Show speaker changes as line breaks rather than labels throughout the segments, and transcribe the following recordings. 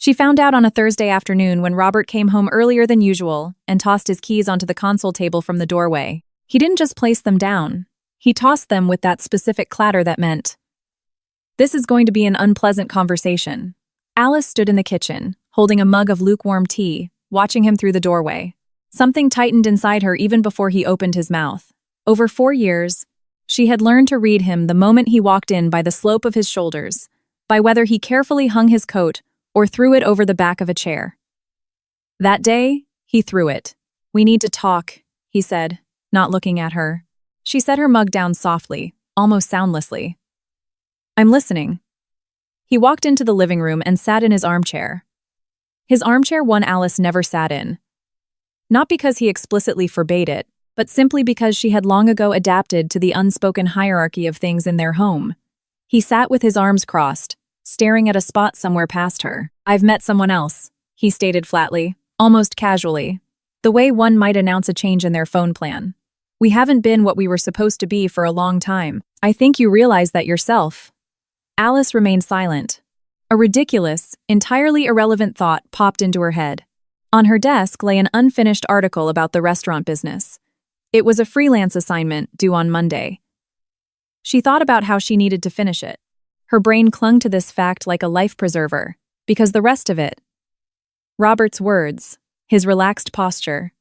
She found out on a Thursday afternoon when Robert came home earlier than usual and tossed his keys onto the console table from the doorway. He didn't just place them down. He tossed them with that specific clatter that meant, "This is going to be an unpleasant conversation." Alice stood in the kitchen, holding a mug of lukewarm tea, watching him through the doorway. Something tightened inside her even before he opened his mouth. Over 4 years, she had learned to read him the moment he walked in by the slope of his shoulders, by whether he carefully hung his coat or threw it over the back of a chair. That day, he threw it. "We need to talk," he said, not looking at her. She set her mug down softly, almost soundlessly. "I'm listening." He walked into the living room and sat in his armchair. His armchair one Alice never sat in. Not because he explicitly forbade it, but simply because she had long ago adapted to the unspoken hierarchy of things in their home. He sat with his arms crossed, staring at a spot somewhere past her. "I've met someone else," he stated flatly, almost casually, the way one might announce a change in their phone plan. "We haven't been what we were supposed to be for a long time. I think you realize that yourself." Alice remained silent. A ridiculous, entirely irrelevant thought popped into her head. On her desk lay an unfinished article about the restaurant business. It was a freelance assignment due on Monday. She thought about how she needed to finish it. Her brain clung to this fact like a life preserver, because the rest of it— Robert's words, his relaxed posture,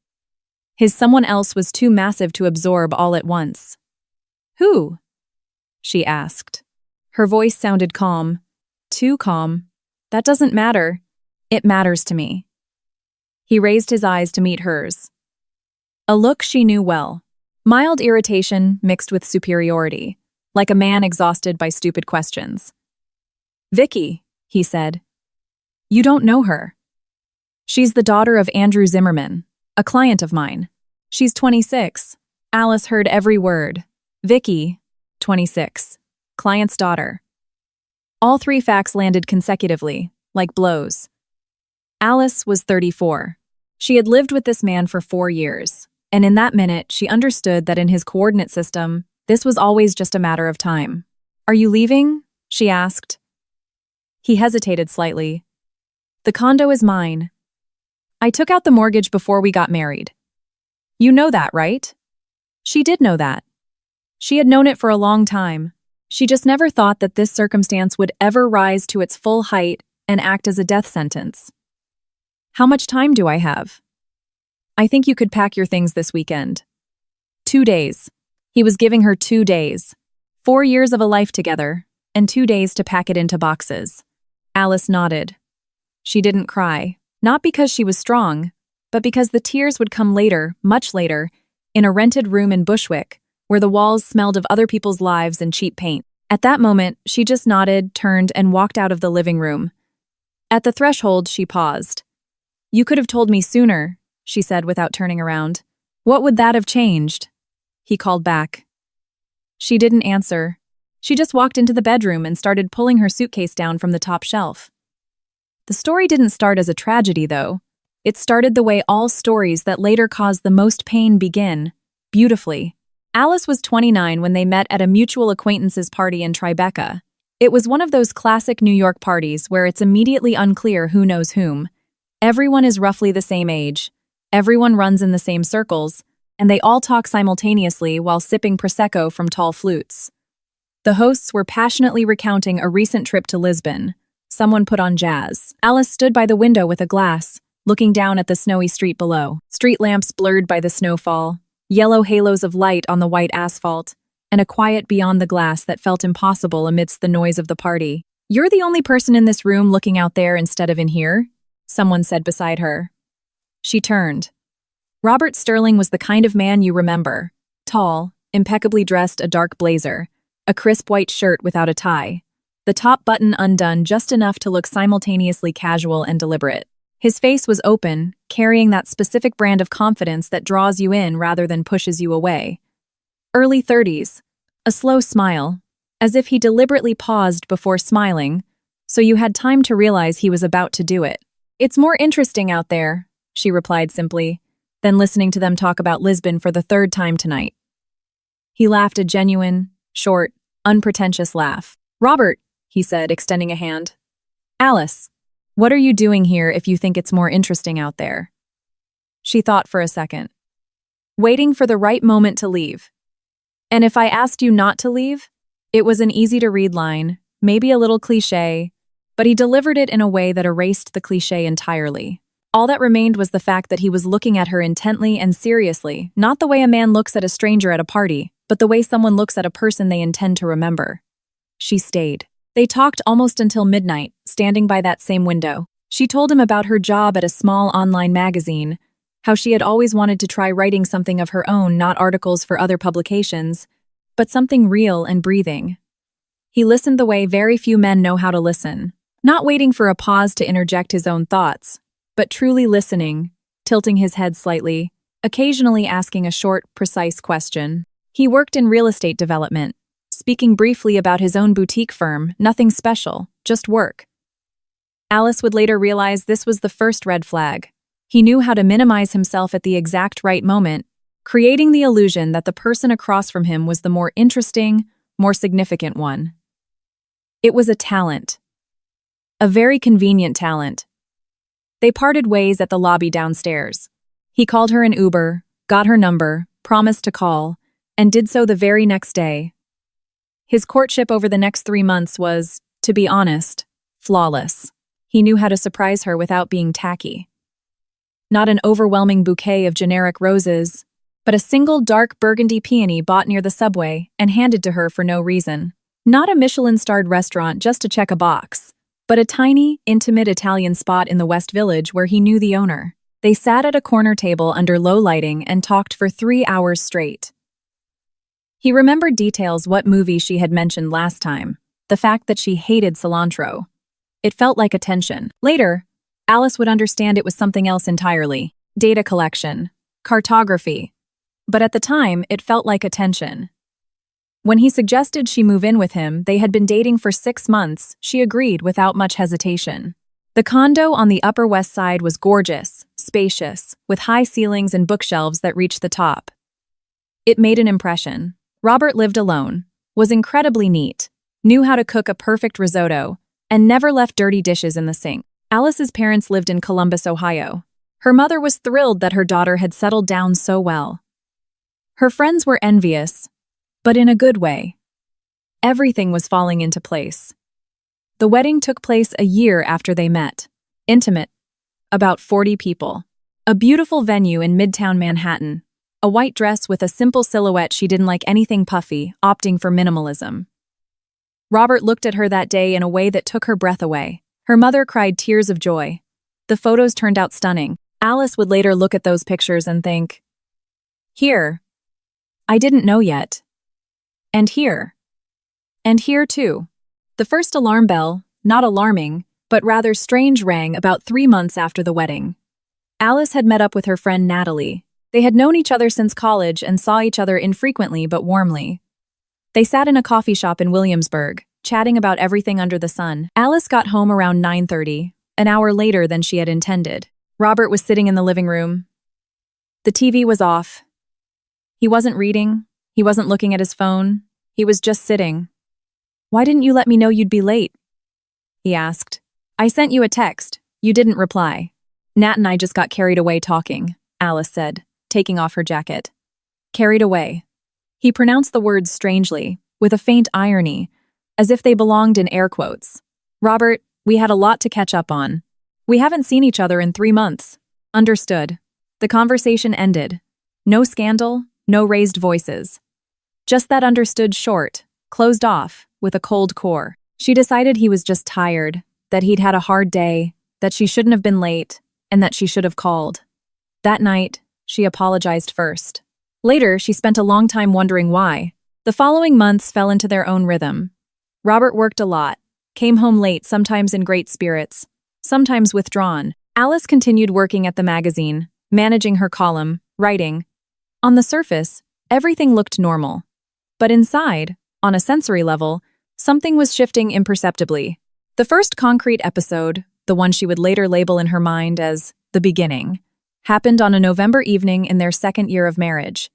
his someone else was too massive to absorb all at once. "Who?" she asked. Her voice sounded calm. Too calm. "That doesn't matter. It matters to me." He raised his eyes to meet hers. A look she knew well. Mild irritation mixed with superiority, like a man exhausted by stupid questions. "Vicky," he said. "You don't know her. She's the daughter of Andrew Zimmerman, a client of mine. She's 26. Alice heard every word. Vicky, 26. Client's daughter. All 3 facts landed consecutively, like blows. Alice was 34. She had lived with this man for 4 years, and in that minute she understood that in his coordinate system, this was always just a matter of time. "Are you leaving?" she asked. He hesitated slightly. "The condo is mine. I took out the mortgage before we got married. You know that, right?" She did know that. She had known it for a long time. She just never thought that this circumstance would ever rise to its full height and act as a death sentence. "How much time do I have?" "I think you could pack your things this weekend." 2 days. He was giving her 2 days. 4 years of a life together, and 2 days to pack it into boxes. Alice nodded. She didn't cry, not because she was strong, but because the tears would come later, much later, in a rented room in Bushwick, where the walls smelled of other people's lives and cheap paint. At that moment, she just nodded, turned, and walked out of the living room. At the threshold, she paused. "You could have told me sooner," she said without turning around. "What would that have changed?" He called back. She didn't answer. She just walked into the bedroom and started pulling her suitcase down from the top shelf. The story didn't start as a tragedy, though. It started the way all stories that later cause the most pain begin, beautifully. Alice was 29 when they met at a mutual acquaintances party in Tribeca. It was one of those classic New York parties where it's immediately unclear who knows whom. Everyone is roughly the same age. Everyone runs in the same circles, and they all talk simultaneously while sipping Prosecco from tall flutes. The hosts were passionately recounting a recent trip to Lisbon. Someone put on jazz. Alice stood by the window with a glass, looking down at the snowy street below. Street lamps blurred by the snowfall, yellow halos of light on the white asphalt, and a quiet beyond the glass that felt impossible amidst the noise of the party. "You're the only person in this room looking out there instead of in here," someone said beside her. She turned. Robert Sterling was the kind of man you remember. Tall, impeccably dressed, a dark blazer, a crisp white shirt without a tie, the top button undone just enough to look simultaneously casual and deliberate. His face was open, carrying that specific brand of confidence that draws you in rather than pushes you away. Early 30s, a slow smile, as if he deliberately paused before smiling, so you had time to realize he was about to do it. "It's more interesting out there," she replied simply, then listening to them talk about Lisbon for the 3rd time tonight. He laughed a genuine, short, unpretentious laugh. "Robert," he said, extending a hand. "Alice." What are you doing here if you think it's more interesting out there? She thought for a second, waiting for the right moment to leave. And if I asked you not to leave? It was an easy-to-read line, maybe a little cliché, but he delivered it in a way that erased the cliché entirely. All that remained was the fact that he was looking at her intently and seriously, not the way a man looks at a stranger at a party, but the way someone looks at a person they intend to remember. She stayed. They talked almost until midnight, standing by that same window. She told him about her job at a small online magazine, how she had always wanted to try writing something of her own, not articles for other publications, but something real and breathing. He listened the way very few men know how to listen, not waiting for a pause to interject his own thoughts, but truly listening, tilting his head slightly, occasionally asking a short, precise question. He worked in real estate development, speaking briefly about his own boutique firm, nothing special, just work. Alice would later realize this was the first red flag. He knew how to minimize himself at the exact right moment, creating the illusion that the person across from him was the more interesting, more significant one. It was a talent. A very convenient talent. They parted ways at the lobby downstairs. He called her an Uber, got her number, promised to call, and did so the very next day. His courtship over the next 3 months was, to be honest, flawless. He knew how to surprise her without being tacky. Not an overwhelming bouquet of generic roses, but a single dark burgundy peony bought near the subway and handed to her for no reason. Not a Michelin-starred restaurant just to check a box, but a tiny, intimate Italian spot in the West Village where he knew the owner. They sat at a corner table under low lighting and talked for 3 hours straight. He remembered details: what movie she had mentioned last time, the fact that she hated cilantro. It felt like attention. Later, Alice would understand it was something else entirely: data collection, cartography. But at the time, it felt like attention. When he suggested she move in with him, they had been dating for 6 months, she agreed without much hesitation. The condo on the Upper West Side was gorgeous, spacious, with high ceilings and bookshelves that reached the top. It made an impression. Robert lived alone, was incredibly neat, knew how to cook a perfect risotto, and never left dirty dishes in the sink. Alice's parents lived in Columbus, Ohio. Her mother was thrilled that her daughter had settled down so well. Her friends were envious, but in a good way. Everything was falling into place. The wedding took place a year after they met. Intimate. About 40 people. A beautiful venue in Midtown Manhattan. A white dress with a simple silhouette. She didn't like anything puffy, opting for minimalism. Robert looked at her that day in a way that took her breath away. Her mother cried tears of joy. The photos turned out stunning. Alice would later look at those pictures and think, here. I didn't know yet. And here. And here too. The first alarm bell, not alarming, but rather strange, rang about 3 months after the wedding. Alice had met up with her friend Natalie. They had known each other since college and saw each other infrequently but warmly. They sat in a coffee shop in Williamsburg, chatting about everything under the sun. Alice got home around 9:30, an hour later than she had intended. Robert was sitting in the living room. The TV was off. He wasn't reading. He wasn't looking at his phone. He was just sitting. "Why didn't you let me know you'd be late?" he asked. "I sent you a text. You didn't reply." "Nat and I just got carried away talking," Alice said, taking off her jacket. "Carried away." He pronounced the words strangely, with a faint irony, as if they belonged in air quotes. "Robert, we had a lot to catch up on. We haven't seen each other in 3 months." Understood. The conversation ended. No scandal, no raised voices. Just that understood short, closed off, with a cold core. She decided he was just tired, that he'd had a hard day, that she shouldn't have been late, and that she should have called. That night, she apologized first. Later, she spent a long time wondering why. The following months fell into their own rhythm. Robert worked a lot, came home late, sometimes in great spirits, sometimes withdrawn. Alice continued working at the magazine, managing her column, writing. On the surface, everything looked normal. But inside, on a sensory level, something was shifting imperceptibly. The first concrete episode, the one she would later label in her mind as the beginning, happened on a November evening in their 2nd year of marriage.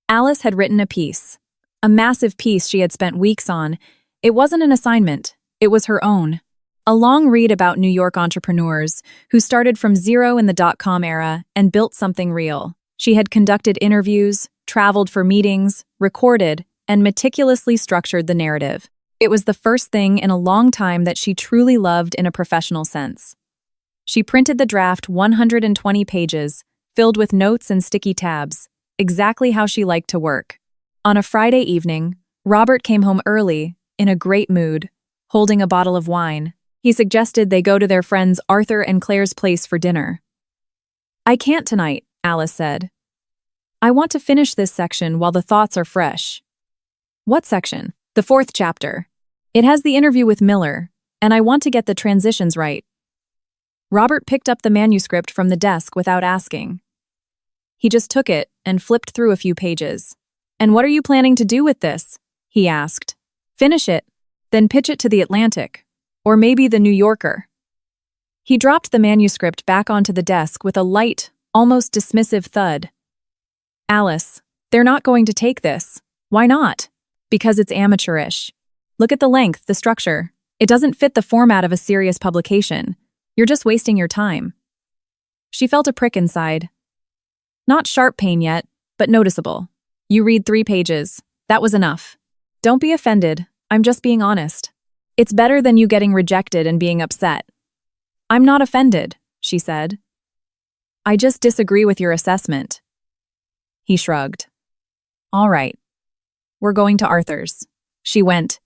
Alice had written a piece, a massive piece she had spent weeks on. It wasn't an assignment, it was her own. A long read about New York entrepreneurs who started from zero in the dot-com era and built something real. She had conducted interviews, traveled for meetings, recorded, and meticulously structured the narrative. It was the first thing in a long time that she truly loved in a professional sense. She printed the draft 120 pages, filled with notes and sticky tabs, exactly how she liked to work. On a Friday evening, Robert came home early, in a great mood, holding a bottle of wine. He suggested they go to their friends Arthur and Claire's place for dinner. "I can't tonight," Alice said. "I want to finish this section while the thoughts are fresh." "What section?" "The 4th chapter. It has the interview with Miller, and I want to get the transitions right." Robert picked up the manuscript from the desk without asking. He just took it and flipped through a few pages. "And what are you planning to do with this?" he asked. "Finish it, then pitch it to the Atlantic, or maybe the New Yorker." He dropped the manuscript back onto the desk with a light, almost dismissive thud. "Alice, they're not going to take this." "Why not?" "Because it's amateurish. Look at the length, the structure. It doesn't fit the format of a serious publication. You're just wasting your time." She felt a prick inside. Not sharp pain yet, but noticeable. "You read 3 pages. That was enough. Don't be offended. I'm just being honest. It's better than you getting rejected and being upset." "I'm not offended," she said. "I just disagree with your assessment." He shrugged. "All right. We're going to Arthur's." She went.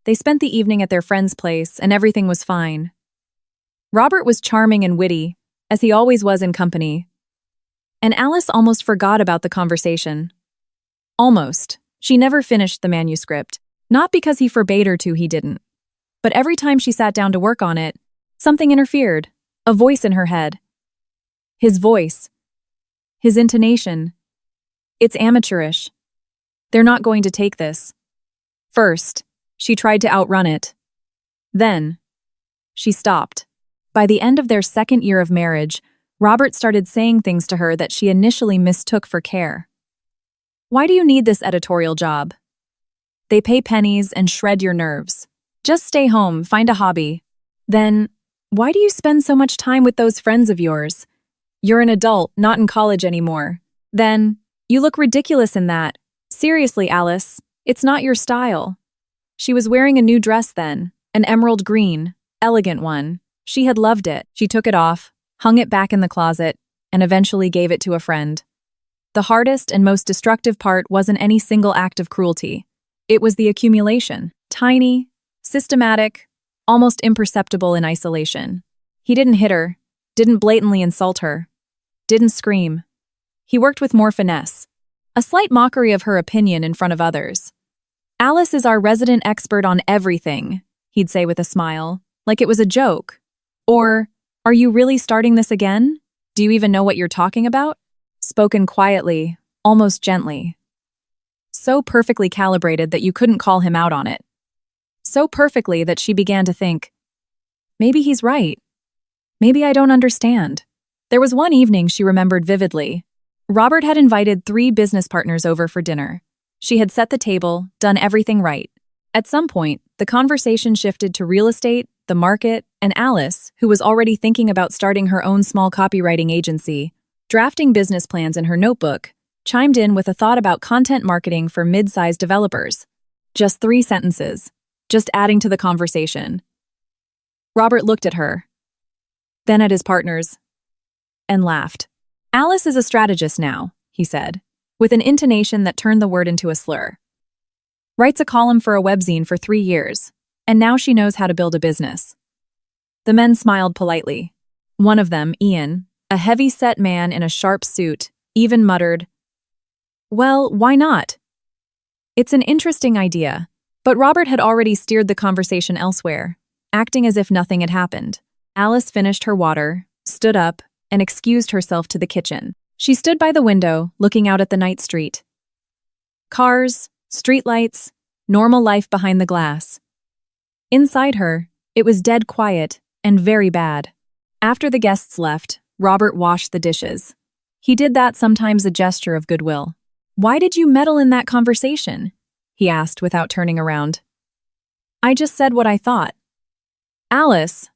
They spent the evening at their friend's place, and everything was fine. Robert was charming and witty, as he always was in company. And Alice almost forgot about the conversation. Almost. She never finished the manuscript. Not because he forbade her to, he didn't. But every time she sat down to work on it, something interfered, a voice in her head. His voice. His intonation. "It's amateurish. They're not going to take this." First, she tried to outrun it. Then, she stopped. By the end of their 2nd year of marriage, Robert started saying things to her that she initially mistook for care. "Why do you need this editorial job? They pay pennies and shred your nerves. Just stay home, find a hobby. Then, why do you spend so much time with those friends of yours? You're an adult, not in college anymore. Then, you look ridiculous in that. Seriously, Alice, it's not your style." She was wearing a new dress then, an emerald green, elegant one. She had loved it. She took it off, hung it back in the closet, and eventually gave it to a friend. The hardest and most destructive part wasn't any single act of cruelty. It was the accumulation. Tiny, systematic, almost imperceptible in isolation. He didn't hit her, didn't blatantly insult her, didn't scream. He worked with more finesse, a slight mockery of her opinion in front of others. "Alice is our resident expert on everything," he'd say with a smile, like it was a joke. Or, "Are you really starting this again? Do you even know what you're talking about?" Spoken quietly, almost gently. So perfectly calibrated that you couldn't call him out on it. So perfectly that she began to think, maybe he's right. Maybe I don't understand. There was one evening she remembered vividly. Robert had invited 3 business partners over for dinner. She had set the table, done everything right. At some point, the conversation shifted to real estate, the market, and Alice, who was already thinking about starting her own small copywriting agency, drafting business plans in her notebook, chimed in with a thought about content marketing for mid-sized developers. Just 3 sentences, just adding to the conversation. Robert looked at her, then at his partners, and laughed. "Alice is a strategist now," he said, with an intonation that turned the word into a slur. "Writes a column for a webzine for 3 years, and now she knows how to build a business." The men smiled politely. One of them, Ian, a heavy-set man in a sharp suit, even muttered, "Well, why not? It's an interesting idea." But Robert had already steered the conversation elsewhere, acting as if nothing had happened. Alice finished her water, stood up, and excused herself to the kitchen. She stood by the window, looking out at the night street. Cars, streetlights, normal life behind the glass. Inside her, it was dead quiet and very bad. After the guests left, Robert washed the dishes. He did that sometimes a gesture of goodwill. "Why did you meddle in that conversation?" he asked without turning around. "I just said what I thought." Alice,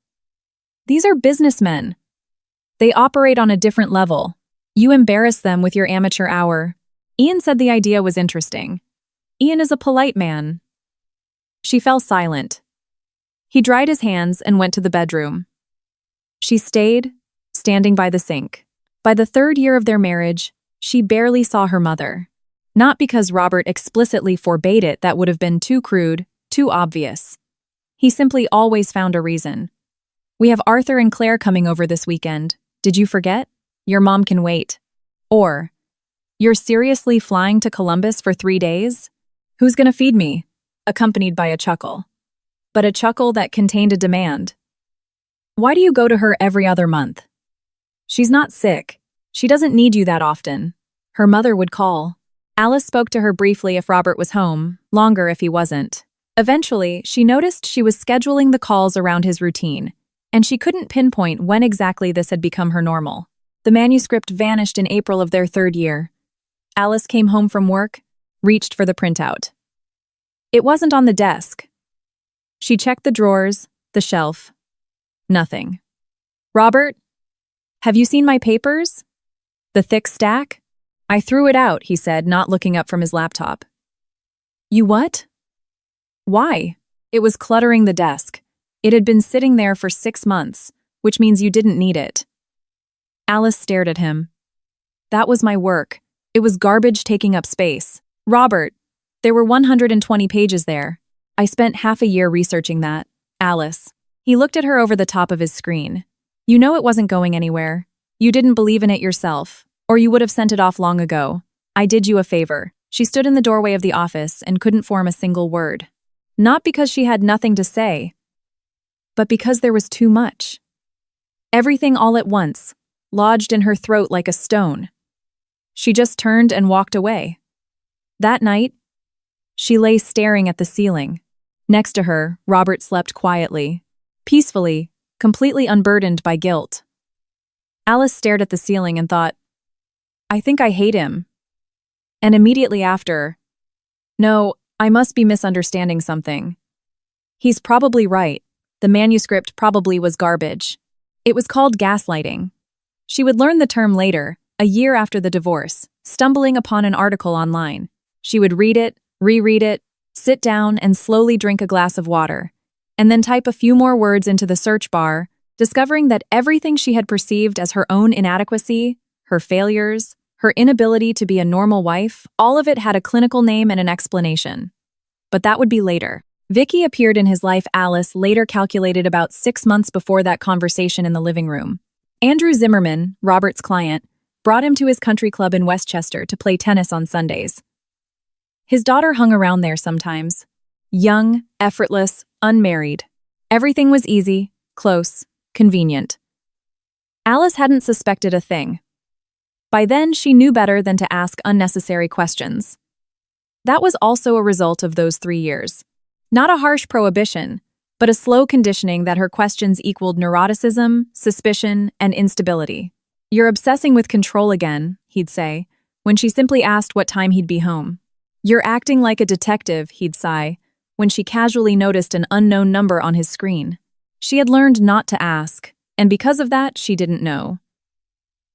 these are businessmen. They operate on a different level. You embarrass them with your amateur hour. Ian said the idea was interesting. Ian is a polite man. She fell silent. He dried his hands and went to the bedroom. She stayed, standing by the sink. By the 3rd year of their marriage, she barely saw her mother. Not because Robert explicitly forbade it, that would have been too crude, too obvious. He simply always found a reason. We have Arthur and Claire coming over this weekend. Did you forget? Your mom can wait. Or, you're seriously flying to Columbus for 3 days? Who's gonna feed me? Accompanied by a chuckle. But a chuckle that contained a demand. Why do you go to her every other month? She's not sick. She doesn't need you that often. Her mother would call. Alice spoke to her briefly if Robert was home, longer if he wasn't. Eventually, she noticed she was scheduling the calls around his routine, and she couldn't pinpoint when exactly this had become her normal. The manuscript vanished in April of their 3rd year. Alice came home from work, reached for the printout. It wasn't on the desk. She checked the drawers, the shelf. Nothing. Robert, have you seen my papers? The thick stack? I threw it out, he said, not looking up from his laptop. You what? Why? It was cluttering the desk. It had been sitting there for 6 months, which means you didn't need it. Alice stared at him. That was my work. It was garbage taking up space. Robert, there were 120 pages there. I spent half a year researching that. Alice. He looked at her over the top of his screen. You know it wasn't going anywhere. You didn't believe in it yourself, or you would have sent it off long ago. I did you a favor. She stood in the doorway of the office and couldn't form a single word. Not because she had nothing to say, but because there was too much. Everything all at once, lodged in her throat like a stone. She just turned and walked away. That night, she lay staring at the ceiling. Next to her, Robert slept quietly, peacefully, completely unburdened by guilt. Alice stared at the ceiling and thought, I think I hate him. And immediately after, no, I must be misunderstanding something. He's probably right. The manuscript probably was garbage. It was called gaslighting. She would learn the term later, a year after the divorce, stumbling upon an article online. She would read it, reread it, sit down and slowly drink a glass of water, and then type a few more words into the search bar, discovering that everything she had perceived as her own inadequacy, her failures, her inability to be a normal wife, all of it had a clinical name and an explanation. But that would be later. Vicky appeared in his life. Alice later calculated about 6 months before that conversation in the living room. Andrew Zimmerman, Robert's client, brought him to his country club in Westchester to play tennis on Sundays. His daughter hung around there sometimes. Young, effortless, unmarried. Everything was easy, close, convenient. Alice hadn't suspected a thing. By then, she knew better than to ask unnecessary questions. That was also a result of those 3 years. Not a harsh prohibition, but a slow conditioning that her questions equaled neuroticism, suspicion, and instability. You're obsessing with control again, he'd say, when she simply asked what time he'd be home. You're acting like a detective, he'd sigh, when she casually noticed an unknown number on his screen. She had learned not to ask, and because of that, she didn't know.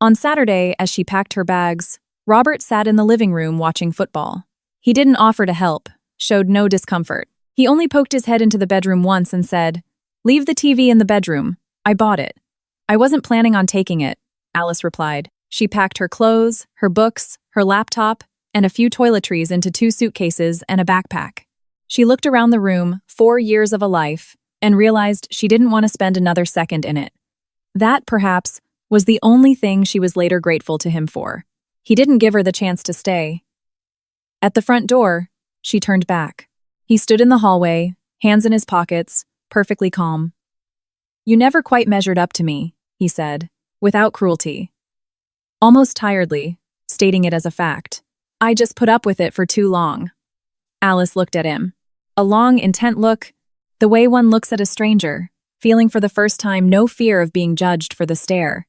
On Saturday, as she packed her bags, Robert sat in the living room watching football. He didn't offer to help, showed no discomfort. He only poked his head into the bedroom once and said, "Leave the TV in the bedroom. I bought it." "I wasn't planning on taking it," Alice replied. She packed her clothes, her books, her laptop, and a few toiletries into 2 suitcases and a backpack. She looked around the room, 4 years of a life, and realized she didn't want to spend another second in it. That, perhaps, was the only thing she was later grateful to him for. He didn't give her the chance to stay. At the front door, she turned back. He stood in the hallway, hands in his pockets, perfectly calm. "You never quite measured up to me," he said, without cruelty. Almost tiredly, stating it as a fact. "I just put up with it for too long." Alice looked at him. A long, intent look, the way one looks at a stranger, feeling for the first time no fear of being judged for the stare.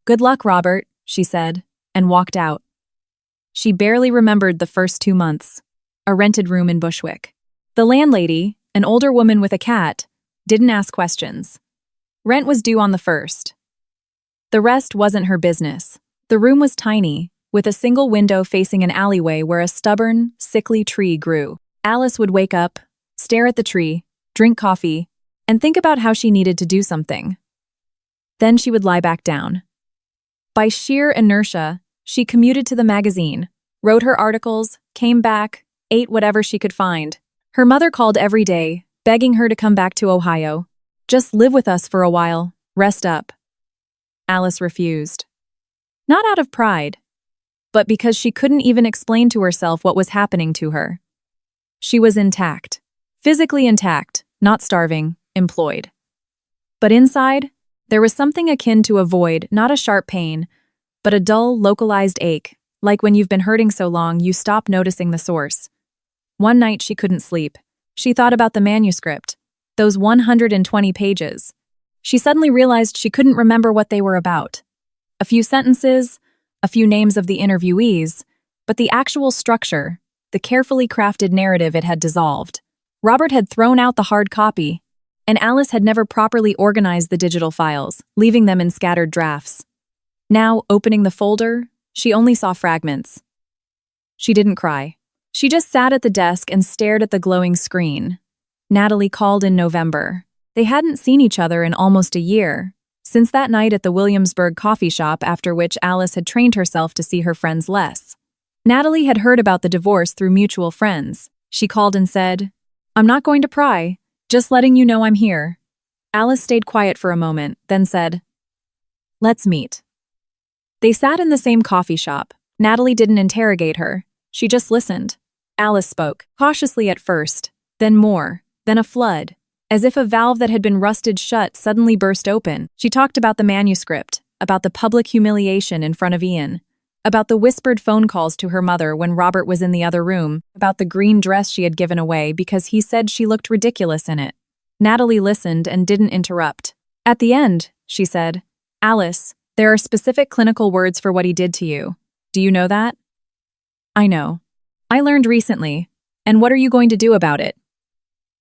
"Good luck, Robert," she said, and walked out. She barely remembered the first 2 months. A rented room in Bushwick. The landlady, an older woman with a cat, didn't ask questions. Rent was due on the 1st. The rest wasn't her business. The room was tiny, with a single window facing an alleyway where a stubborn, sickly tree grew. Alice would wake up, stare at the tree, drink coffee, and think about how she needed to do something. Then she would lie back down. By sheer inertia, she commuted to the magazine, wrote her articles, came back, ate whatever she could find. Her mother called every day, begging her to come back to Ohio. Just live with us for a while, rest up. Alice refused. Not out of pride, but because she couldn't even explain to herself what was happening to her. She was intact. Physically intact, not starving, employed. But inside, there was something akin to a void, not a sharp pain, but a dull, localized ache, like when you've been hurting so long you stop noticing the source. One night she couldn't sleep. She thought about the manuscript, those 120 pages. She suddenly realized she couldn't remember what they were about. A few sentences, a few names of the interviewees, but the actual structure, the carefully crafted narrative, it had dissolved. Robert had thrown out the hard copy, and Alice had never properly organized the digital files, leaving them in scattered drafts. Now, opening the folder, she only saw fragments. She didn't cry. She just sat at the desk and stared at the glowing screen. Natalie called in November. They hadn't seen each other in almost a year, since that night at the Williamsburg coffee shop after which Alice had trained herself to see her friends less. Natalie had heard about the divorce through mutual friends. She called and said, "I'm not going to pry, just letting you know I'm here." Alice stayed quiet for a moment, then said, "Let's meet." They sat in the same coffee shop. Natalie didn't interrogate her. She just listened. Alice spoke, cautiously at first, then more, then a flood. As if a valve that had been rusted shut suddenly burst open. She talked about the manuscript, about the public humiliation in front of Ian, about the whispered phone calls to her mother when Robert was in the other room, about the green dress she had given away because he said she looked ridiculous in it. Natalie listened and didn't interrupt. At the end, she said, "Alice, there are specific clinical words for what he did to you. Do you know that?" "I know. I learned recently. And what are you going to do about it?"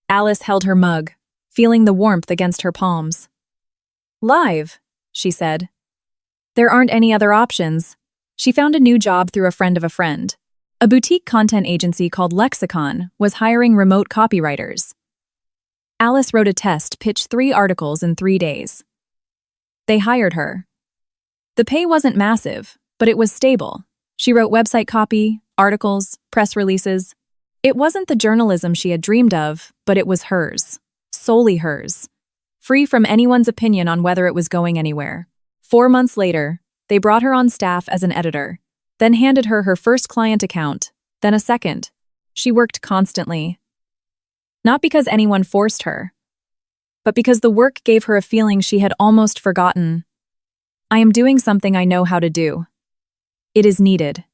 Alice held her mug, feeling the warmth against her palms. "Live," she said. "There aren't any other options." She found a new job through a friend of a friend. A boutique content agency called Lexicon was hiring remote copywriters. Alice wrote a test, pitched 3 articles in 3 days. They hired her. The pay wasn't massive, but it was stable. She wrote website copy, articles, press releases. It wasn't the journalism she had dreamed of, but it was hers. Solely hers. Free from anyone's opinion on whether it was going anywhere. 4 months later, they brought her on staff as an editor, then handed her her first client account, then a second. She worked constantly. Not because anyone forced her, but because the work gave her a feeling she had almost forgotten. "I am doing something I know how to do. It is needed.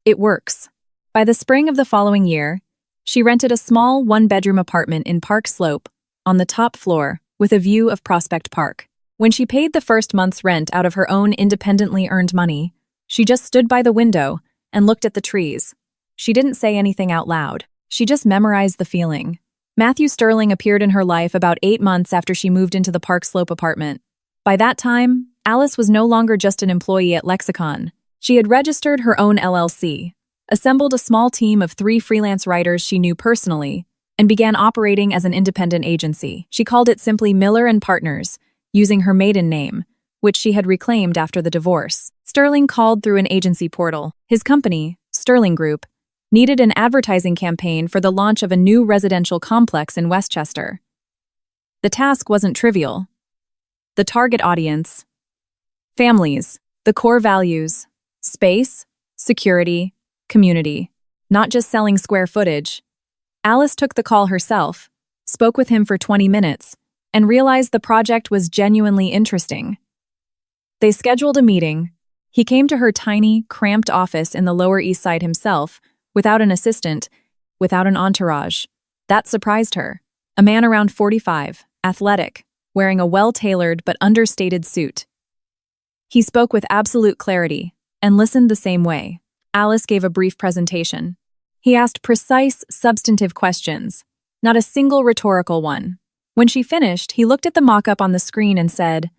It works." By the spring of the following year, she rented a small 1-bedroom apartment in Park Slope, on the top floor, with a view of Prospect Park. When she paid the first month's rent out of her own independently earned money, she just stood by the window and looked at the trees. She didn't say anything out loud. She just memorized the feeling. Matthew Sterling appeared in her life about 8 months after she moved into the Park Slope apartment. By that time, Alice was no longer just an employee at Lexicon. She had registered her own LLC, assembled a small team of 3 freelance writers she knew personally, and began operating as an independent agency. She called it simply Miller and Partners, using her maiden name, which she had reclaimed after the divorce. Sterling called through an agency portal. His company, Sterling Group, needed an advertising campaign for the launch of a new residential complex in Westchester. The task wasn't trivial. The target audience: families, the core values, space, security, community, not just selling square footage. Alice took the call herself, spoke with him for 20 minutes, and realized the project was genuinely interesting. They scheduled a meeting. He came to her tiny, cramped office in the Lower East Side himself, without an assistant, without an entourage. That surprised her. A man around 45, athletic, wearing a well-tailored but understated suit. He spoke with absolute clarity, and listened the same way. Alice gave a brief presentation. He asked precise, substantive questions, not a single rhetorical one. When she finished, he looked at the mock-up on the screen and said,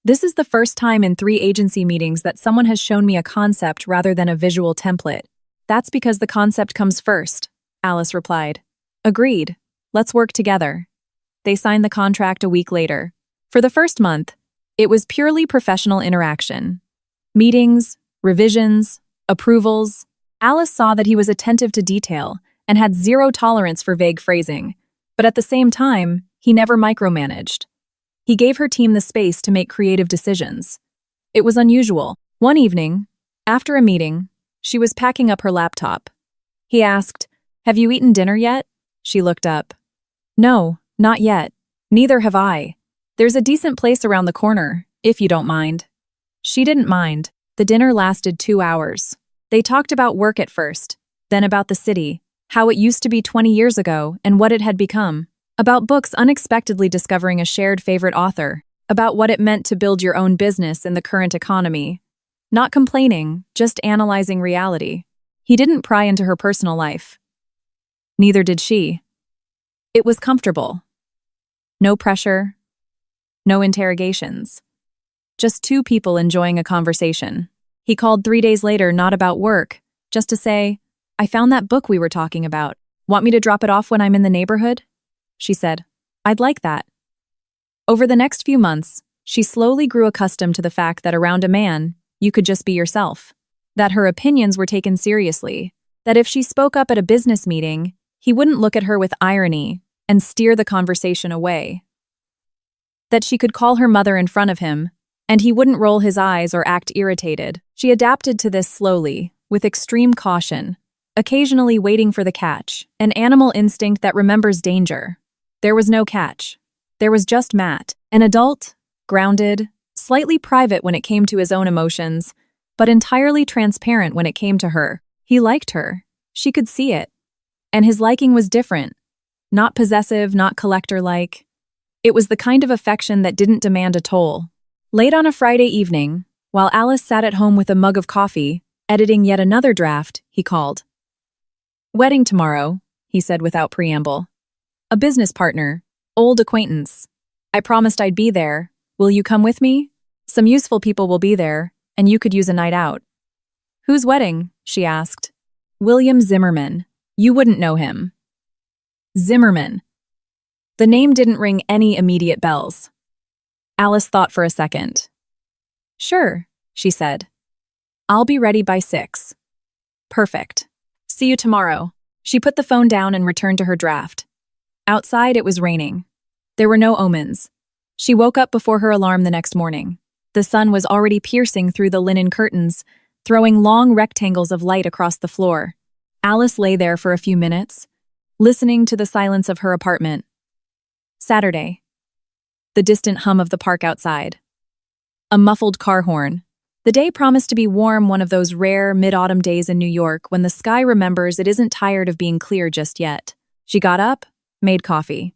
"This is the first time in 3 agency meetings that someone has shown me a concept rather than a visual template." "That's because the concept comes first," Alice replied. "Agreed. Let's work together." They signed the contract a week later. For the first month, it was purely professional interaction. Meetings, revisions, approvals. Alice saw that he was attentive to detail and had zero tolerance for vague phrasing, but at the same time, he never micromanaged. He gave her team the space to make creative decisions. It was unusual. One evening, after a meeting, she was packing up her laptop. He asked, "Have you eaten dinner yet?" She looked up. "No, not yet. Neither have I. There's a decent place around the corner, if you don't mind." She didn't mind. The dinner lasted 2 hours. They talked about work at first, then about the city, how it used to be 20 years ago and what it had become, about books unexpectedly discovering a shared favorite author, about what it meant to build your own business in the current economy. Not complaining, just analyzing reality. He didn't pry into her personal life. Neither did she. It was comfortable. No pressure, no interrogations. Just 2 people enjoying a conversation. He called 3 days later, not about work, just to say, "I found that book we were talking about. Want me to drop it off when I'm in the neighborhood?" She said, "I'd like that." Over the next few months, she slowly grew accustomed to the fact that around a man, you could just be yourself. That her opinions were taken seriously. That if she spoke up at a business meeting, he wouldn't look at her with irony and steer the conversation away. That she could call her mother in front of him, and he wouldn't roll his eyes or act irritated. She adapted to this slowly, with extreme caution, occasionally waiting for the catch, an animal instinct that remembers danger. There was no catch. There was just Matt, an adult, grounded, slightly private when it came to his own emotions, but entirely transparent when it came to her. He liked her. She could see it. And his liking was different. Not possessive, not collector-like. It was the kind of affection that didn't demand a toll. Late on a Friday evening, while Alice sat at home with a mug of coffee, editing yet another draft, he called. "Wedding tomorrow," he said without preamble. "A business partner, old acquaintance. I promised I'd be there. Will you come with me? Some useful people will be there, and you could use a night out." "Whose wedding?" she asked. "William Zimmerman. You wouldn't know him." Zimmerman. The name didn't ring any immediate bells. Alice thought for a second. "Sure," she said. "I'll be ready by 6. "Perfect. See you tomorrow." She put the phone down and returned to her draft. Outside, it was raining. There were no omens. She woke up before her alarm the next morning. The sun was already piercing through the linen curtains, throwing long rectangles of light across the floor. Alice lay there for a few minutes, listening to the silence of her apartment. Saturday. The distant hum of the park outside. A muffled car horn. The day promised to be warm, one of those rare mid-autumn days in New York when the sky remembers it isn't tired of being clear just yet. She got up, made coffee.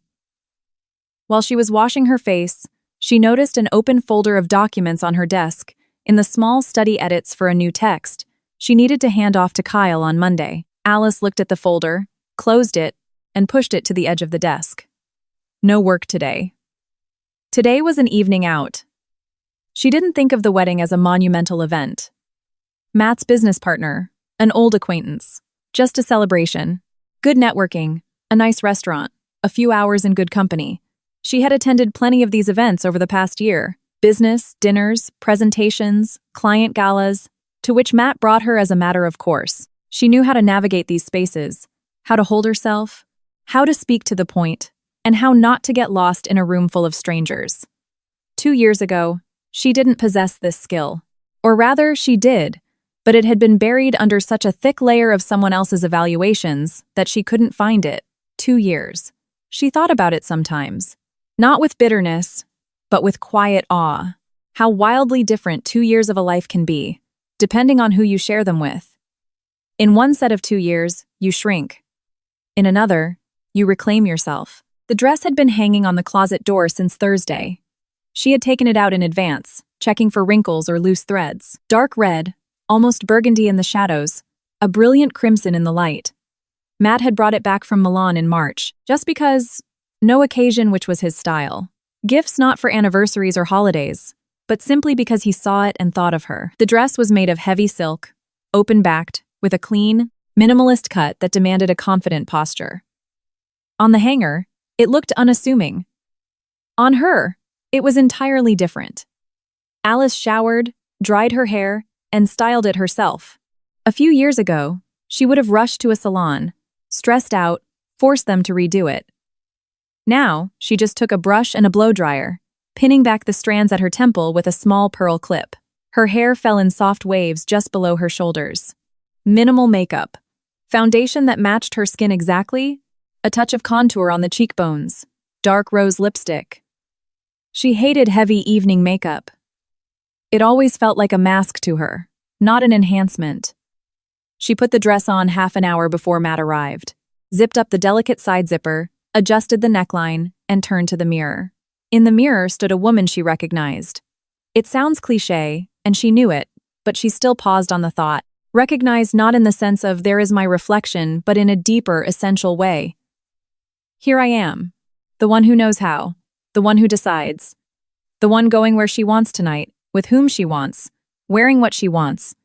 While she was washing her face, she noticed an open folder of documents on her desk, in the small study edits for a new text she needed to hand off to Kyle on Monday. Alice looked at the folder, closed it, and pushed it to the edge of the desk. No work today. Today was an evening out. She didn't think of the wedding as a monumental event. Matt's business partner, an old acquaintance, just a celebration, good networking, a nice restaurant, a few hours in good company. She had attended plenty of these events over the past year, business, dinners, presentations, client galas, to which Matt brought her as a matter of course. She knew how to navigate these spaces, how to hold herself, how to speak to the point, and how not to get lost in a room full of strangers. 2 years ago, she didn't possess this skill. Or rather, she did, but it had been buried under such a thick layer of someone else's evaluations that she couldn't find it. 2 years. She thought about it sometimes. Not with bitterness, but with quiet awe. How wildly different 2 years of a life can be, depending on who you share them with. In one set of 2 years, you shrink. In another, you reclaim yourself. The dress had been hanging on the closet door since Thursday. She had taken it out in advance, checking for wrinkles or loose threads. Dark red, almost burgundy in the shadows, a brilliant crimson in the light. Matt had brought it back from Milan in March, just because, No occasion which was his style. Gifts not for anniversaries or holidays, but simply because he saw it and thought of her. The dress was made of heavy silk, open-backed, with a clean, minimalist cut that demanded a confident posture. On the hanger, it looked unassuming. On her, it was entirely different. Alice showered, dried her hair, and styled it herself. A few years ago, she would have rushed to a salon, stressed out, forced them to redo it. Now, she just took a brush and a blow-dryer, pinning back the strands at her temple with a small pearl clip. Her hair fell in soft waves just below her shoulders. Minimal makeup. Foundation that matched her skin exactly, a touch of contour on the cheekbones, dark rose lipstick. She hated heavy evening makeup. It always felt like a mask to her, not an enhancement. She put the dress on half an hour before Matt arrived, zipped up the delicate side zipper, adjusted the neckline, and turned to the mirror. In the mirror stood a woman she recognized. It sounds cliché, and she knew it, but she still paused on the thought. Recognized not in the sense of there is my reflection, but in a deeper, essential way. Here I am, the one who knows how, the one who decides, the one going where she wants tonight, with whom she wants, wearing what she wants.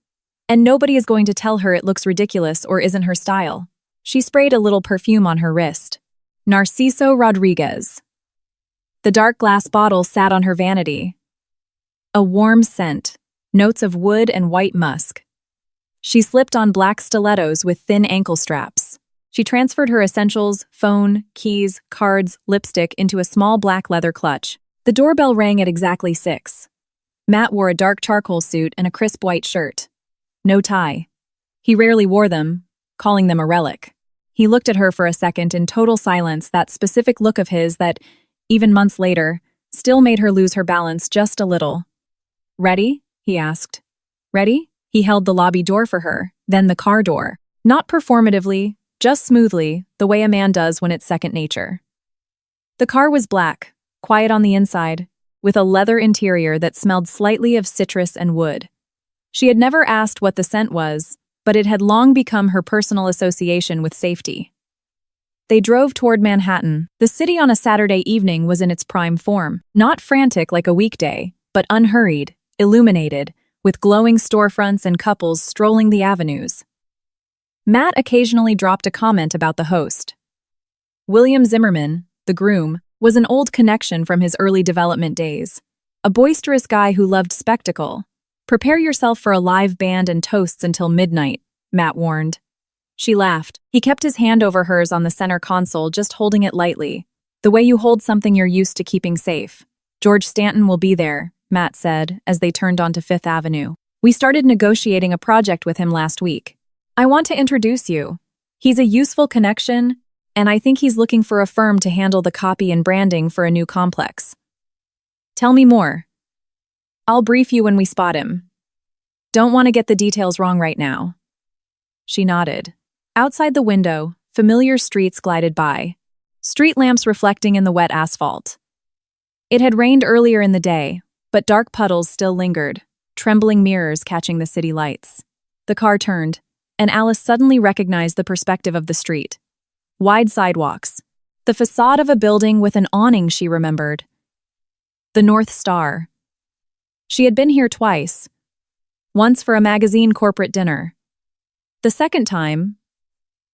And nobody is going to tell her it looks ridiculous or isn't her style. She sprayed a little perfume on her wrist. Narciso Rodriguez. The dark glass bottle sat on her vanity. A warm scent, notes of wood and white musk. She slipped on black stilettos with thin ankle straps. She transferred her essentials, phone, keys, cards, lipstick into a small black leather clutch. The doorbell rang at exactly 6. Matt wore a dark charcoal suit and a crisp white shirt. No tie. He rarely wore them, calling them a relic. He looked at her for a second in total silence, that specific look of his that, even months later, still made her lose her balance just a little. "Ready?" he asked. "Ready?" He held the lobby door for her, then the car door. Not performatively, just smoothly, the way a man does when it's second nature. The car was black, quiet on the inside, with a leather interior that smelled slightly of citrus and wood. She had never asked what the scent was, but it had long become her personal association with safety. They drove toward Manhattan. The city on a Saturday evening was in its prime form, not frantic like a weekday, but unhurried, illuminated, with glowing storefronts and couples strolling the avenues. Matt occasionally dropped a comment about the host. William Zimmerman, the groom, was an old connection from his early development days. A boisterous guy who loved spectacle. "Prepare yourself for a live band and toasts until midnight," Matt warned. She laughed. He kept his hand over hers on the center console, just holding it lightly, the way you hold something you're used to keeping safe. "George Stanton will be there," Matt said, as they turned onto Fifth Avenue. "We started negotiating a project with him last week. I want to introduce you. He's a useful connection, and I think he's looking for a firm to handle the copy and branding for a new complex." "Tell me more." "I'll brief you when we spot him. Don't want to get the details wrong right now." She nodded. Outside the window, familiar streets glided by, street lamps reflecting in the wet asphalt. It had rained earlier in the day, but dark puddles still lingered, trembling mirrors catching the city lights. The car turned, and Alice suddenly recognized the perspective of the street. Wide sidewalks. The facade of a building with an awning she remembered. The North Star. She had been here twice. Once for a magazine corporate dinner. The second time,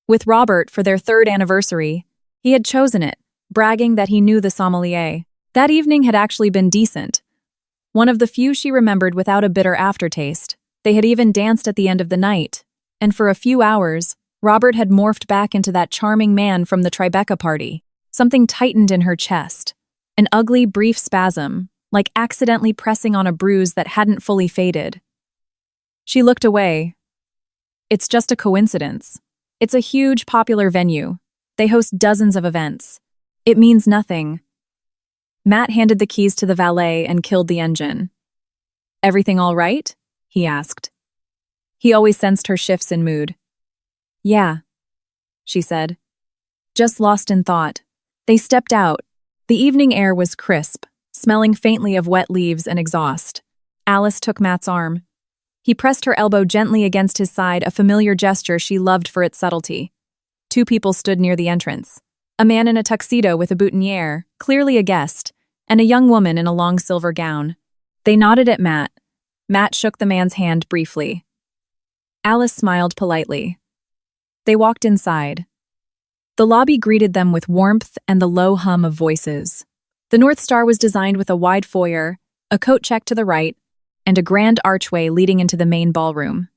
with Robert for their 3rd anniversary, he had chosen it, bragging that he knew the sommelier. That evening had actually been decent. One of the few she remembered without a bitter aftertaste. They had even danced at the end of the night. And for a few hours, Robert had morphed back into that charming man from the Tribeca party. Something tightened in her chest. An ugly, brief spasm, like accidentally pressing on a bruise that hadn't fully faded. She looked away. It's just a coincidence. It's a huge, popular venue. They host dozens of events. It means nothing. Matt handed the keys to the valet and killed the engine. "Everything all right?" he asked. He always sensed her shifts in mood. "Yeah," she said. Just lost in thought. They stepped out. The evening air was crisp, smelling faintly of wet leaves and exhaust. Alice took Matt's arm. He pressed her elbow gently against his side, a familiar gesture she loved for its subtlety. 2 people stood near the entrance. A man in a tuxedo with a boutonniere, clearly a guest, and a young woman in a long silver gown. They nodded at Matt. Matt shook the man's hand briefly. Alice smiled politely. They walked inside. The lobby greeted them with warmth and the low hum of voices. The North Star was designed with a wide foyer, a coat check to the right, and a grand archway leading into the main ballroom.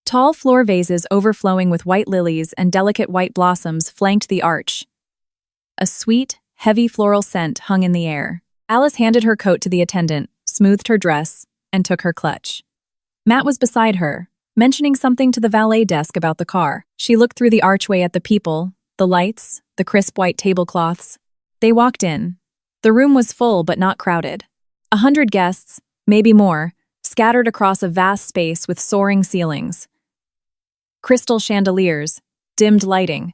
Tall floor vases overflowing with white lilies and delicate white blossoms flanked the arch. A sweet, heavy floral scent hung in the air. Alice handed her coat to the attendant, smoothed her dress, and took her clutch. Matt was beside her, mentioning something to the valet desk about the car. She looked through the archway at the people, the lights, the crisp white tablecloths. They walked in. The room was full but not crowded. 100 guests, maybe more, scattered across a vast space with soaring ceilings. Crystal chandeliers, dimmed lighting.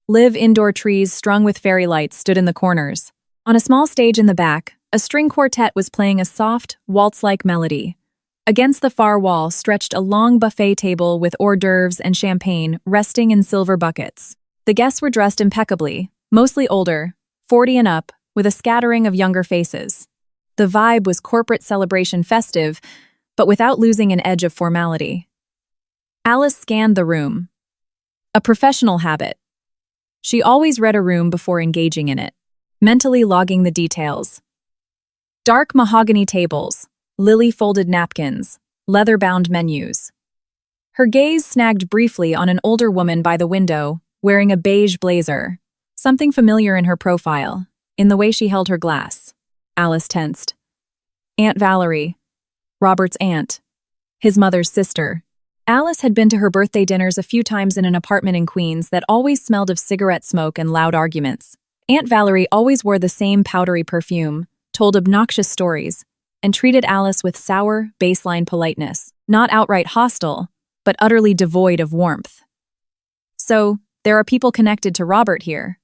Live indoor trees strung with fairy lights stood in the corners. On a small stage in the back, a string quartet was playing a soft, waltz-like melody. Against the far wall stretched a long buffet table with hors d'oeuvres and champagne resting in silver buckets. The guests were dressed impeccably, mostly older, 40 and up, with a scattering of younger faces. The vibe was corporate celebration festive, but without losing an edge of formality. Alice scanned the room. A professional habit. She always read a room before engaging in it, mentally logging the details. Dark mahogany tables, lily-folded napkins, leather-bound menus. Her gaze snagged briefly on an older woman by the window, wearing a beige blazer. Something familiar in her profile, in the way she held her glass. Alice tensed. Aunt Valerie. Robert's aunt. His mother's sister. Alice had been to her birthday dinners a few times in an apartment in Queens that always smelled of cigarette smoke and loud arguments. Aunt Valerie always wore the same powdery perfume, told obnoxious stories, and treated Alice with sour, baseline politeness, not outright hostile, but utterly devoid of warmth. So, there are people connected to Robert here.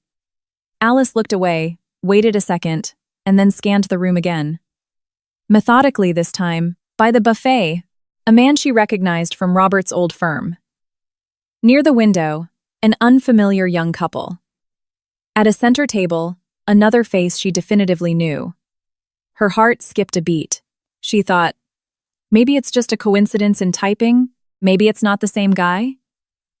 Alice looked away, waited a second, and then scanned the room again. Methodically this time, by the buffet, a man she recognized from Robert's old firm. Near the window, an unfamiliar young couple. At a center table, another face she definitively knew. Her heart skipped a beat. She thought, maybe it's just a coincidence in typing, maybe it's not the same guy?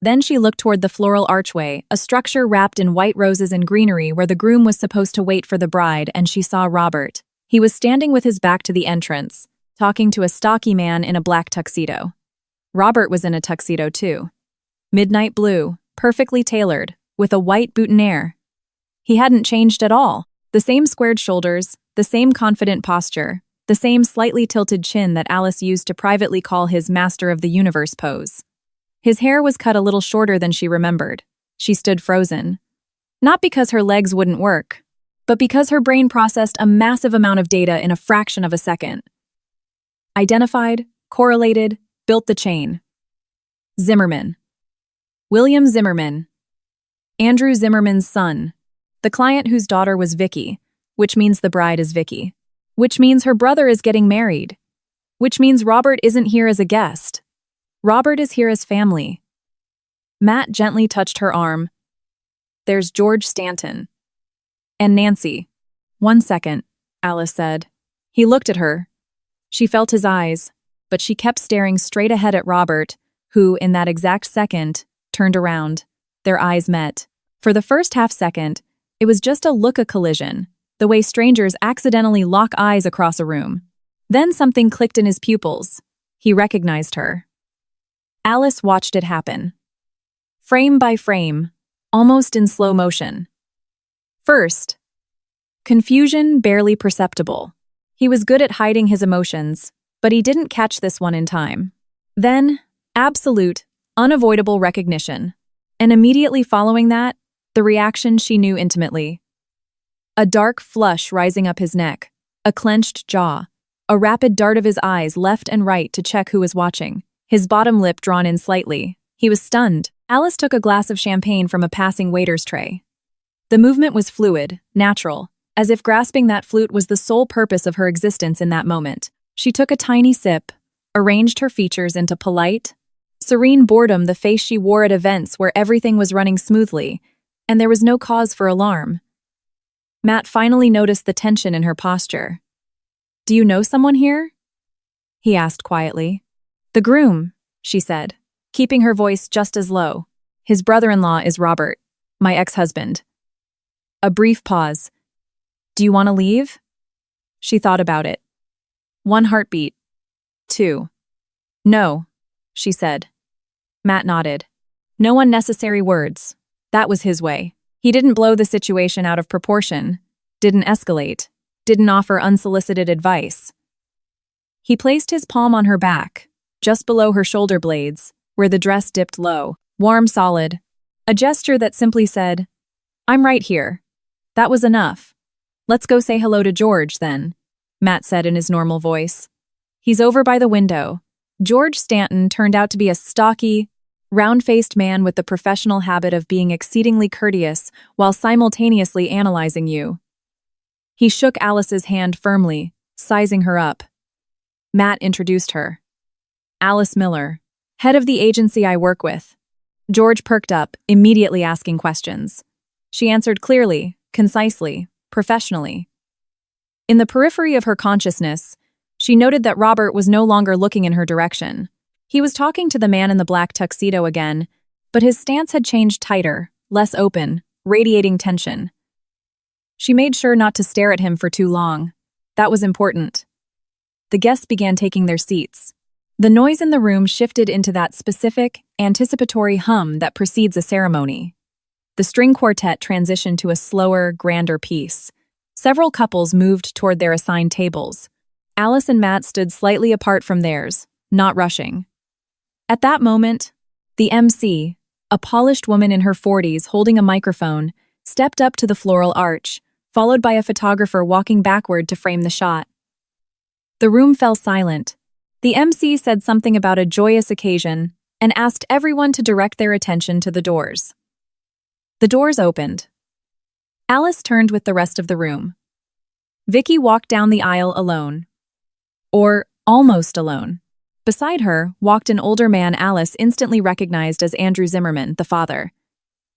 Then she looked toward the floral archway, a structure wrapped in white roses and greenery where the groom was supposed to wait for the bride, and she saw Robert. He was standing with his back to the entrance, talking to a stocky man in a black tuxedo. Robert was in a tuxedo too. Midnight blue, perfectly tailored, with a white boutonniere. He hadn't changed at all. The same squared shoulders, the same confident posture, the same slightly tilted chin that Alice used to privately call his Master of the Universe pose. His hair was cut a little shorter than she remembered. She stood frozen. Not because her legs wouldn't work, but because her brain processed a massive amount of data in a fraction of a second. Identified, correlated, built the chain. Zimmerman. William Zimmerman. Andrew Zimmerman's son. The client whose daughter was Vicky, which means the bride is Vicky. Which means her brother is getting married. Which means Robert isn't here as a guest. Robert is here as family. Matt gently touched her arm. There's George Stanton. And Nancy. 1 second, Alice said. He looked at her. She felt his eyes, but she kept staring straight ahead at Robert, who, in that exact second, turned around. Their eyes met. For the first half-second, it was just a look-a-collision, the way strangers accidentally lock eyes across a room. Then something clicked in his pupils. He recognized her. Alice watched it happen. Frame by frame, almost in slow motion. First, confusion barely perceptible. He was good at hiding his emotions, but he didn't catch this one in time. Then, absolute, unavoidable recognition. And immediately following that, the reaction she knew intimately. A dark flush rising up his neck, a clenched jaw, a rapid dart of his eyes left and right to check who was watching, his bottom lip drawn in slightly. He was stunned. Alice took a glass of champagne from a passing waiter's tray. The movement was fluid, natural, as if grasping that flute was the sole purpose of her existence in that moment. She took a tiny sip, arranged her features into polite, serene boredom, the face she wore at events where everything was running smoothly, and there was no cause for alarm. Matt finally noticed the tension in her posture. "Do you know someone here?" he asked quietly. "The groom," she said, keeping her voice just as low. "His brother-in-law is Robert, my ex-husband." A brief pause. "Do you want to leave?" She thought about it. 1 heartbeat. 2. "No," she said. Matt nodded. No unnecessary words. That was his way. He didn't blow the situation out of proportion, didn't escalate, didn't offer unsolicited advice. He placed his palm on her back, just below her shoulder blades, where the dress dipped low, warm, solid. A gesture that simply said, "I'm right here." That was enough. "Let's go say hello to George, then," Matt said in his normal voice. "He's over by the window." George Stanton turned out to be a stocky, round-faced man with the professional habit of being exceedingly courteous while simultaneously analyzing you. He shook Alice's hand firmly, sizing her up. Matt introduced her. "Alice Miller, head of the agency I work with." George perked up, immediately asking questions. She answered clearly, concisely, professionally. In the periphery of her consciousness, she noted that Robert was no longer looking in her direction. He was talking to the man in the black tuxedo again, but his stance had changed tighter, less open, radiating tension. She made sure not to stare at him for too long. That was important. The guests began taking their seats. The noise in the room shifted into that specific, anticipatory hum that precedes a ceremony. The string quartet transitioned to a slower, grander piece. Several couples moved toward their assigned tables. Alice and Matt stood slightly apart from theirs, not rushing. At that moment, the MC, a polished woman in her 40s holding a microphone, stepped up to the floral arch, followed by a photographer walking backward to frame the shot. The room fell silent. The MC said something about a joyous occasion and asked everyone to direct their attention to the doors. The doors opened. Alice turned with the rest of the room. Vicky walked down the aisle alone. Or almost alone. Beside her walked an older man Alice instantly recognized as Andrew Zimmerman, the father.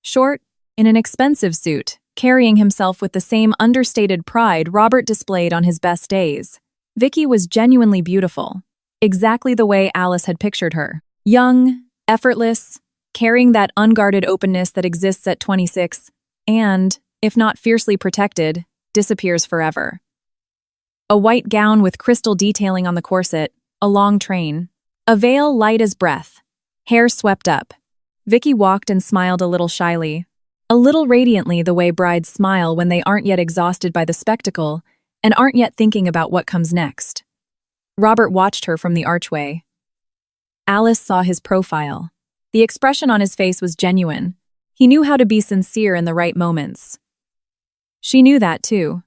Short, in an expensive suit, carrying himself with the same understated pride Robert displayed on his best days. Vicky was genuinely beautiful, exactly the way Alice had pictured her. Young, effortless, carrying that unguarded openness that exists at 26, and, if not fiercely protected, disappears forever. A white gown with crystal detailing on the corset, a long train, a veil light as breath, hair swept up. Vicky walked and smiled a little shyly, a little radiantly the way brides smile when they aren't yet exhausted by the spectacle and aren't yet thinking about what comes next. Robert watched her from the archway. Alice saw his profile. The expression on his face was genuine. He knew how to be sincere in the right moments. She knew that, too.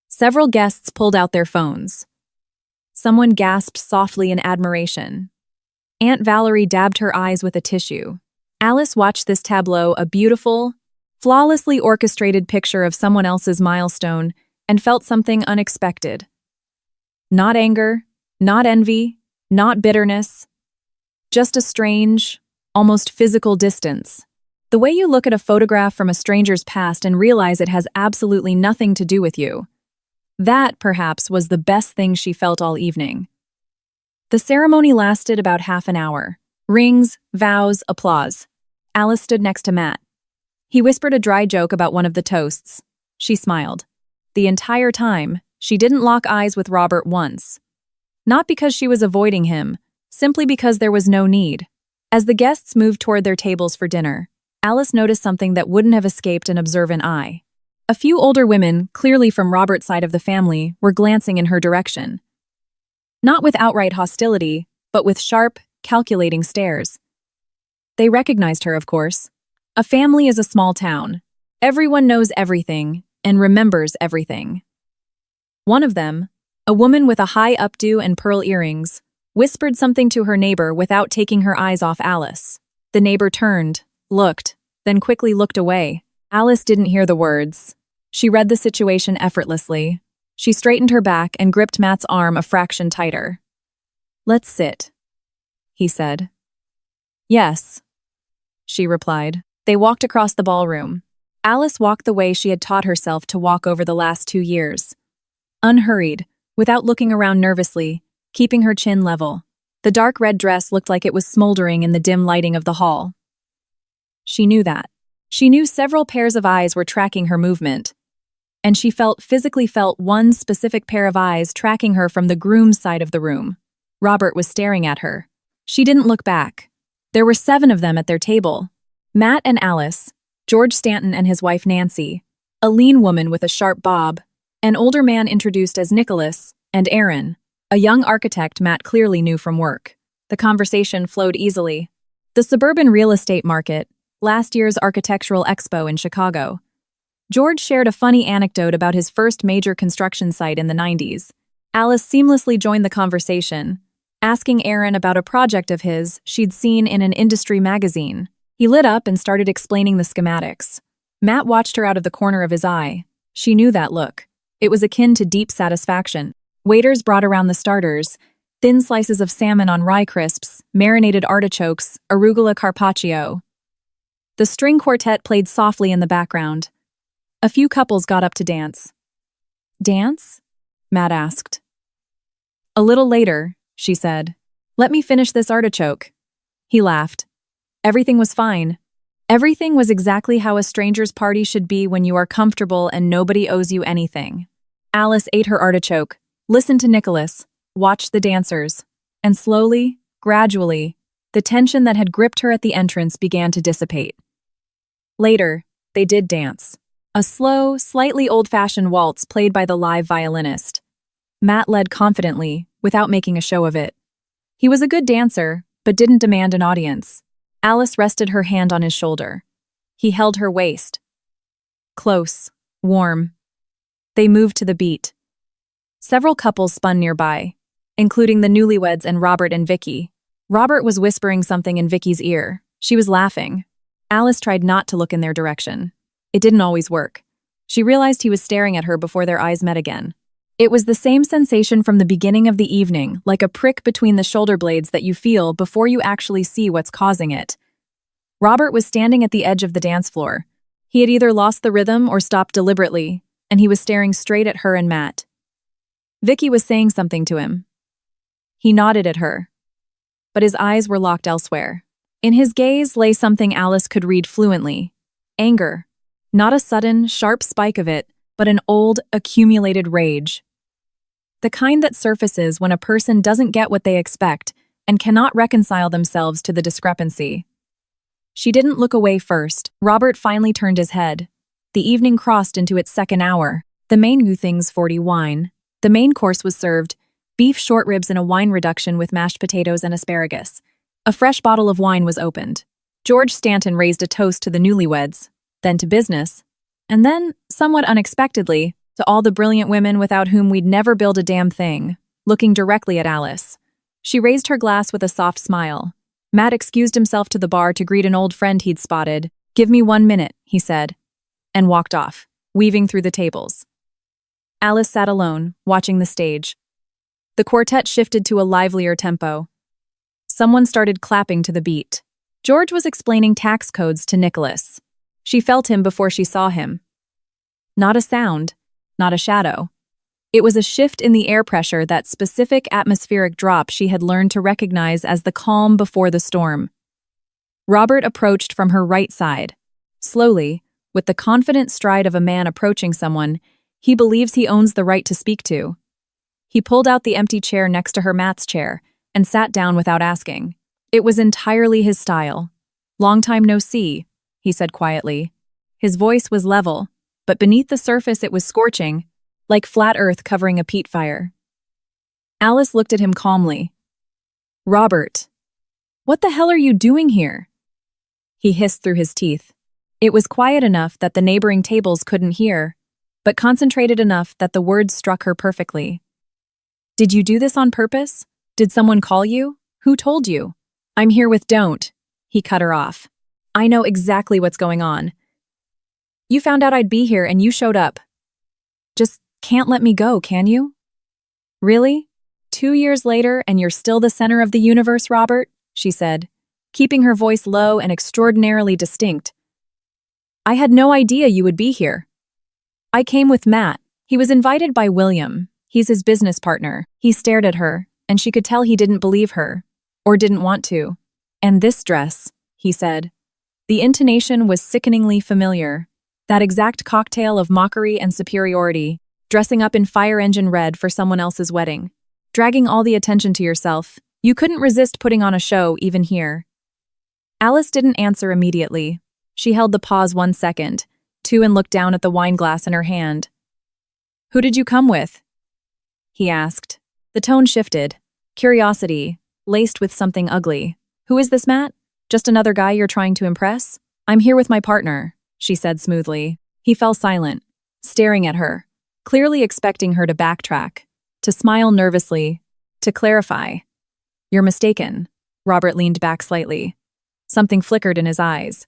Several guests pulled out their phones. Someone gasped softly in admiration. Aunt Valerie dabbed her eyes with a tissue. Alice watched this tableau, a beautiful, flawlessly orchestrated picture of someone else's milestone, and felt something unexpected. Not anger, not envy, not bitterness. Just a strange, almost physical distance. The way you look at a photograph from a stranger's past and realize it has absolutely nothing to do with you. That, perhaps, was the best thing she felt all evening. The ceremony lasted about half an hour. Rings, vows, applause. Alice stood next to Matt. He whispered a dry joke about one of the toasts. She smiled. The entire time, she didn't lock eyes with Robert once. Not because she was avoiding him, simply because there was no need. As the guests moved toward their tables for dinner, Alice noticed something that wouldn't have escaped an observant eye. A few older women, clearly from Robert's side of the family, were glancing in her direction. Not with outright hostility, but with sharp, calculating stares. They recognized her, of course. A family is a small town. Everyone knows everything and remembers everything. One of them, a woman with a high updo and pearl earrings, whispered something to her neighbor without taking her eyes off Alice. The neighbor turned, looked, then quickly looked away. Alice didn't hear the words. She read the situation effortlessly. She straightened her back and gripped Matt's arm a fraction tighter. "Let's sit," he said. "Yes," she replied. They walked across the ballroom. Alice walked the way she had taught herself to walk over the last 2 years. Unhurried, without looking around nervously, keeping her chin level. The dark red dress looked like it was smoldering in the dim lighting of the hall. She knew that. She knew several pairs of eyes were tracking her movement. And she physically felt one specific pair of eyes tracking her from the groom's side of the room. Robert was staring at her. She didn't look back. There were 7 of them at their table. Matt and Alice, George Stanton and his wife Nancy, a lean woman with a sharp bob, an older man introduced as Nicholas, and Aaron, a young architect Matt clearly knew from work. The conversation flowed easily. The suburban real estate market, last year's architectural expo in Chicago. George shared a funny anecdote about his first major construction site in the 90s. Alice seamlessly joined the conversation, asking Aaron about a project of his she'd seen in an industry magazine. He lit up and started explaining the schematics. Matt watched her out of the corner of his eye. She knew that look. It was akin to deep satisfaction. Waiters brought around the starters, thin slices of salmon on rye crisps, marinated artichokes, arugula carpaccio. The string quartet played softly in the background. A few couples got up to dance. Dance? Matt asked. A little later, she said. Let me finish this artichoke. He laughed. Everything was fine. Everything was exactly how a stranger's party should be when you are comfortable and nobody owes you anything. Alice ate her artichoke, listened to Nicholas, watched the dancers, and slowly, gradually, the tension that had gripped her at the entrance began to dissipate. Later, they did dance. A slow, slightly old-fashioned waltz played by the live violinist. Matt led confidently, without making a show of it. He was a good dancer, but didn't demand an audience. Alice rested her hand on his shoulder. He held her waist. Close, warm. They moved to the beat. Several couples spun nearby, including the newlyweds and Robert and Vicky. Robert was whispering something in Vicky's ear. She was laughing. Alice tried not to look in their direction. It didn't always work. She realized he was staring at her before their eyes met again. It was the same sensation from the beginning of the evening, like a prick between the shoulder blades that you feel before you actually see what's causing it. Robert was standing at the edge of the dance floor. He had either lost the rhythm or stopped deliberately, and he was staring straight at her and Matt. Vicky was saying something to him. He nodded at her, but his eyes were locked elsewhere. In his gaze lay something Alice could read fluently. Anger. Not a sudden, sharp spike of it, but an old, accumulated rage. The kind that surfaces when a person doesn't get what they expect and cannot reconcile themselves to the discrepancy. She didn't look away first. Robert finally turned his head. The evening crossed into its second hour. The main things 40 wine. The main course was served, beef short ribs and a wine reduction with mashed potatoes and asparagus. A fresh bottle of wine was opened. George Stanton raised a toast to the newlyweds, then to business, and then, somewhat unexpectedly, to all the brilliant women without whom we'd never build a damn thing, looking directly at Alice. She raised her glass with a soft smile. Matt excused himself to the bar to greet an old friend he'd spotted. "Give me 1 minute," he said, and walked off, weaving through the tables. Alice sat alone, watching the stage. The quartet shifted to a livelier tempo. Someone started clapping to the beat. George was explaining tax codes to Nicholas. She felt him before she saw him. Not a sound, not a shadow. It was a shift in the air pressure, that specific atmospheric drop she had learned to recognize as the calm before the storm. Robert approached from her right side. Slowly, with the confident stride of a man approaching someone he believes he owns the right to speak to. He pulled out the empty chair next to her Matt's chair and sat down without asking. It was entirely his style. "Long time no see," he said quietly. His voice was level, but beneath the surface it was scorching, like flat earth covering a peat fire. Alice looked at him calmly. "Robert, what the hell are you doing here?" He hissed through his teeth. It was quiet enough that the neighboring tables couldn't hear, but concentrated enough that the words struck her perfectly. "Did you do this on purpose? Did someone call you? Who told you?" "I'm here with Don't," he cut her off. "I know exactly what's going on. You found out I'd be here and you showed up. Just can't let me go, can you?" "Really? 2 years later and you're still the center of the universe, Robert?" she said, keeping her voice low and extraordinarily distinct. I had no idea you would be here. I came with Matt. He was invited by William. He's his business partner. He stared at her, and she could tell he didn't believe her, or didn't want to. And this dress, he said. The intonation was sickeningly familiar. That exact cocktail of mockery and superiority, dressing up in fire engine red for someone else's wedding. Dragging all the attention to yourself. You couldn't resist putting on a show, even here. Alice didn't answer immediately. She held the pause 1 second, and looked down at the wine glass in her hand. Who did you come with? He asked. The tone shifted. Curiosity, laced with something ugly. Who is this, Matt? Just another guy you're trying to impress? I'm here with my partner, she said smoothly. He fell silent, staring at her, clearly expecting her to backtrack, to smile nervously, to clarify. You're mistaken. Robert leaned back slightly. Something flickered in his eyes.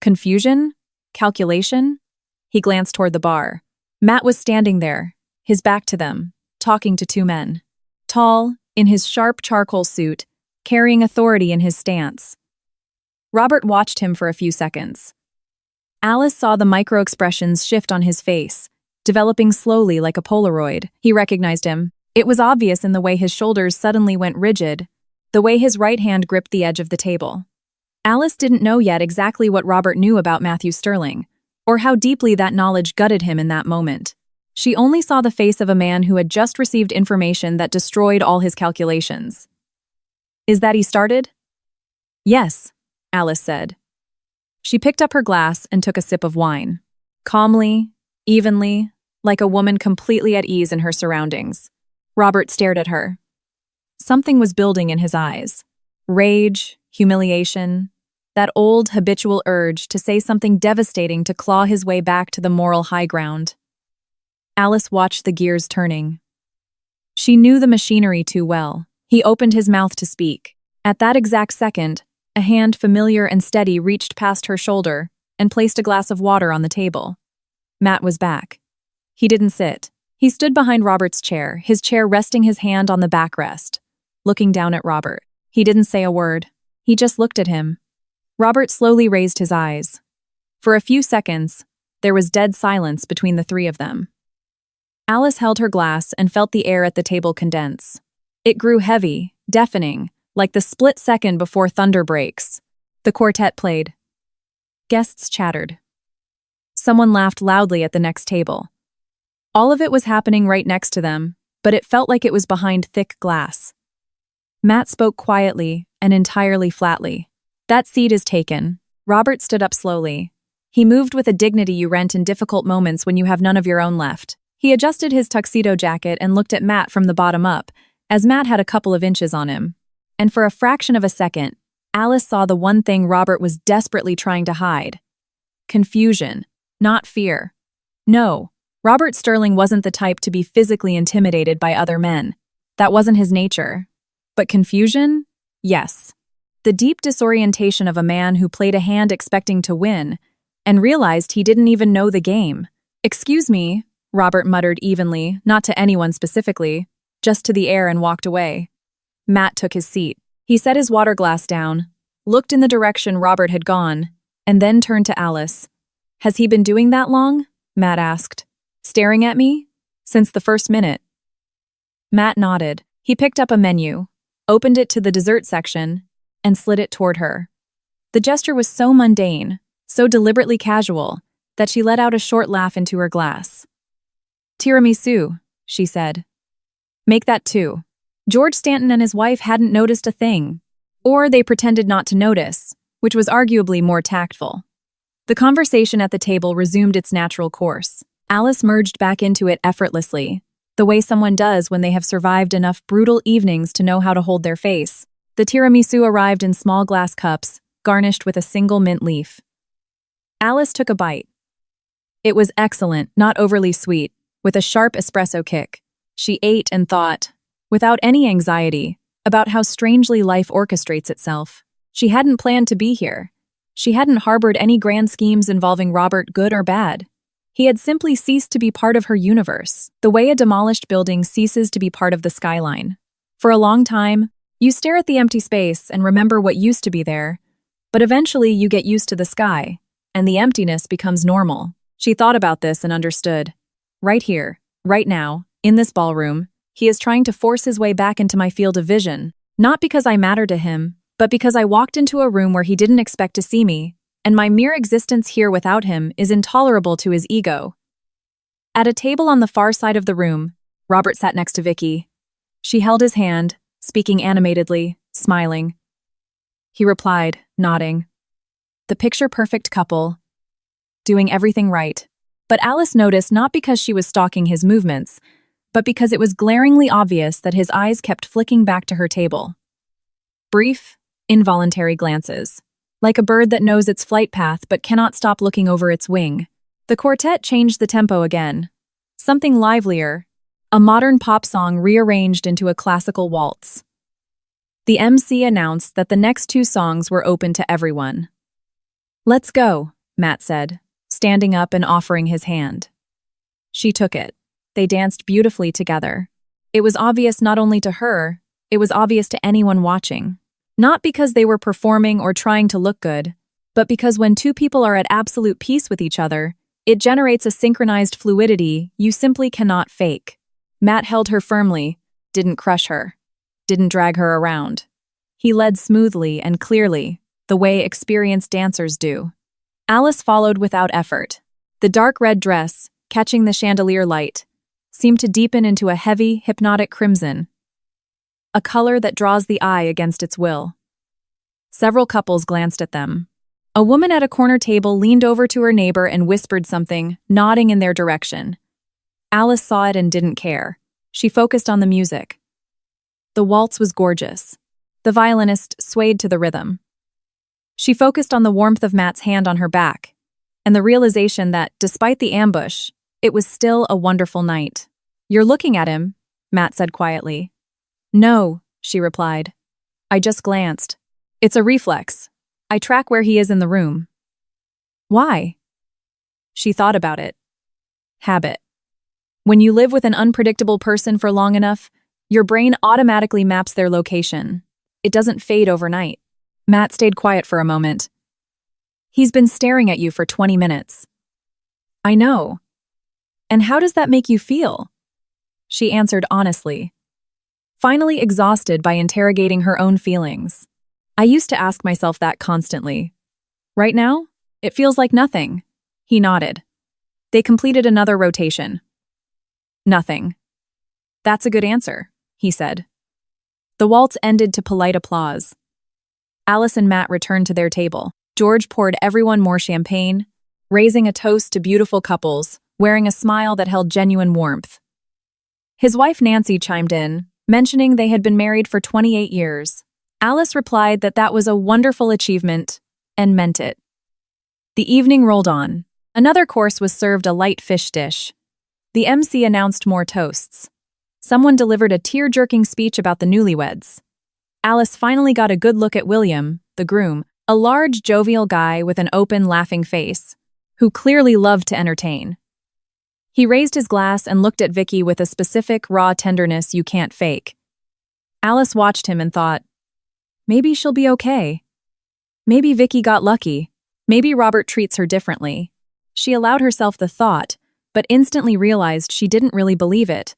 Confusion? Calculation? He glanced toward the bar. Matt was standing there, his back to them, talking to 2 men. Tall, in his sharp charcoal suit, carrying authority in his stance. Robert watched him for a few seconds. Alice saw the micro-expressions shift on his face, developing slowly like a Polaroid. He recognized him. It was obvious in the way his shoulders suddenly went rigid, the way his right hand gripped the edge of the table. Alice didn't know yet exactly what Robert knew about Matthew Sterling, or how deeply that knowledge gutted him in that moment. She only saw the face of a man who had just received information that destroyed all his calculations. Is that he started? Yes, Alice said. She picked up her glass and took a sip of wine. Calmly, evenly, like a woman completely at ease in her surroundings. Robert stared at her. Something was building in his eyes. Rage, humiliation, that old habitual urge to say something devastating to claw his way back to the moral high ground. Alice watched the gears turning. She knew the machinery too well. He opened his mouth to speak. At that exact second, a hand familiar and steady reached past her shoulder and placed a glass of water on the table. Matt was back. He didn't sit. He stood behind Robert's chair, his chair resting his hand on the backrest, looking down at Robert. He didn't say a word. He just looked at him. Robert slowly raised his eyes. For a few seconds, there was dead silence between the 3 of them. Alice held her glass and felt the air at the table condense. It grew heavy, deafening, like the split second before thunder breaks. The quartet played. Guests chattered. Someone laughed loudly at the next table. All of it was happening right next to them, but it felt like it was behind thick glass. Matt spoke quietly and entirely flatly. That seat is taken. Robert stood up slowly. He moved with a dignity you rent in difficult moments when you have none of your own left. He adjusted his tuxedo jacket and looked at Matt from the bottom up, as Matt had a couple of inches on him. And for a fraction of a second, Alice saw the one thing Robert was desperately trying to hide. Confusion, not fear. No, Robert Sterling wasn't the type to be physically intimidated by other men. That wasn't his nature. But confusion? Yes. The deep disorientation of a man who played a hand expecting to win and realized he didn't even know the game. Excuse me, Robert muttered evenly, not to anyone specifically, just to the air and walked away. Matt took his seat. He set his water glass down, looked in the direction Robert had gone, and then turned to Alice. Has he been doing that long? Matt asked. Staring at me? Since the first minute. Matt nodded. He picked up a menu, opened it to the dessert section, and slid it toward her. The gesture was so mundane, so deliberately casual, that she let out a short laugh into her glass. Tiramisu, she said. Make that 2. George Stanton and his wife hadn't noticed a thing, or they pretended not to notice, which was arguably more tactful. The conversation at the table resumed its natural course. Alice merged back into it effortlessly, the way someone does when they have survived enough brutal evenings to know how to hold their face. The tiramisu arrived in small glass cups, garnished with a single mint leaf. Alice took a bite. It was excellent, not overly sweet, with a sharp espresso kick. She ate and thought, without any anxiety, about how strangely life orchestrates itself. She hadn't planned to be here. She hadn't harbored any grand schemes involving Robert, good or bad. He had simply ceased to be part of her universe, the way a demolished building ceases to be part of the skyline. For a long time, you stare at the empty space and remember what used to be there, but eventually you get used to the sky, and the emptiness becomes normal. She thought about this and understood. Right here, right now, in this ballroom, he is trying to force his way back into my field of vision. Not because I matter to him, but because I walked into a room where he didn't expect to see me, and my mere existence here without him is intolerable to his ego. At a table on the far side of the room, Robert sat next to Vicky. She held his hand, speaking animatedly, smiling. He replied, nodding. The picture-perfect couple, doing everything right. But Alice noticed not because she was stalking his movements, but because it was glaringly obvious that his eyes kept flicking back to her table. Brief, involuntary glances, like a bird that knows its flight path but cannot stop looking over its wing. The quartet changed the tempo again. Something livelier, a modern pop song rearranged into a classical waltz. The MC announced that the next 2 songs were open to everyone. Let's go, Matt said, standing up and offering his hand. She took it. They danced beautifully together. It was obvious not only to her, it was obvious to anyone watching. Not because they were performing or trying to look good, but because when 2 people are at absolute peace with each other, it generates a synchronized fluidity you simply cannot fake. Matt held her firmly, didn't crush her, didn't drag her around. He led smoothly and clearly, the way experienced dancers do. Alice followed without effort. The dark red dress, catching the chandelier light, seemed to deepen into a heavy, hypnotic crimson, a color that draws the eye against its will. Several couples glanced at them. A woman at a corner table leaned over to her neighbor and whispered something, nodding in their direction. Alice saw it and didn't care. She focused on the music. The waltz was gorgeous. The violinist swayed to the rhythm. She focused on the warmth of Matt's hand on her back, and the realization that, despite the ambush, it was still a wonderful night. You're looking at him, Matt said quietly. No, she replied. I just glanced. It's a reflex. I track where he is in the room. Why? She thought about it. Habit. When you live with an unpredictable person for long enough, your brain automatically maps their location. It doesn't fade overnight. Matt stayed quiet for a moment. He's been staring at you for 20 minutes. I know. And how does that make you feel? She answered honestly, finally exhausted by interrogating her own feelings. I used to ask myself that constantly. Right now, it feels like nothing. He nodded. They completed another rotation. Nothing. That's a good answer, he said. The waltz ended to polite applause. Alice and Matt returned to their table. George poured everyone more champagne, raising a toast to beautiful couples, wearing a smile that held genuine warmth. His wife Nancy chimed in, mentioning they had been married for 28 years. Alice replied that that was a wonderful achievement, and meant it. The evening rolled on. Another course was served, a light fish dish. The MC announced more toasts. Someone delivered a tear-jerking speech about the newlyweds. Alice finally got a good look at William, the groom, a large, jovial guy with an open, laughing face, who clearly loved to entertain. He raised his glass and looked at Vicky with a specific, raw tenderness you can't fake. Alice watched him and thought, maybe she'll be okay. Maybe Vicky got lucky. Maybe Robert treats her differently. She allowed herself the thought, but instantly realized she didn't really believe it.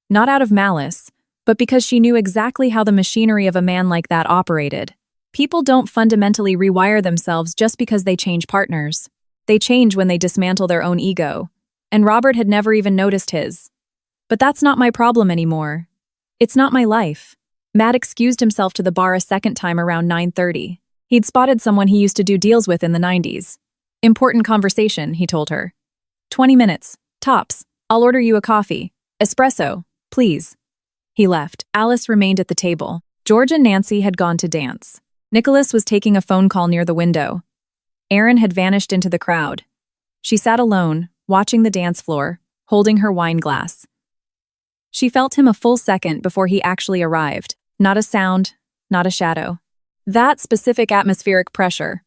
Not out of malice, but because she knew exactly how the machinery of a man like that operated. People don't fundamentally rewire themselves just because they change partners. They change when they dismantle their own ego. And Robert had never even noticed his. But that's not my problem anymore. It's not my life. Matt excused himself to the bar a second time around 9:30. He'd spotted someone he used to do deals with in the 90s. Important conversation, he told her. 20 minutes, tops. I'll order you a coffee. Espresso, please. He left. Alice remained at the table. George and Nancy had gone to dance. Nicholas was taking a phone call near the window. Erin had vanished into the crowd. She sat alone, watching the dance floor, holding her wine glass. She felt him a full second before he actually arrived. Not a sound, not a shadow. That specific atmospheric pressure.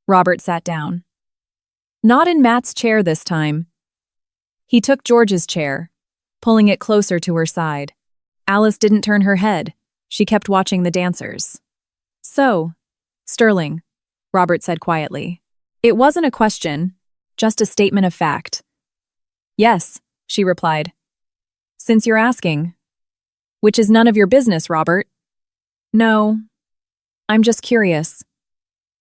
Robert sat down. Not in Matt's chair this time. He took George's chair, pulling it closer to her side. Alice didn't turn her head. She kept watching the dancers. So, Sterling, Robert said quietly. It wasn't a question, just a statement of fact. Yes, she replied. Since you're asking. Which is none of your business, Robert. No, I'm just curious.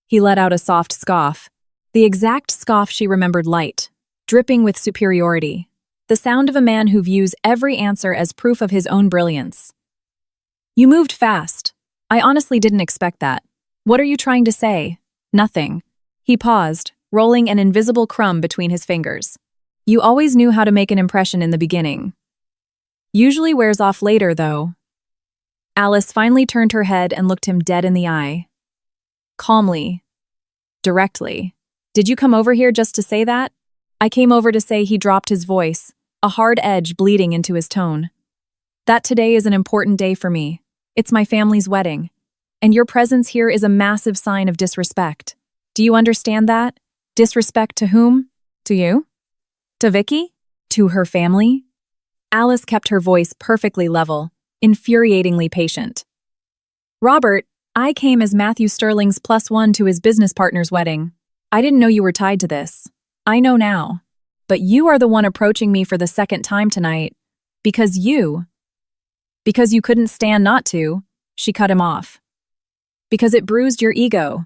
He let out a soft scoff, the exact scoff she remembered light, dripping with superiority, the sound of a man who views every answer as proof of his own brilliance. You moved fast. I honestly didn't expect that. What are you trying to say? Nothing. He paused, rolling an invisible crumb between his fingers. You always knew how to make an impression in the beginning. Usually wears off later, though. Alice finally turned her head and looked him dead in the eye. Calmly. Directly. Did you come over here just to say that? I came over to say. He dropped his voice, a hard edge bleeding into his tone. That today is an important day for me. It's my family's wedding. And your presence here is a massive sign of disrespect. Do you understand that? Disrespect to whom? To you? To Vicky? To her family? Alice kept her voice perfectly level, infuriatingly patient. Robert, I came as Matthew Sterling's +1 to his business partner's wedding. I didn't know you were tied to this. I know now. But you are the one approaching me for the second time tonight. Because you couldn't stand not to, she cut him off. Because it bruised your ego.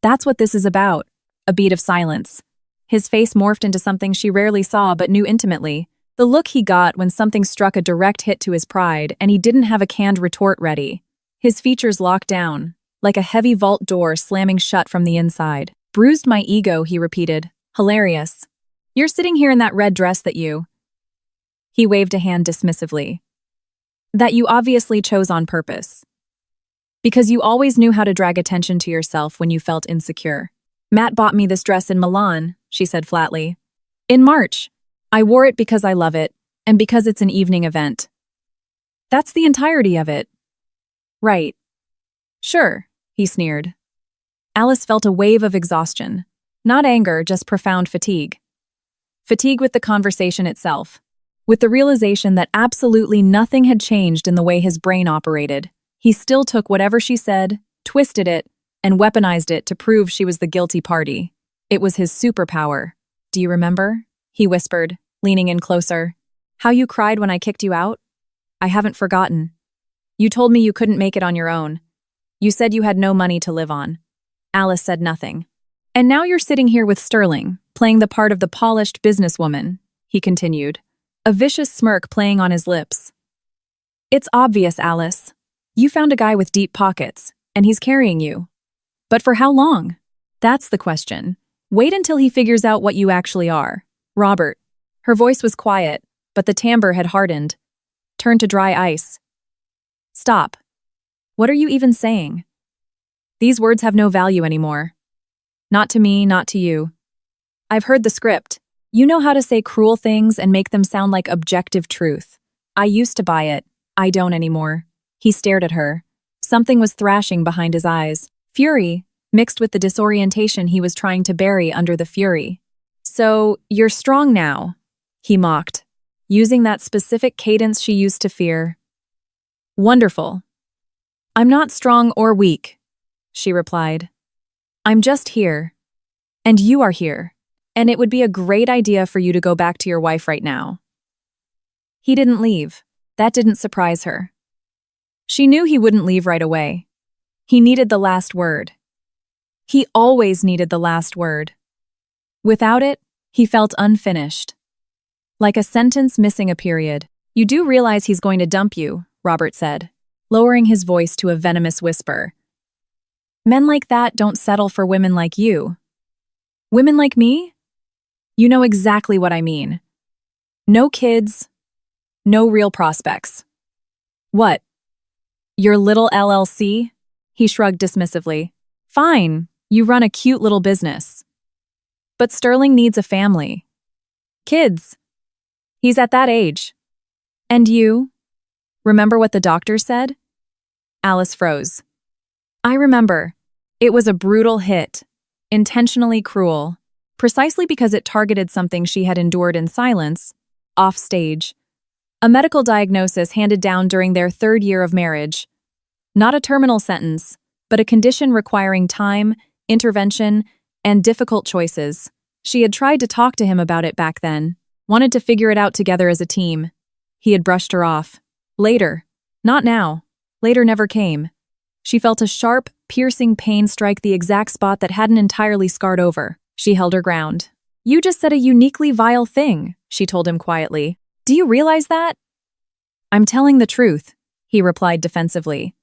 That's what this is about. A beat of silence. His face morphed into something she rarely saw but knew intimately. The look he got when something struck a direct hit to his pride and he didn't have a canned retort ready. His features locked down, like a heavy vault door slamming shut from the inside. Bruised my ego, he repeated. Hilarious. You're sitting here in that red dress that you... He waved a hand dismissively. That you obviously chose on purpose. Because you always knew how to drag attention to yourself when you felt insecure. Matt bought me this dress in Milan, she said flatly. In March. I wore it because I love it, and because it's an evening event. That's the entirety of it. Right. Sure, he sneered. Alice felt a wave of exhaustion. Not anger, just profound fatigue. Fatigue with the conversation itself. With the realization that absolutely nothing had changed in the way his brain operated. He still took whatever she said, twisted it, and weaponized it to prove she was the guilty party. It was his superpower. Do you remember? He whispered, leaning in closer. How you cried when I kicked you out? I haven't forgotten. You told me you couldn't make it on your own. You said you had no money to live on. Alice said nothing. And now you're sitting here with Sterling, playing the part of the polished businesswoman, he continued, a vicious smirk playing on his lips. It's obvious, Alice. You found a guy with deep pockets, and he's carrying you. But for how long? That's the question. Wait until he figures out what you actually are. Robert. Her voice was quiet, but the timbre had hardened. Turned to dry ice. Stop. What are you even saying? These words have no value anymore. Not to me, not to you. I've heard the script. You know how to say cruel things and make them sound like objective truth. I used to buy it. I don't anymore. He stared at her. Something was thrashing behind his eyes. Fury, mixed with the disorientation he was trying to bury under the fury. So, you're strong now, he mocked, using that specific cadence she used to fear. Wonderful. I'm not strong or weak, she replied. I'm just here. And you are here. And it would be a great idea for you to go back to your wife right now. He didn't leave. That didn't surprise her. She knew he wouldn't leave right away. He needed the last word. He always needed the last word. Without it, he felt unfinished. Like a sentence missing a period. You do realize he's going to dump you, Robert said, lowering his voice to a venomous whisper. Men like that don't settle for women like you. Women like me? You know exactly what I mean. No kids, no real prospects. What? Your little LLC? He shrugged dismissively. Fine, you run a cute little business. But Sterling needs a family. Kids. He's at that age. And you? Remember what the doctor said? Alice froze. I remember. It was a brutal hit. Intentionally cruel. Precisely because it targeted something she had endured in silence, off stage. A medical diagnosis handed down during their 3rd year of marriage. Not a terminal sentence, but a condition requiring time, intervention, and difficult choices. She had tried to talk to him about it back then, wanted to figure it out together as a team. He had brushed her off. Later. Not now. Later never came. She felt a sharp, piercing pain strike the exact spot that hadn't entirely scarred over. She held her ground. "You just said a uniquely vile thing," she told him quietly. "Do you realize that?" "I'm telling the truth," he replied defensively.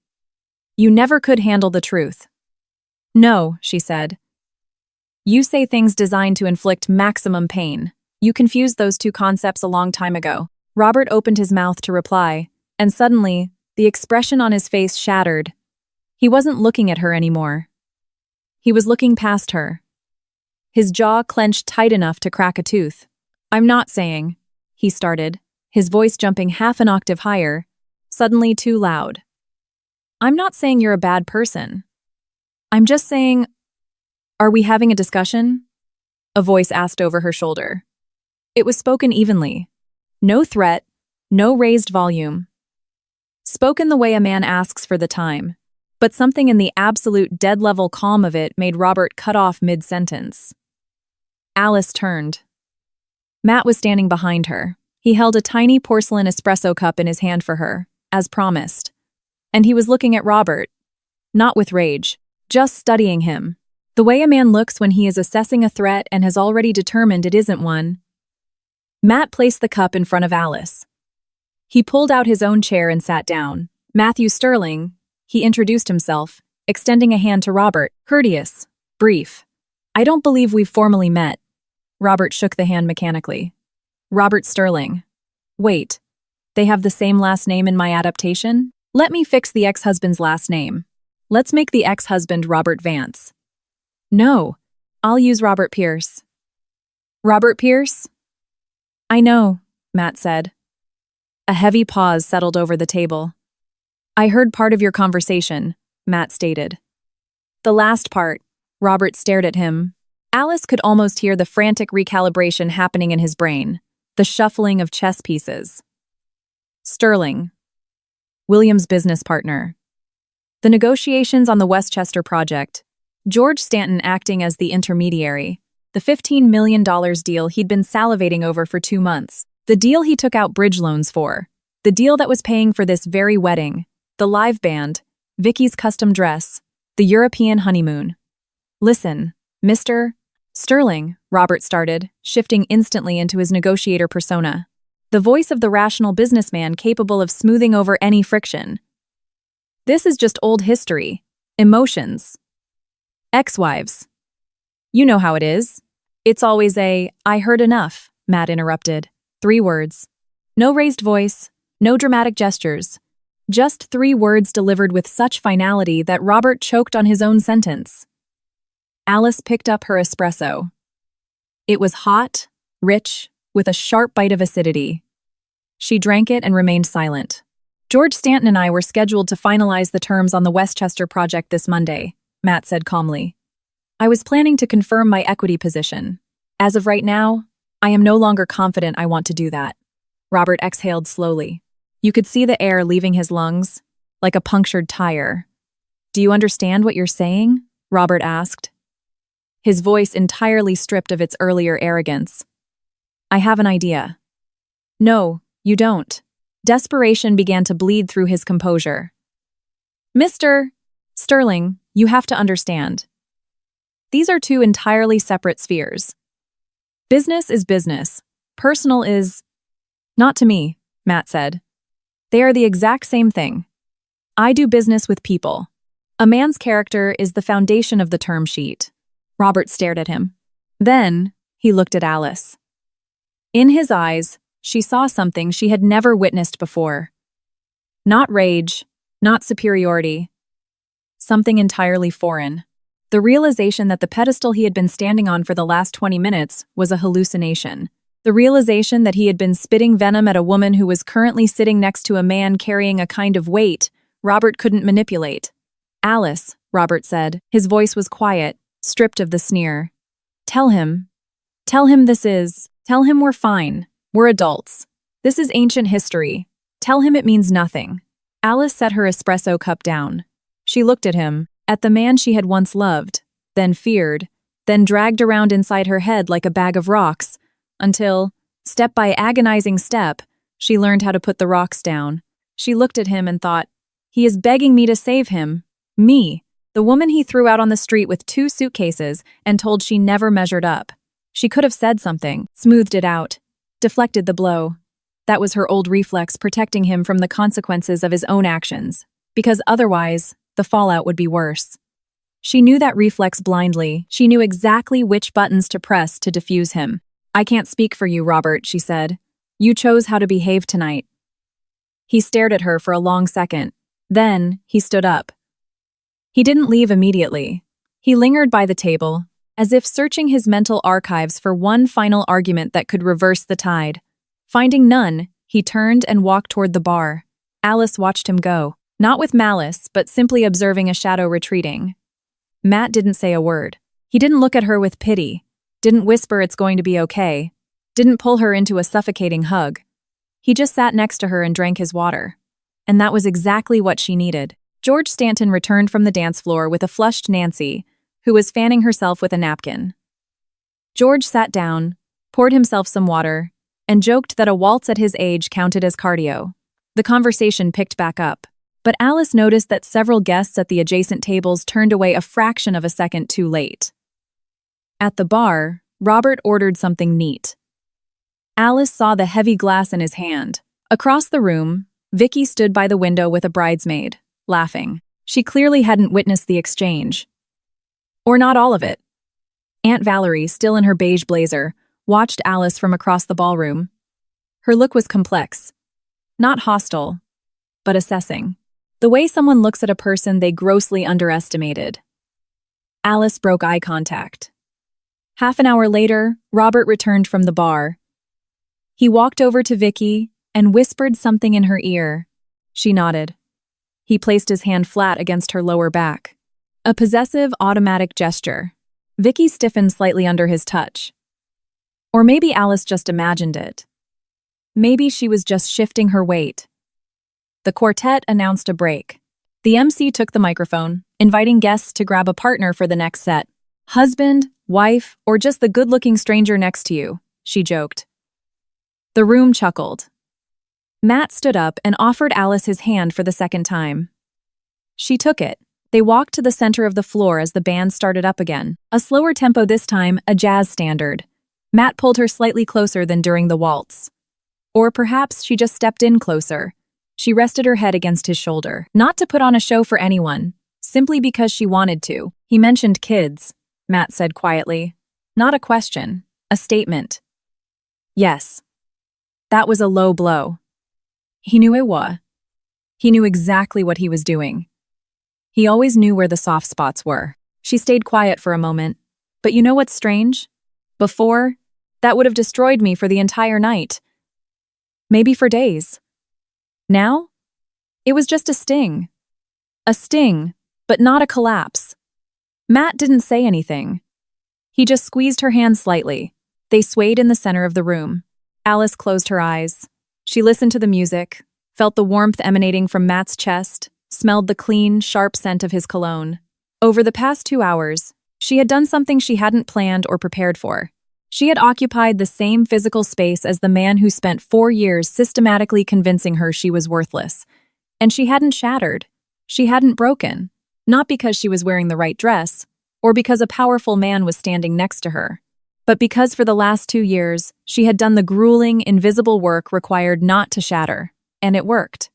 "You never could handle the truth." "No," she said. "You say things designed to inflict maximum pain. You confused those two concepts a long time ago." Robert opened his mouth to reply, and suddenly, the expression on his face shattered. He wasn't looking at her anymore. He was looking past her. His jaw clenched tight enough to crack a tooth. "I'm not saying," he started, his voice jumping half an octave higher, suddenly too loud. "I'm not saying you're a bad person. I'm just saying, are we having a discussion?" A voice asked over her shoulder. It was spoken evenly. No threat, no raised volume. Spoken the way a man asks for the time, but something in the absolute dead-level calm of it made Robert cut off mid-sentence. Alice turned. Matt was standing behind her. He held a tiny porcelain espresso cup in his hand for her, as promised. And he was looking at Robert. Not with rage, just studying him. The way a man looks when he is assessing a threat and has already determined it isn't one. Matt placed the cup in front of Alice. He pulled out his own chair and sat down. "Matthew Sterling," he introduced himself, extending a hand to Robert. Courteous, brief. "I don't believe we've formally met." Robert shook the hand mechanically. "Robert Sterling. Wait, they have the same last name in my adaptation? Let me fix the ex-husband's last name. Let's make the ex-husband Robert Vance." "No, I'll use Robert Pierce." "Robert Pierce?" "I know," Matt said. A heavy pause settled over the table. "I heard part of your conversation," Matt stated. "The last part." Robert stared at him. Alice could almost hear the frantic recalibration happening in his brain, the shuffling of chess pieces. Sterling. William's business partner. The negotiations on the Westchester project. George Stanton acting as the intermediary. The $15 million deal he'd been salivating over for 2 months. The deal he took out bridge loans for. The deal that was paying for this very wedding. The live band. Vicky's custom dress. The European honeymoon. "Listen, Mr. Sterling," Robert started, shifting instantly into his negotiator persona. The voice of the rational businessman capable of smoothing over any friction. "This is just old history. Emotions. Ex-wives. You know how it is. It's always I heard enough," Matt interrupted. 3 words. No raised voice, no dramatic gestures. Just 3 words delivered with such finality that Robert choked on his own sentence. Alice picked up her espresso. It was hot, rich, with a sharp bite of acidity. She drank it and remained silent. "George Stanton and I were scheduled to finalize the terms on the Westchester project this Monday," Matt said calmly. "I was planning to confirm my equity position. As of right now, I am no longer confident I want to do that." Robert exhaled slowly. You could see the air leaving his lungs, like a punctured tire. "Do you understand what you're saying?" Robert asked, his voice entirely stripped of its earlier arrogance. "I have an idea." "No, you don't." Desperation began to bleed through his composure. "Mr. Sterling, you have to understand. These are 2 entirely separate spheres. Business is business. Personal is... Not to me," Matt said. "They are the exact same thing. I do business with people. A man's character is the foundation of the term sheet." Robert stared at him. Then, he looked at Alice. In his eyes, she saw something she had never witnessed before. Not rage, not superiority. Something entirely foreign. The realization that the pedestal he had been standing on for the last 20 minutes was a hallucination. The realization that he had been spitting venom at a woman who was currently sitting next to a man carrying a kind of weight Robert couldn't manipulate. "Alice," Robert said. His voice was quiet, stripped of the sneer. Tell him we're fine. We're adults. This is ancient history. Tell him it means nothing." Alice set her espresso cup down. She looked at him, at the man she had once loved, then feared, then dragged around inside her head like a bag of rocks, until, step by agonizing step, she learned how to put the rocks down. She looked at him and thought, he is begging me to save him. Me, the woman he threw out on the street with 2 suitcases and told she never measured up. She could have said something, smoothed it out, deflected the blow. That was her old reflex protecting him from the consequences of his own actions, because otherwise, the fallout would be worse. She knew that reflex blindly. She knew exactly which buttons to press to defuse him. I can't speak for you, Robert, she said. You chose how to behave tonight. He stared at her for a long second. Then, he stood up. He didn't leave immediately. He lingered by the table, as if searching his mental archives for one final argument that could reverse the tide. Finding none, he turned and walked toward the bar. Alice watched him go, not with malice, but simply observing a shadow retreating. Matt didn't say a word. He didn't look at her with pity, didn't whisper it's going to be okay, didn't pull her into a suffocating hug. He just sat next to her and drank his water. And that was exactly what she needed. George Stanton returned from the dance floor with a flushed Nancy, who was fanning herself with a napkin. George sat down, poured himself some water, and joked that a waltz at his age counted as cardio. The conversation picked back up, but Alice noticed that several guests at the adjacent tables turned away a fraction of a second too late. At the bar, Robert ordered something neat. Alice saw the heavy glass in his hand. Across the room, Vicky stood by the window with a bridesmaid, laughing. She clearly hadn't witnessed the exchange. Or not all of it. Aunt Valerie, still in her beige blazer, watched Alice from across the ballroom. Her look was complex. Not hostile, but assessing. The way someone looks at a person they grossly underestimated. Alice broke eye contact. Half an hour later, Robert returned from the bar. He walked over to Vicky and whispered something in her ear. She nodded. He placed his hand flat against her lower back. A possessive, automatic gesture. Vicky stiffened slightly under his touch. Or maybe Alice just imagined it. Maybe she was just shifting her weight. The quartet announced a break. The MC took the microphone, inviting guests to grab a partner for the next set. Husband, wife, or just the good-looking stranger next to you, she joked. The room chuckled. Matt stood up and offered Alice his hand for the second time. She took it. They walked to the center of the floor as the band started up again. A slower tempo this time, a jazz standard. Matt pulled her slightly closer than during the waltz. Or perhaps she just stepped in closer. She rested her head against his shoulder. Not to put on a show for anyone, simply because she wanted to. He mentioned kids, Matt said quietly. Not a question, a statement. Yes. That was a low blow. He knew it was. He knew exactly what he was doing. He always knew where the soft spots were. She stayed quiet for a moment. But you know what's strange? Before, that would have destroyed me for the entire night. Maybe for days. Now? It was just a sting. A sting, but not a collapse. Matt didn't say anything. He just squeezed her hand slightly. They swayed in the center of the room. Alice closed her eyes. She listened to the music, felt the warmth emanating from Matt's chest, smelled the clean, sharp scent of his cologne. Over the past 2 hours, she had done something she hadn't planned or prepared for. She had occupied the same physical space as the man who spent 4 years systematically convincing her she was worthless. And she hadn't shattered. She hadn't broken. Not because she was wearing the right dress, or because a powerful man was standing next to her, but because for the last 2 years, she had done the grueling, invisible work required not to shatter, and it worked.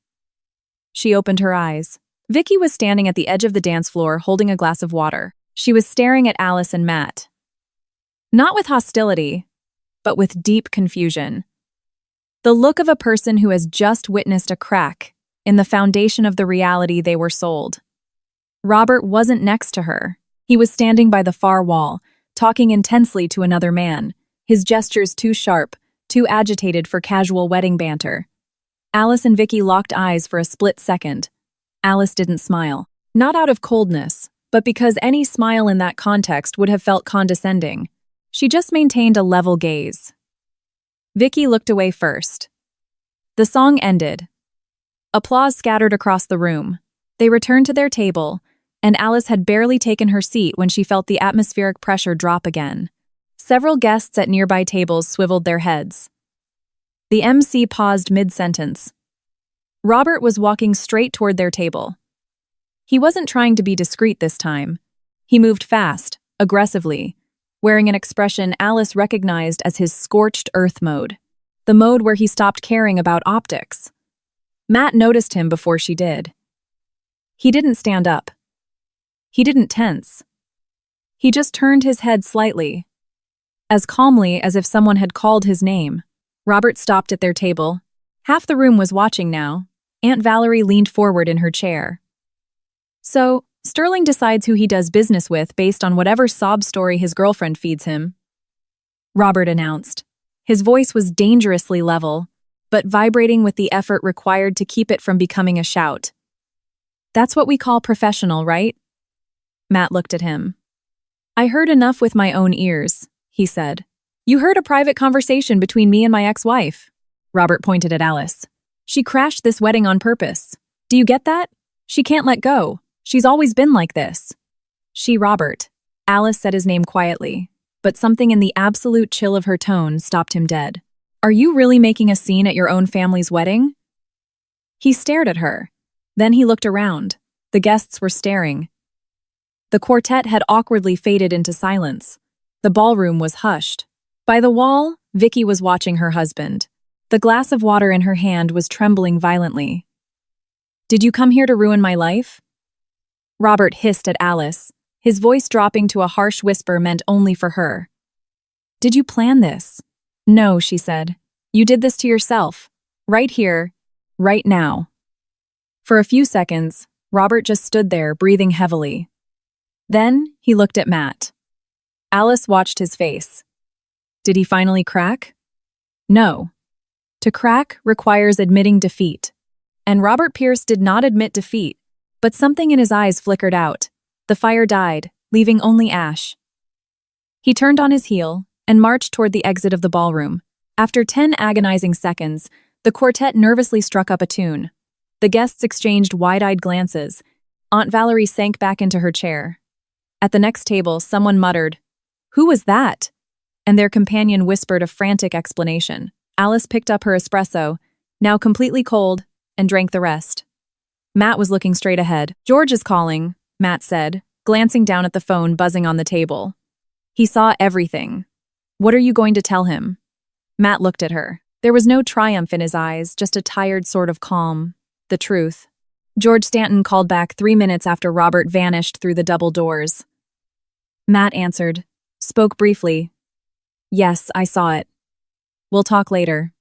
She opened her eyes. Vicky was standing at the edge of the dance floor holding a glass of water. She was staring at Alice and Matt. Not with hostility, but with deep confusion. The look of a person who has just witnessed a crack in the foundation of the reality they were sold. Robert wasn't next to her. He was standing by the far wall, talking intensely to another man, his gestures too sharp, too agitated for casual wedding banter. Alice and Vicky locked eyes for a split second. Alice didn't smile. Not out of coldness, but because any smile in that context would have felt condescending. She just maintained a level gaze. Vicky looked away first. The song ended. Applause scattered across the room. They returned to their table, and Alice had barely taken her seat when she felt the atmospheric pressure drop again. Several guests at nearby tables swiveled their heads. The MC paused mid-sentence. Robert was walking straight toward their table. He wasn't trying to be discreet this time. He moved fast, aggressively, wearing an expression Alice recognized as his scorched earth mode, the mode where he stopped caring about optics. Matt noticed him before she did. He didn't stand up. He didn't tense. He just turned his head slightly, as calmly as if someone had called his name. Robert stopped at their table. Half the room was watching now. Aunt Valerie leaned forward in her chair. So, Sterling decides who he does business with based on whatever sob story his girlfriend feeds him, Robert announced. His voice was dangerously level, but vibrating with the effort required to keep it from becoming a shout. That's what we call professional, right? Matt looked at him. I heard enough with my own ears, he said. You heard a private conversation between me and my ex-wife. Robert pointed at Alice. She crashed this wedding on purpose. Do you get that? She can't let go. She's always been like this. Robert. Alice said his name quietly, but something in the absolute chill of her tone stopped him dead. Are you really making a scene at your own family's wedding? He stared at her. Then he looked around. The guests were staring. The quartet had awkwardly faded into silence. The ballroom was hushed. By the wall, Vicky was watching her husband. The glass of water in her hand was trembling violently. Did you come here to ruin my life? Robert hissed at Alice, his voice dropping to a harsh whisper meant only for her. Did you plan this? No, she said. You did this to yourself. Right here, right now. For a few seconds, Robert just stood there, breathing heavily. Then, he looked at Matt. Alice watched his face. Did he finally crack? No. To crack requires admitting defeat. And Robert Pierce did not admit defeat, but something in his eyes flickered out. The fire died, leaving only ash. He turned on his heel and marched toward the exit of the ballroom. After 10 agonizing seconds, the quartet nervously struck up a tune. The guests exchanged wide-eyed glances. Aunt Valerie sank back into her chair. At the next table, someone muttered, "Who was that?" And their companion whispered a frantic explanation. Alice picked up her espresso, now completely cold, and drank the rest. Matt was looking straight ahead. George is calling, Matt said, glancing down at the phone buzzing on the table. He saw everything. What are you going to tell him? Matt looked at her. There was no triumph in his eyes, just a tired sort of calm. The truth. George Stanton called back 3 minutes after Robert vanished through the double doors. Matt answered, spoke briefly. Yes, I saw it. We'll talk later.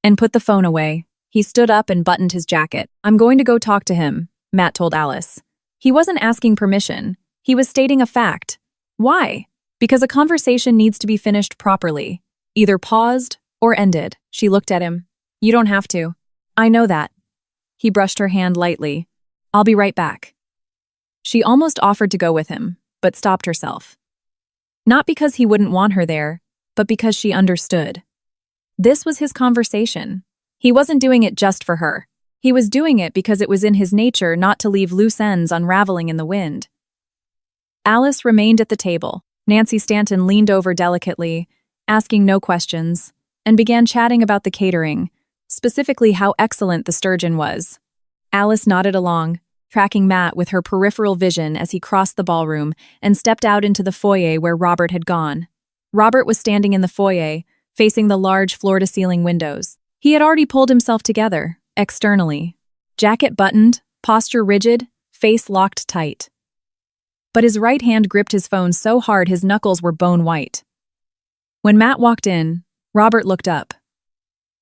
And put the phone away. He stood up and buttoned his jacket. I'm going to go talk to him, Matt told Alice. He wasn't asking permission. He was stating a fact. Why? Because a conversation needs to be finished properly, either paused or ended. She looked at him. You don't have to. I know that. He brushed her hand lightly. I'll be right back. She almost offered to go with him, but stopped herself. Not because he wouldn't want her there, but because she understood. This was his conversation. He wasn't doing it just for her. He was doing it because it was in his nature not to leave loose ends unraveling in the wind. Alice remained at the table. Nancy Stanton leaned over delicately, asking no questions, and began chatting about the catering, specifically how excellent the sturgeon was. Alice nodded along, tracking Matt with her peripheral vision as he crossed the ballroom and stepped out into the foyer where Robert had gone. Robert was standing in the foyer, facing the large floor-to-ceiling windows. He had already pulled himself together, externally. Jacket buttoned, posture rigid, face locked tight. But his right hand gripped his phone so hard his knuckles were bone white. When Matt walked in, Robert looked up.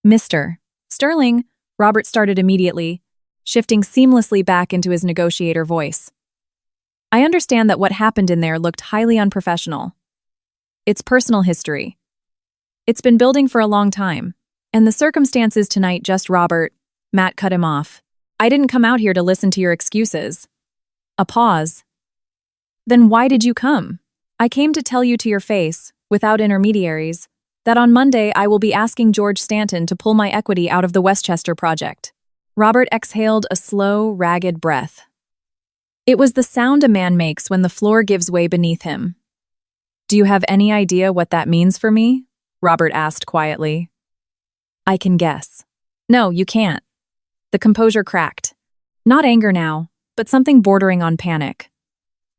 Mr. Sterling, Robert started immediately, shifting seamlessly back into his negotiator voice. I understand that what happened in there looked highly unprofessional. It's personal history. It's been building for a long time. And the circumstances tonight just Robert, Matt cut him off. I didn't come out here to listen to your excuses. A pause. Then why did you come? I came to tell you to your face, without intermediaries, that on Monday I will be asking George Stanton to pull my equity out of the Westchester project. Robert exhaled a slow, ragged breath. It was the sound a man makes when the floor gives way beneath him. "Do you have any idea what that means for me?" Robert asked quietly. "I can guess." "No, you can't." The composure cracked. Not anger now, but something bordering on panic.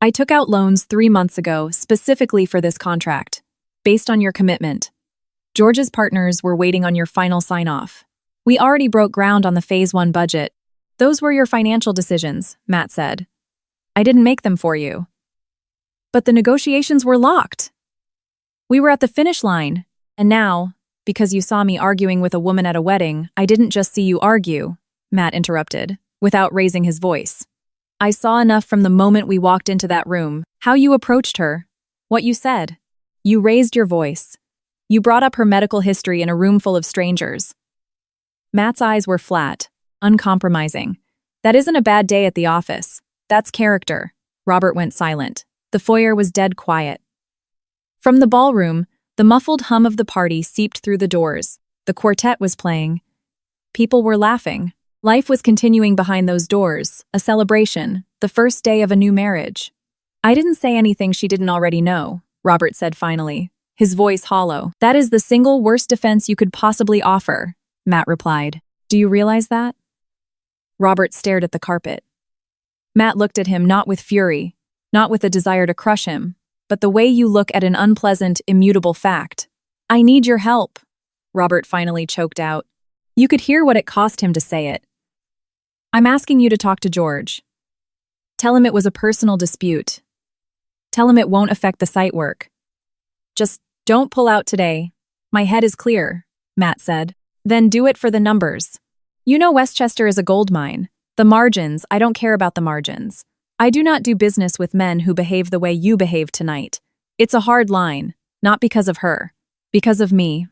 "I took out loans 3 months ago specifically for this contract, based on your commitment. George's partners were waiting on your final sign-off. We already broke ground on the Phase 1 budget. Those were your financial decisions," Matt said. "I didn't make them for you." "But the negotiations were locked." "We were at the finish line, and now, because you saw me arguing with a woman at a wedding, I didn't just see you argue," Matt interrupted, without raising his voice. "I saw enough from the moment we walked into that room, how you approached her, what you said. You raised your voice. You brought up her medical history in a room full of strangers." Matt's eyes were flat, uncompromising. "That isn't a bad day at the office. That's character." Robert went silent. The foyer was dead quiet. From the ballroom, the muffled hum of the party seeped through the doors. The quartet was playing. People were laughing. Life was continuing behind those doors, a celebration, the first day of a new marriage. "I didn't say anything she didn't already know," Robert said finally, his voice hollow. "That is the single worst defense you could possibly offer," Matt replied. "Do you realize that?" Robert stared at the carpet. Matt looked at him not with fury, not with a desire to crush him, but the way you look at an unpleasant, immutable fact. "I need your help," Robert finally choked out. You could hear what it cost him to say it. "I'm asking you to talk to George. Tell him it was a personal dispute. Tell him it won't affect the site work. Just don't pull out today. My head is clear," Matt said. "Then do it for the numbers. You know Westchester is a gold mine. The margins, I don't care about the margins. I do not do business with men who behave the way you behaved tonight. It's a hard line, not because of her. Because of me.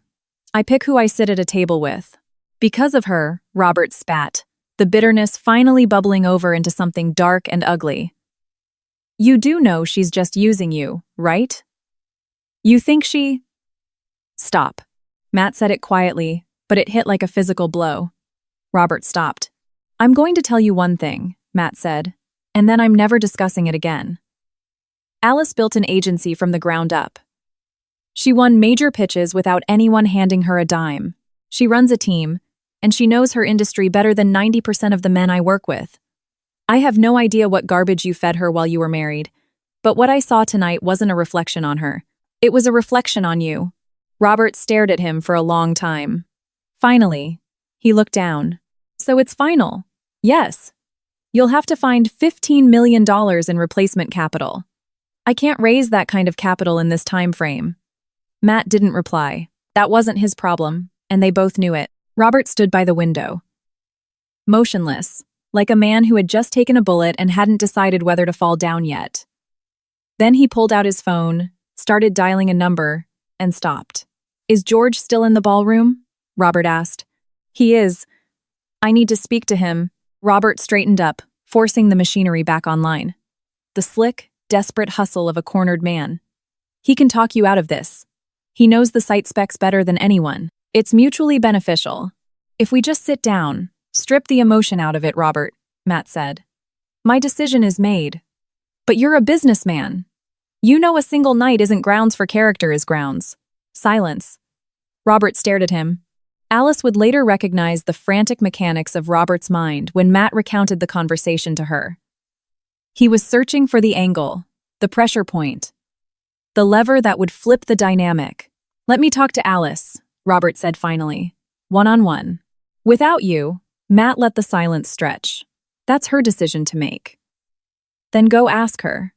I pick who I sit at a table with. Because of her," Robert spat, the bitterness finally bubbling over into something dark and ugly. "You do know she's just using you, right? You think she—" "Stop." Matt said it quietly, but it hit like a physical blow. Robert stopped. "I'm going to tell you one thing," Matt said, "and then I'm never discussing it again. Alice built an agency from the ground up. She won major pitches without anyone handing her a dime. She runs a team, and she knows her industry better than 90% of the men I work with. I have no idea what garbage you fed her while you were married, but what I saw tonight wasn't a reflection on her. It was a reflection on you." Robert stared at him for a long time. Finally, he looked down. "So it's final. Yes. You'll have to find $15 million in replacement capital. I can't raise that kind of capital in this time frame." Matt didn't reply. That wasn't his problem, and they both knew it. Robert stood by the window, motionless, like a man who had just taken a bullet and hadn't decided whether to fall down yet. Then he pulled out his phone, started dialing a number, and stopped. "Is George still in the ballroom?" Robert asked. "He is. I need to speak to him." Robert straightened up, forcing the machinery back online. The slick, desperate hustle of a cornered man. "He can talk you out of this. He knows the site specs better than anyone. It's mutually beneficial. If we just sit down, strip the emotion out of it, Robert," Matt said. "My decision is made. But you're a businessman. You know a single night isn't grounds for character is grounds." Silence. Robert stared at him. Alice would later recognize the frantic mechanics of Robert's mind when Matt recounted the conversation to her. He was searching for the angle, the pressure point, the lever that would flip the dynamic. "Let me talk to Alice," Robert said finally. "One-on-one. Without you," Matt let the silence stretch. "That's her decision to make." "Then go ask her.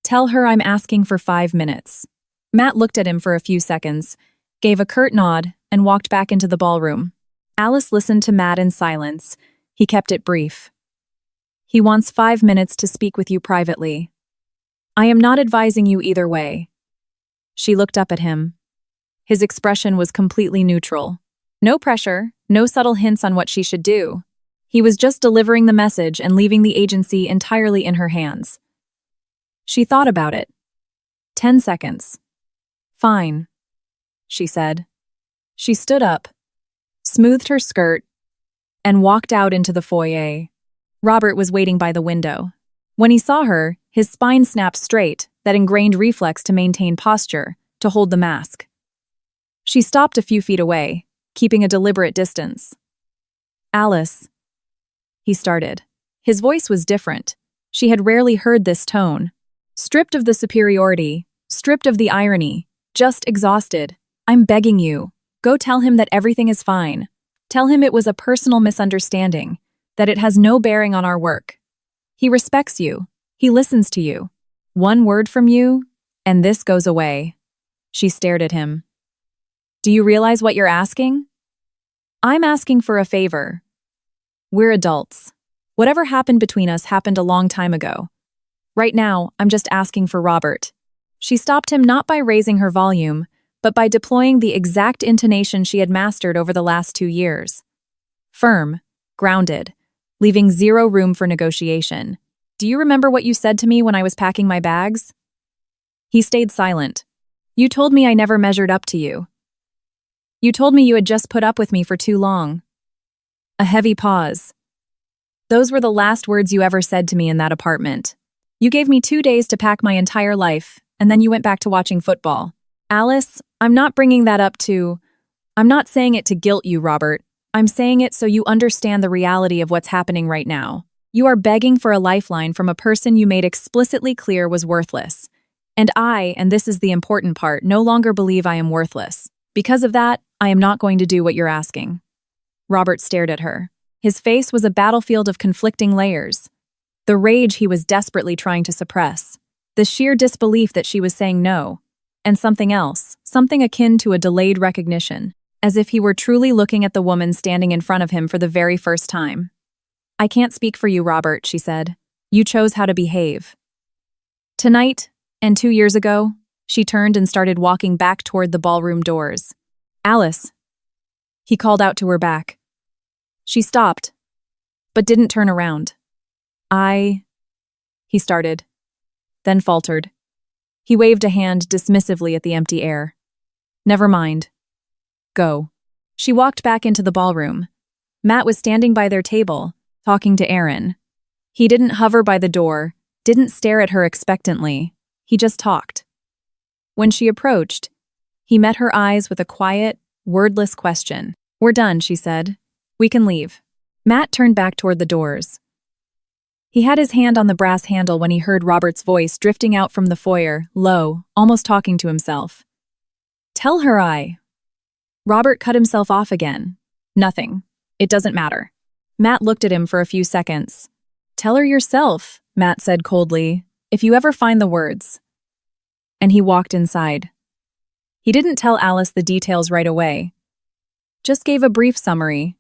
Tell her I'm asking for 5 minutes." Matt looked at him for a few seconds, gave a curt nod, and walked back into the ballroom. Alice listened to Matt in silence. He kept it brief. "He wants 5 minutes to speak with you privately. I am not advising you either way." She looked up at him. His expression was completely neutral. No pressure, no subtle hints on what she should do. He was just delivering the message and leaving the agency entirely in her hands. She thought about it. 10 seconds. "Fine," she said. She stood up, smoothed her skirt, and walked out into the foyer. Robert was waiting by the window. When he saw her, his spine snapped straight, that ingrained reflex to maintain posture, to hold the mask. She stopped a few feet away, keeping a deliberate distance. "Alice," he started. His voice was different. She had rarely heard this tone. Stripped of the superiority, stripped of the irony, just exhausted. "I'm begging you. Go tell him that everything is fine. Tell him it was a personal misunderstanding, that it has no bearing on our work. He respects you. He listens to you. One word from you, and this goes away." She stared at him. "Do you realize what you're asking?" "I'm asking for a favor. We're adults. Whatever happened between us happened a long time ago. Right now, I'm just asking for Robert." She stopped him not by raising her volume, but by deploying the exact intonation she had mastered over the last 2 years. Firm, grounded, leaving zero room for negotiation. "Do you remember what you said to me when I was packing my bags?" He stayed silent. "You told me I never measured up to you. You told me you had just put up with me for too long." A heavy pause. "Those were the last words you ever said to me in that apartment. You gave me 2 days to pack my entire life, and then you went back to watching football." "Alice, I'm not bringing that up to... I'm not saying it to guilt you, Robert. I'm saying it so you understand the reality of what's happening right now. You are begging for a lifeline from a person you made explicitly clear was worthless. And I, and this is the important part, no longer believe I am worthless. Because of that, I am not going to do what you're asking." Robert stared at her. His face was a battlefield of conflicting layers. The rage he was desperately trying to suppress. The sheer disbelief that she was saying no. And something else, something akin to a delayed recognition, as if he were truly looking at the woman standing in front of him for the very first time. "I can't speak for you, Robert," she said. "You chose how to behave." Tonight, and 2 years ago, she turned and started walking back toward the ballroom doors. "Alice," he called out to her back. She stopped, but didn't turn around. He started, then faltered. He waved a hand dismissively at the empty air. "Never mind. Go." She walked back into the ballroom. Matt was standing by their table, talking to Aaron. He didn't hover by the door, didn't stare at her expectantly. He just talked. When she approached, he met her eyes with a quiet, wordless question. "We're done," she said. "We can leave." Matt turned back toward the doors. He had his hand on the brass handle when he heard Robert's voice drifting out from the foyer, low, almost talking to himself. "Tell her I..." Robert cut himself off again. "Nothing. It doesn't matter." Matt looked at him for a few seconds. "Tell her yourself," Matt said coldly, "if you ever find the words." And he walked inside. He didn't tell Alice the details right away. Just gave a brief summary.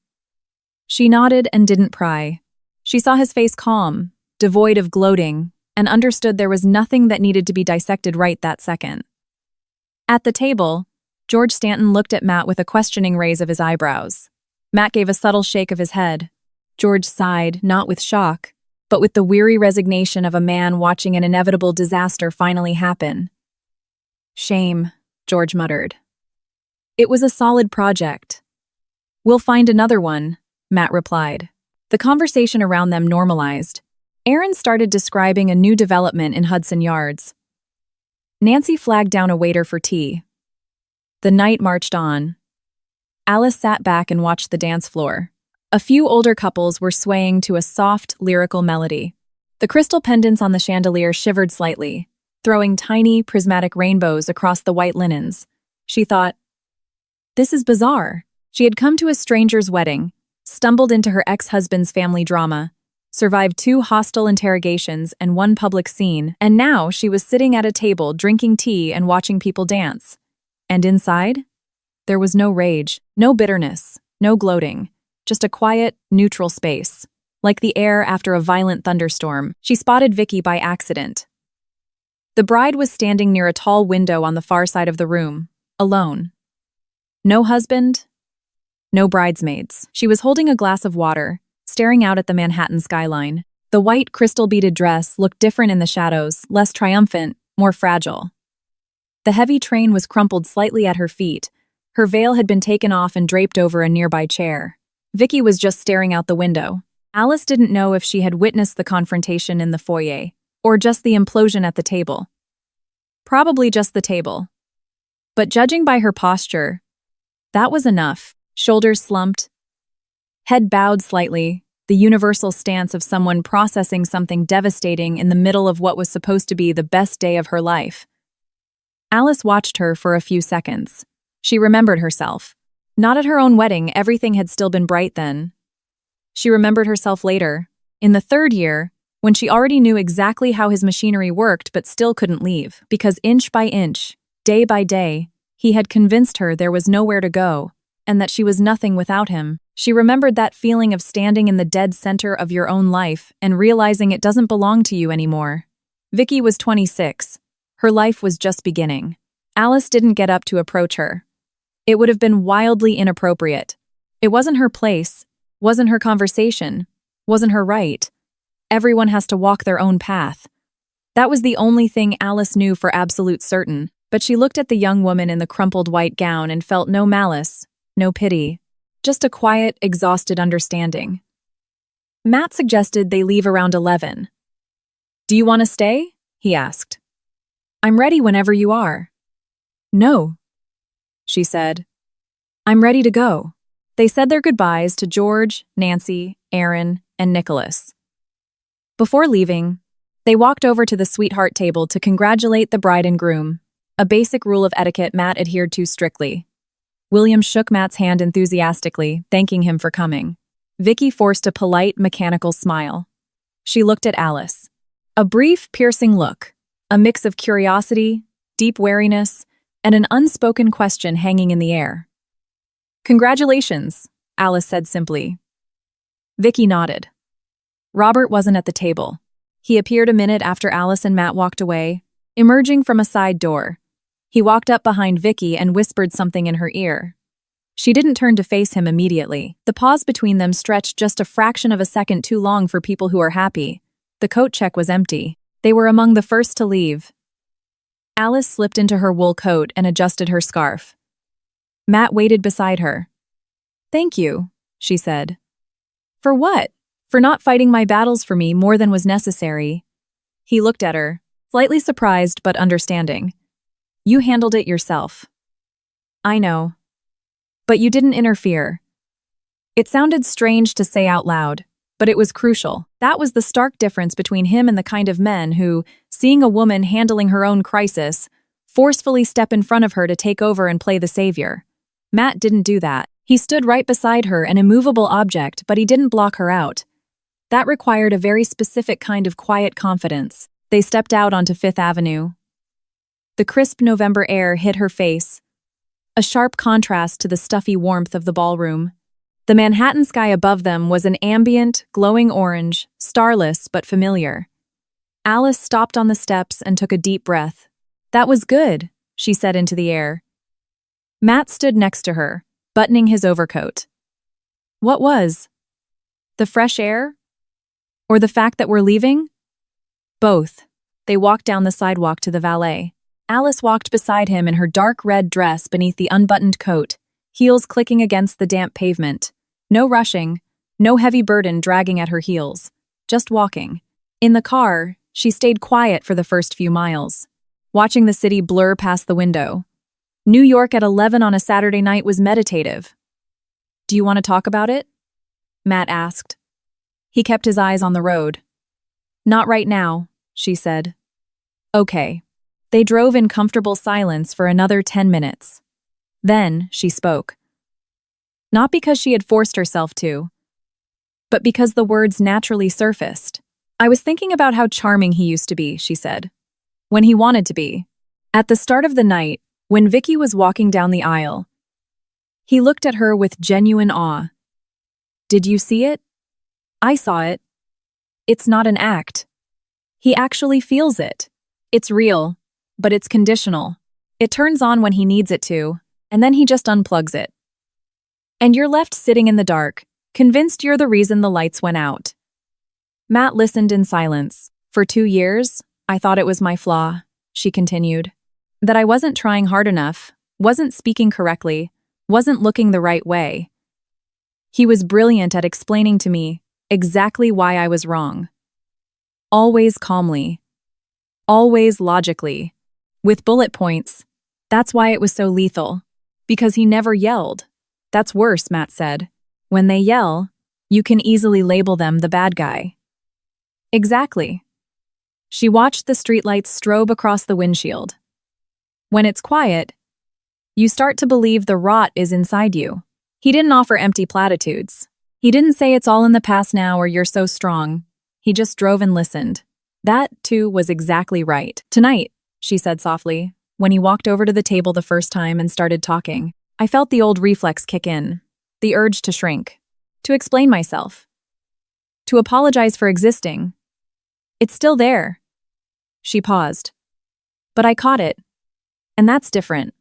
She nodded and didn't pry. She saw his face calm, devoid of gloating, and understood there was nothing that needed to be dissected right that second. At the table, George Stanton looked at Matt with a questioning raise of his eyebrows. Matt gave a subtle shake of his head. George sighed, not with shock, but with the weary resignation of a man watching an inevitable disaster finally happen. "Shame," George muttered. "It was a solid project." "We'll find another one," Matt replied. The conversation around them normalized. Aaron started describing a new development in Hudson Yards. Nancy flagged down a waiter for tea. The night marched on. Alice sat back and watched the dance floor. A few older couples were swaying to a soft, lyrical melody. The crystal pendants on the chandelier shivered slightly, throwing tiny, prismatic rainbows across the white linens. She thought, "This is bizarre." She had come to a stranger's wedding, stumbled into her ex-husband's family drama, survived 2 hostile interrogations and 1 public scene, and now she was sitting at a table drinking tea and watching people dance. And inside, there was no rage, no bitterness, no gloating, just a quiet, neutral space, like the air after a violent thunderstorm. She spotted Vicky by accident. The bride was standing near a tall window on the far side of the room, alone. No husband, no bridesmaids. She was holding a glass of water, staring out at the Manhattan skyline. The white, crystal-beaded dress looked different in the shadows, less triumphant, more fragile. The heavy train was crumpled slightly at her feet. Her veil had been taken off and draped over a nearby chair. Vicky was just staring out the window. Alice didn't know if she had witnessed the confrontation in the foyer, or just the implosion at the table. Probably just the table. But judging by her posture, that was enough. Shoulders slumped, head bowed slightly, the universal stance of someone processing something devastating in the middle of what was supposed to be the best day of her life. Alice watched her for a few seconds. She remembered herself. Not at her own wedding, everything had still been bright then. She remembered herself later, in the third year, when she already knew exactly how his machinery worked but still couldn't leave, because inch by inch, day by day, he had convinced her there was nowhere to go, and that she was nothing without him. She remembered that feeling of standing in the dead center of your own life and realizing it doesn't belong to you anymore. Vicky was 26. Her life was just beginning. Alice didn't get up to approach her. It would have been wildly inappropriate. It wasn't her place, wasn't her conversation, wasn't her right. Everyone has to walk their own path. That was the only thing Alice knew for absolute certain, but she looked at the young woman in the crumpled white gown and felt no malice, no pity, just a quiet, exhausted understanding. Matt suggested they leave around 11. "Do you want to stay?" he asked. "I'm ready whenever you are." "No," she said. "I'm ready to go." They said their goodbyes to George, Nancy, Aaron, and Nicholas. Before leaving, they walked over to the sweetheart table to congratulate the bride and groom, a basic rule of etiquette Matt adhered to strictly. William shook Matt's hand enthusiastically, thanking him for coming. Vicky forced a polite, mechanical smile. She looked at Alice. A brief, piercing look, a mix of curiosity, deep wariness, and an unspoken question hanging in the air. "Congratulations," Alice said simply. Vicky nodded. Robert wasn't at the table. He appeared a minute after Alice and Matt walked away, emerging from a side door. He walked up behind Vicky and whispered something in her ear. She didn't turn to face him immediately. The pause between them stretched just a fraction of a second too long for people who are happy. The coat check was empty. They were among the first to leave. Alice slipped into her wool coat and adjusted her scarf. Matt waited beside her. "Thank you," she said. "For what?" "For not fighting my battles for me more than was necessary." He looked at her, slightly surprised but understanding. "You handled it yourself." "I know. But you didn't interfere." It sounded strange to say out loud, but it was crucial. That was the stark difference between him and the kind of men who, seeing a woman handling her own crisis, forcefully step in front of her to take over and play the savior. Matt didn't do that. He stood right beside her, an immovable object, but he didn't block her out. That required a very specific kind of quiet confidence. They stepped out onto Fifth Avenue. The crisp November air hit her face, a sharp contrast to the stuffy warmth of the ballroom. The Manhattan sky above them was an ambient, glowing orange, starless but familiar. Alice stopped on the steps and took a deep breath. "That was good," she said into the air. Matt stood next to her, buttoning his overcoat. "What was? The fresh air? Or the fact that we're leaving?" "Both." They walked down the sidewalk to the valet. Alice walked beside him in her dark red dress beneath the unbuttoned coat, heels clicking against the damp pavement. No rushing, no heavy burden dragging at her heels. Just walking. In the car, she stayed quiet for the first few miles, watching the city blur past the window. New York at 11 on a Saturday night was meditative. "Do you want to talk about it?" Matt asked. He kept his eyes on the road. "Not right now," she said. "Okay." They drove in comfortable silence for another 10 minutes. Then she spoke. Not because she had forced herself to, but because the words naturally surfaced. "I was thinking about how charming he used to be," she said. "When he wanted to be. At the start of the night, when Vicky was walking down the aisle, he looked at her with genuine awe. Did you see it? I saw it. It's not an act. He actually feels it. It's real, but it's conditional. It turns on when he needs it to, and then he just unplugs it. And you're left sitting in the dark, convinced you're the reason the lights went out." Matt listened in silence. "For 2 years, I thought it was my flaw," she continued. "That I wasn't trying hard enough, wasn't speaking correctly, wasn't looking the right way. He was brilliant at explaining to me, exactly why I was wrong. Always calmly. Always logically. With bullet points. That's why it was so lethal. Because he never yelled. That's worse, Matt said. When they yell, you can easily label them the bad guy. Exactly. She watched the streetlights strobe across the windshield. When it's quiet, you start to believe the rot is inside you. He didn't offer empty platitudes. He didn't say it's all in the past now or you're so strong. He just drove and listened. That, too, was exactly right. Tonight, she said softly, when he walked over to the table the first time and started talking, I felt the old reflex kick in, the urge to shrink, to explain myself, to apologize for existing. It's still there. She paused. But I caught it. And that's different.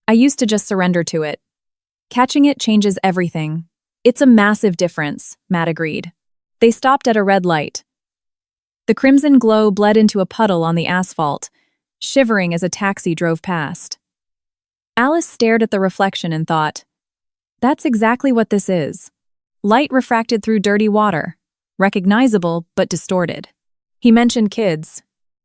I used to just surrender to it. Catching it changes everything. It's a massive difference, Matt agreed. They stopped at a red light. The crimson glow bled into a puddle on the asphalt, shivering as a taxi drove past. Alice stared at the reflection and thought, that's exactly what this is. Light refracted through dirty water, recognizable but distorted. He mentioned kids,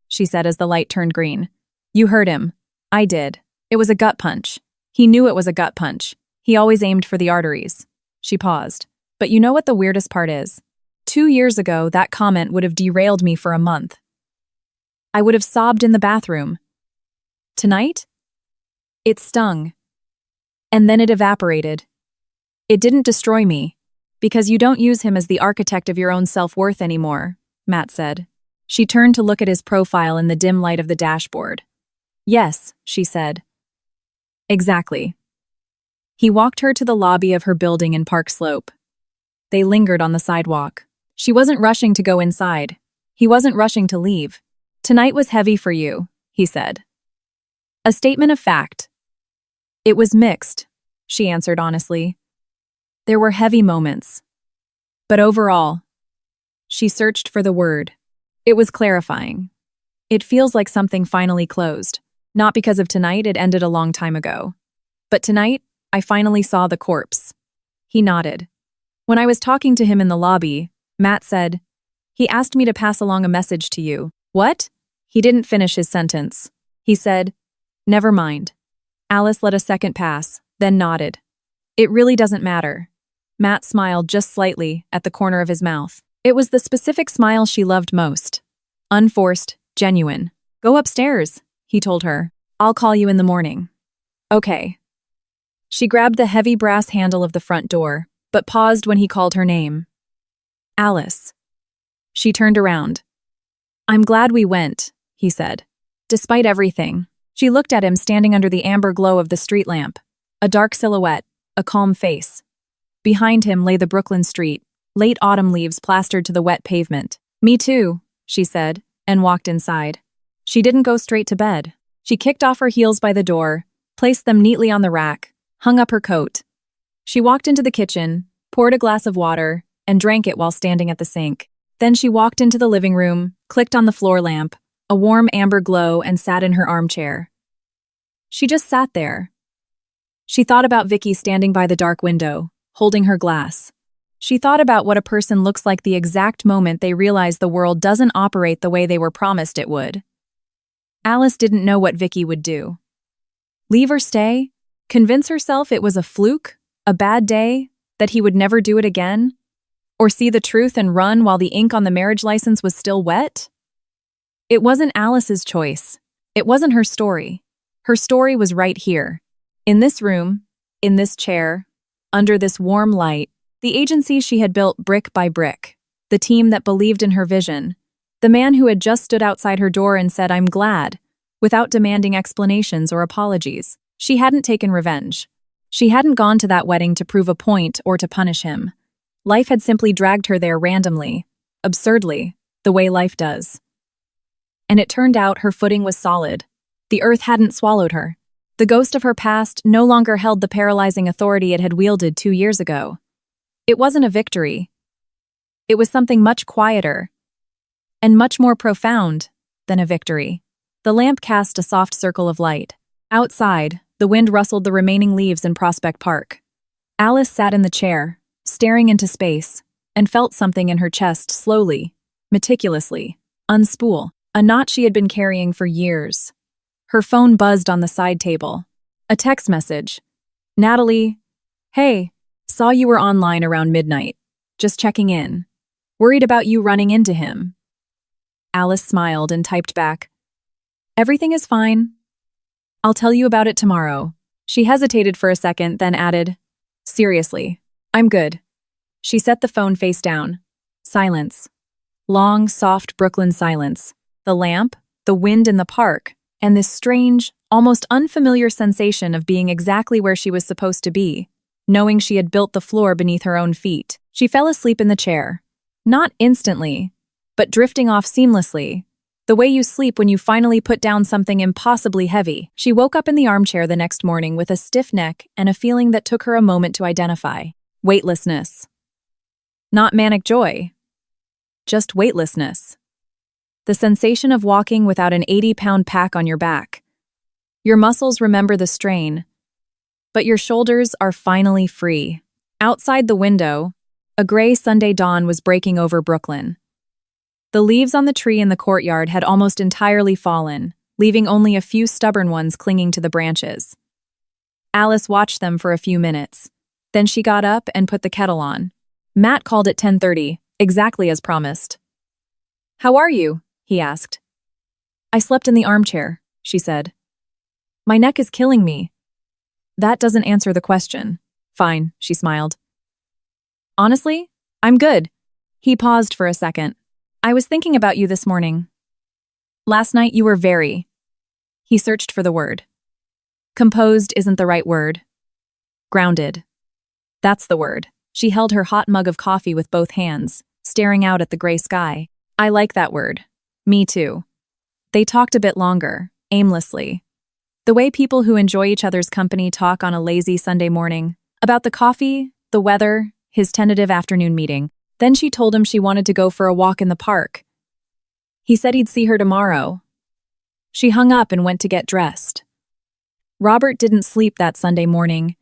she said as the light turned green. You heard him. I did. It was a gut punch. He knew it was a gut punch. He always aimed for the arteries. She paused. But you know what the weirdest part is? 2 years ago, that comment would have derailed me for a month. I would have sobbed in the bathroom. Tonight? It stung. And then it evaporated. It didn't destroy me, because you don't use him as the architect of your own self-worth anymore, Matt said. She turned to look at his profile in the dim light of the dashboard. Yes, she said. Exactly. He walked her to the lobby of her building in Park Slope. They lingered on the sidewalk. She wasn't rushing to go inside. He wasn't rushing to leave. Tonight was heavy for you, he said. A statement of fact. It was mixed, she answered honestly. There were heavy moments. But overall, she searched for the word. It was clarifying. It feels like something finally closed. Not because of tonight, it ended a long time ago. But tonight, I finally saw the corpse. He nodded. When I was talking to him in the lobby, Matt said, he asked me to pass along a message to you. What? He didn't finish his sentence. He said, never mind. Alice let a second pass, then nodded. It really doesn't matter. Matt smiled just slightly at the corner of his mouth. It was the specific smile she loved most. Unforced, genuine. Go upstairs, he told her. I'll call you in the morning. Okay. She grabbed the heavy brass handle of the front door, but paused when he called her name. Alice. She turned around. I'm glad we went, he said. Despite everything. She looked at him standing under the amber glow of the street lamp. A dark silhouette, a calm face. Behind him lay the Brooklyn street, late autumn leaves plastered to the wet pavement. Me too, she said, and walked inside. She didn't go straight to bed. She kicked off her heels by the door, placed them neatly on the rack, hung up her coat. She walked into the kitchen, poured a glass of water, and drank it while standing at the sink. Then she walked into the living room, clicked on the floor lamp, a warm amber glow, and sat in her armchair. She just sat there. She thought about Vicky standing by the dark window, holding her glass. She thought about what a person looks like the exact moment they realize the world doesn't operate the way they were promised it would. Alice didn't know what Vicky would do. Leave or stay? Convince herself it was a fluke, a bad day, that he would never do it again? Or see the truth and run while the ink on the marriage license was still wet? It wasn't Alice's choice. It wasn't her story. Her story was right here. In this room, in this chair, under this warm light, the agency she had built brick by brick, the team that believed in her vision, the man who had just stood outside her door and said, I'm glad, without demanding explanations or apologies. She hadn't taken revenge. She hadn't gone to that wedding to prove a point or to punish him. Life had simply dragged her there randomly, absurdly, the way life does. And it turned out her footing was solid. The earth hadn't swallowed her. The ghost of her past no longer held the paralyzing authority it had wielded 2 years ago. It wasn't a victory. It was something much quieter and much more profound than a victory. The lamp cast a soft circle of light. Outside, the wind rustled the remaining leaves in Prospect Park. Alice sat in the chair, staring into space, and felt something in her chest slowly, meticulously, unspool, a knot she had been carrying for years. Her phone buzzed on the side table. A text message. Natalie, hey, saw you were online around midnight. Just checking in. Worried about you running into him. Alice smiled and typed back, everything is fine. I'll tell you about it tomorrow. She hesitated for a second, then added, seriously, I'm good. She set the phone face down. Silence. Long, soft Brooklyn silence. The lamp, the wind in the park, and this strange, almost unfamiliar sensation of being exactly where she was supposed to be, knowing she had built the floor beneath her own feet. She fell asleep in the chair. Not instantly, but drifting off seamlessly, the way you sleep when you finally put down something impossibly heavy. She woke up in the armchair the next morning with a stiff neck and a feeling that took her a moment to identify. Weightlessness. Not manic joy. Just weightlessness. The sensation of walking without an 80-pound pack on your back. Your muscles remember the strain, but your shoulders are finally free. Outside the window, a gray Sunday dawn was breaking over Brooklyn. The leaves on the tree in the courtyard had almost entirely fallen, leaving only a few stubborn ones clinging to the branches. Alice watched them for a few minutes. Then she got up and put the kettle on. Matt called at 10:30, exactly as promised. How are you? He asked. I slept in the armchair, she said. My neck is killing me. That doesn't answer the question. Fine, she smiled. Honestly, I'm good. He paused for a second. I was thinking about you this morning. Last night you were very... He searched for the word. Composed isn't the right word. Grounded. That's the word. She held her hot mug of coffee with both hands, staring out at the gray sky. I like that word. Me too. They talked a bit longer, aimlessly. The way people who enjoy each other's company talk on a lazy Sunday morning. About the coffee, the weather, his tentative afternoon meeting. Then she told him she wanted to go for a walk in the park. He said he'd see her tomorrow. She hung up and went to get dressed. Robert didn't sleep that Sunday morning.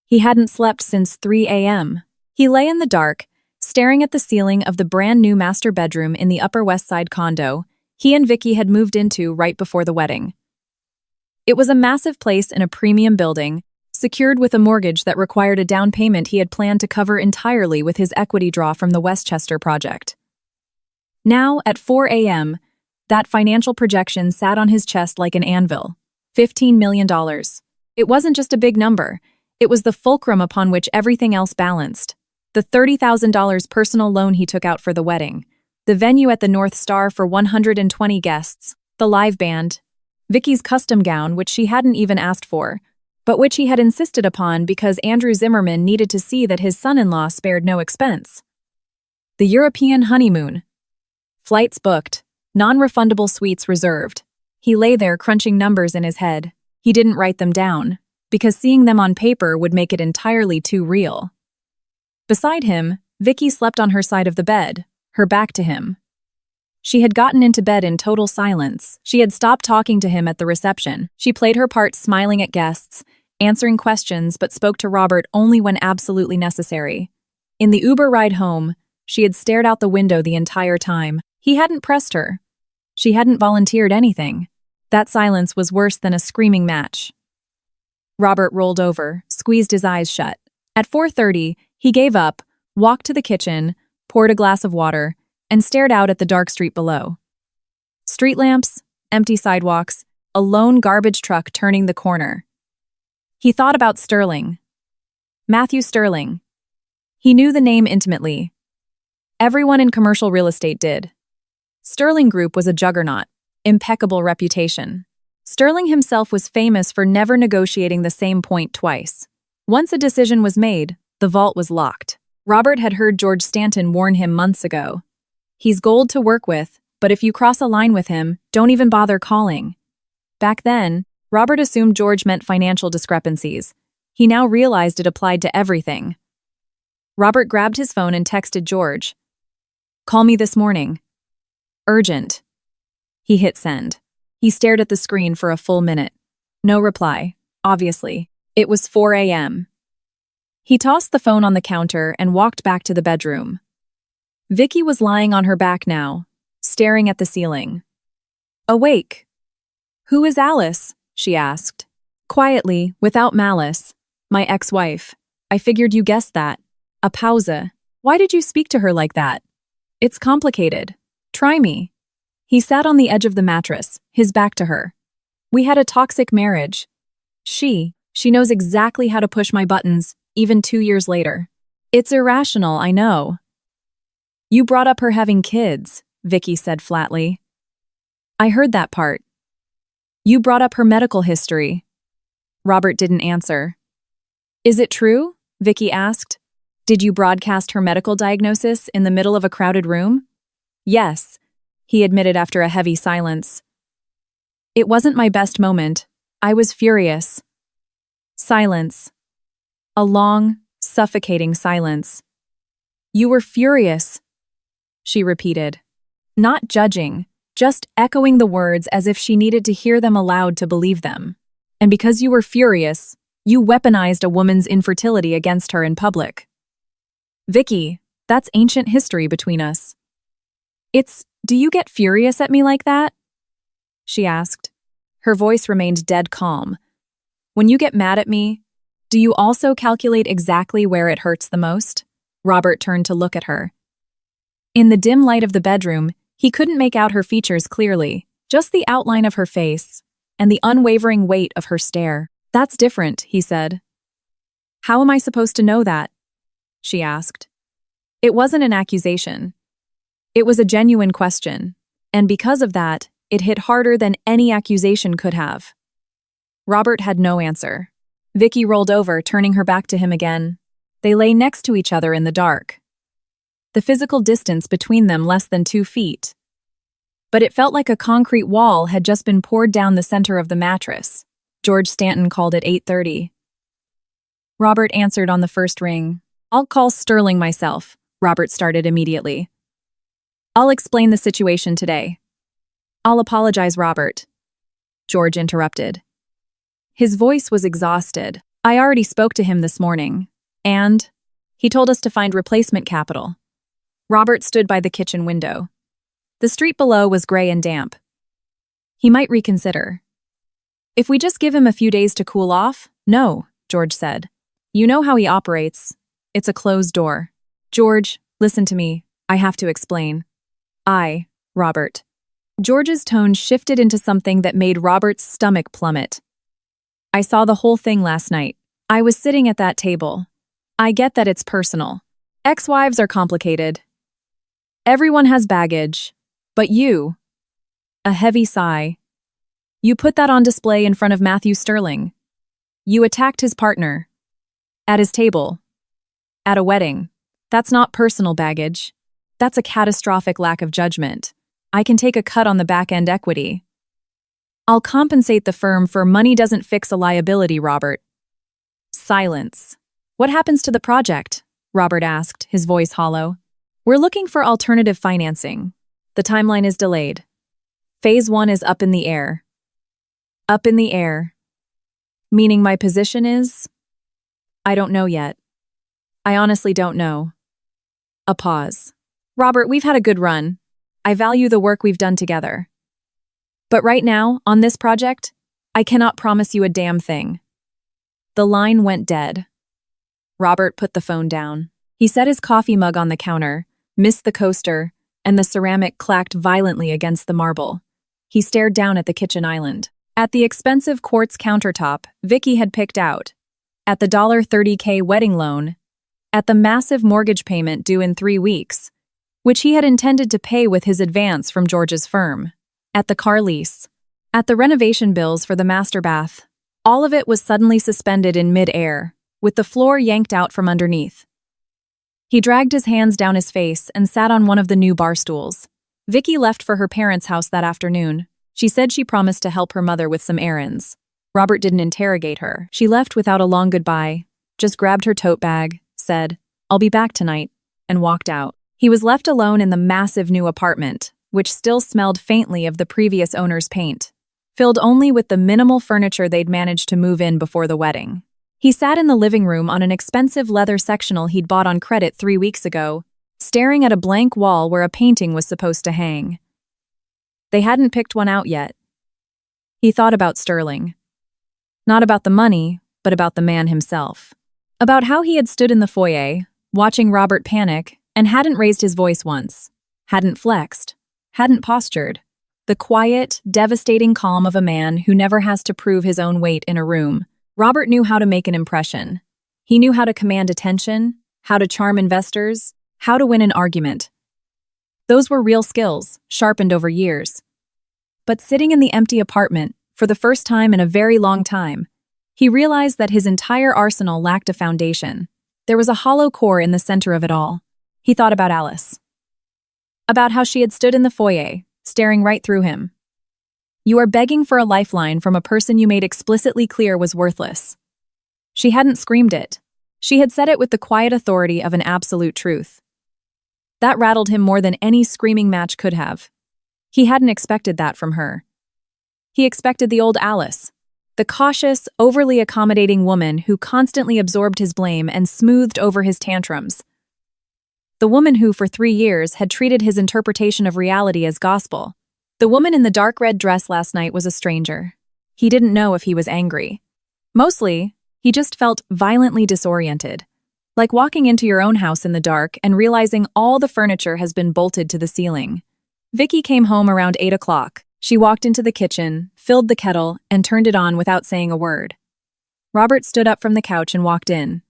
He hadn't slept since 3 a.m. He lay in the dark, staring at the ceiling of the brand new master bedroom in the Upper West Side condo he and Vicky had moved into right before the wedding. It was a massive place in a premium building, secured with a mortgage that required a down payment he had planned to cover entirely with his equity draw from the Westchester project. Now, at 4 a.m., that financial projection sat on his chest like an anvil. $15 million. It wasn't just a big number. It was the fulcrum upon which everything else balanced. The $30,000 personal loan he took out for the wedding, the venue at the North Star for 120 guests, the live band, Vicky's custom gown, which she hadn't even asked for, but which he had insisted upon because Andrew Zimmerman needed to see that his son-in-law spared no expense. The European honeymoon. Flights booked, non-refundable suites reserved. He lay there crunching numbers in his head. He didn't write them down, because seeing them on paper would make it entirely too real. Beside him, Vicky slept on her side of the bed, her back to him. She had gotten into bed in total silence. She had stopped talking to him at the reception. She played her part smiling at guests, answering questions, but spoke to Robert only when absolutely necessary. In the Uber ride home, she had stared out the window the entire time. He hadn't pressed her. She hadn't volunteered anything. That silence was worse than a screaming match. Robert rolled over, squeezed his eyes shut. At 4:30, he gave up, walked to the kitchen, poured a glass of water, and stared out at the dark street below. Street lamps, empty sidewalks, a lone garbage truck turning the corner. He thought about Sterling. Matthew Sterling. He knew the name intimately. Everyone in commercial real estate did. Sterling Group was a juggernaut, impeccable reputation. Sterling himself was famous for never negotiating the same point twice. Once a decision was made, the vault was locked. Robert had heard George Stanton warn him months ago. He's gold to work with, but if you cross a line with him, don't even bother calling. Back then, Robert assumed George meant financial discrepancies. He now realized it applied to everything. Robert grabbed his phone and texted George. Call me this morning. Urgent. He hit send. He stared at the screen for a full minute. No reply, obviously. It was 4 a.m. He tossed the phone on the counter and walked back to the bedroom. Vicky was lying on her back now, staring at the ceiling. Awake. "Who is Alice?" she asked. Quietly, without malice. "My ex-wife. I figured you guessed that. A pausa. Why did you speak to her like that?" "It's complicated. Try me." He sat on the edge of the mattress, his back to her. "We had a toxic marriage. She knows exactly how to push my buttons, even 2 years later. It's irrational, I know." "You brought up her having kids," Vicky said flatly. "I heard that part." "You brought up her medical history." Robert didn't answer. "Is it true?" Vicky asked. "Did you broadcast her medical diagnosis in the middle of a crowded room?" "Yes," he admitted after a heavy silence. "It wasn't my best moment. I was furious." Silence. A long, suffocating silence. "You were furious," she repeated. Not judging, just echoing the words as if she needed to hear them aloud to believe them. "And because you were furious, you weaponized a woman's infertility against her in public." "Vicky, that's ancient history between us." Do you get furious at me like that?" she asked. Her voice remained dead calm. "When you get mad at me, do you also calculate exactly where it hurts the most?" Robert turned to look at her. In the dim light of the bedroom, he couldn't make out her features clearly, just the outline of her face and the unwavering weight of her stare. "That's different," he said. "How am I supposed to know that?" she asked. It wasn't an accusation. It was a genuine question, and because of that, it hit harder than any accusation could have. Robert had no answer. Vicky rolled over, turning her back to him again. They lay next to each other in the dark. The physical distance between them less than 2 feet. But it felt like a concrete wall had just been poured down the center of the mattress. George Stanton called at 8:30. Robert answered on the first ring. "I'll call Sterling myself," Robert started immediately. "I'll explain the situation today." "I'll apologize, Robert," George interrupted. His voice was exhausted. "I already spoke to him this morning, and he told us to find replacement capital." Robert stood by the kitchen window. The street below was gray and damp. "He might reconsider." "If we just give him a few days to cool off?" "No," George said. "You know how he operates. It's a closed door." "George, listen to me. I have to explain." Robert." George's tone shifted into something that made Robert's stomach plummet. "I saw the whole thing last night. I was sitting at that table. I get that it's personal. Ex-wives are complicated. Everyone has baggage. But you," a heavy sigh, "you put that on display in front of Matthew Sterling. You attacked his partner. At his table. At a wedding. That's not personal baggage. That's a catastrophic lack of judgment. I can take a cut on the back-end equity. I'll compensate the firm for money doesn't fix a liability, Robert." Silence. "What happens to the project?" Robert asked, his voice hollow. "We're looking for alternative financing. The timeline is delayed. Phase 1 is up in the air." "Up in the air." "Meaning my position is?" "I don't know yet. I honestly don't know." A pause. "Robert, we've had a good run. I value the work we've done together. But right now, on this project, I cannot promise you a damn thing." The line went dead. Robert put the phone down. He set his coffee mug on the counter, missed the coaster, and the ceramic clacked violently against the marble. He stared down at the kitchen island. At the expensive quartz countertop Vicky had picked out. At the $30K wedding loan. At the massive mortgage payment due in 3 weeks, which he had intended to pay with his advance from George's firm. At the car lease. At the renovation bills for the master bath. All of it was suddenly suspended in mid-air, with the floor yanked out from underneath. He dragged his hands down his face and sat on one of the new bar stools. Vicky left for her parents' house that afternoon. She said she promised to help her mother with some errands. Robert didn't interrogate her. She left without a long goodbye, just grabbed her tote bag, said, "I'll be back tonight," and walked out. He was left alone in the massive new apartment, which still smelled faintly of the previous owner's paint, filled only with the minimal furniture they'd managed to move in before the wedding. He sat in the living room on an expensive leather sectional he'd bought on credit 3 weeks ago, staring at a blank wall where a painting was supposed to hang. They hadn't picked one out yet. He thought about Sterling. Not about the money, but about the man himself. About how he had stood in the foyer, watching Robert panic, and hadn't raised his voice once. Hadn't flexed. Hadn't postured. The quiet, devastating calm of a man who never has to prove his own weight in a room. Robert knew how to make an impression. He knew how to command attention, how to charm investors, how to win an argument. Those were real skills, sharpened over years. But sitting in the empty apartment, for the first time in a very long time, he realized that his entire arsenal lacked a foundation. There was a hollow core in the center of it all. He thought about Alice. About how she had stood in the foyer, staring right through him. You are begging for a lifeline from a person you made explicitly clear was worthless. She hadn't screamed it. She had said it with the quiet authority of an absolute truth. That rattled him more than any screaming match could have. He hadn't expected that from her. He expected the old Alice, the cautious, overly accommodating woman who constantly absorbed his blame and smoothed over his tantrums. The woman who, for 3 years, had treated his interpretation of reality as gospel. The woman in the dark red dress last night was a stranger. He didn't know if he was angry. Mostly, he just felt violently disoriented. Like walking into your own house in the dark and realizing all the furniture has been bolted to the ceiling. Vicky came home around 8 o'clock. She walked into the kitchen, filled the kettle, and turned it on without saying a word. Robert stood up from the couch and walked in.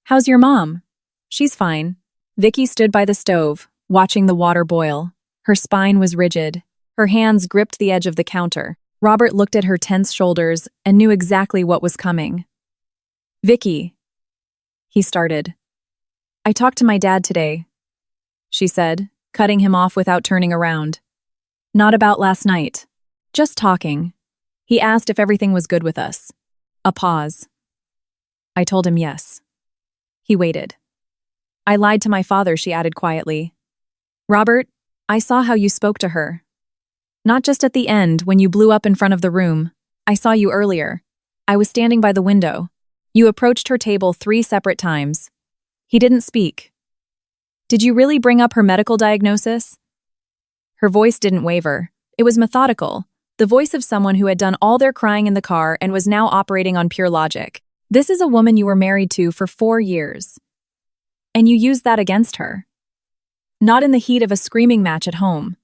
"How's your mom?" "She's fine." Vicky stood by the stove, watching the water boil. Her spine was rigid. Her hands gripped the edge of the counter. Robert looked at her tense shoulders and knew exactly what was coming. "Vicky," he started. "I talked to my dad today," she said, cutting him off without turning around. "Not about last night. Just talking. He asked if everything was good with us." A pause. "I told him yes." He waited. "I lied to my father," she added quietly. "Robert, I saw how you spoke to her. Not just at the end, when you blew up in front of the room. I saw you earlier. I was standing by the window. You approached her table 3 separate times." He didn't speak. "Did you really bring up her medical diagnosis?" Her voice didn't waver. It was methodical, the voice of someone who had done all their crying in the car and was now operating on pure logic. "This is a woman you were married to for 4 years. And you used that against her. Not in the heat of a screaming match at home.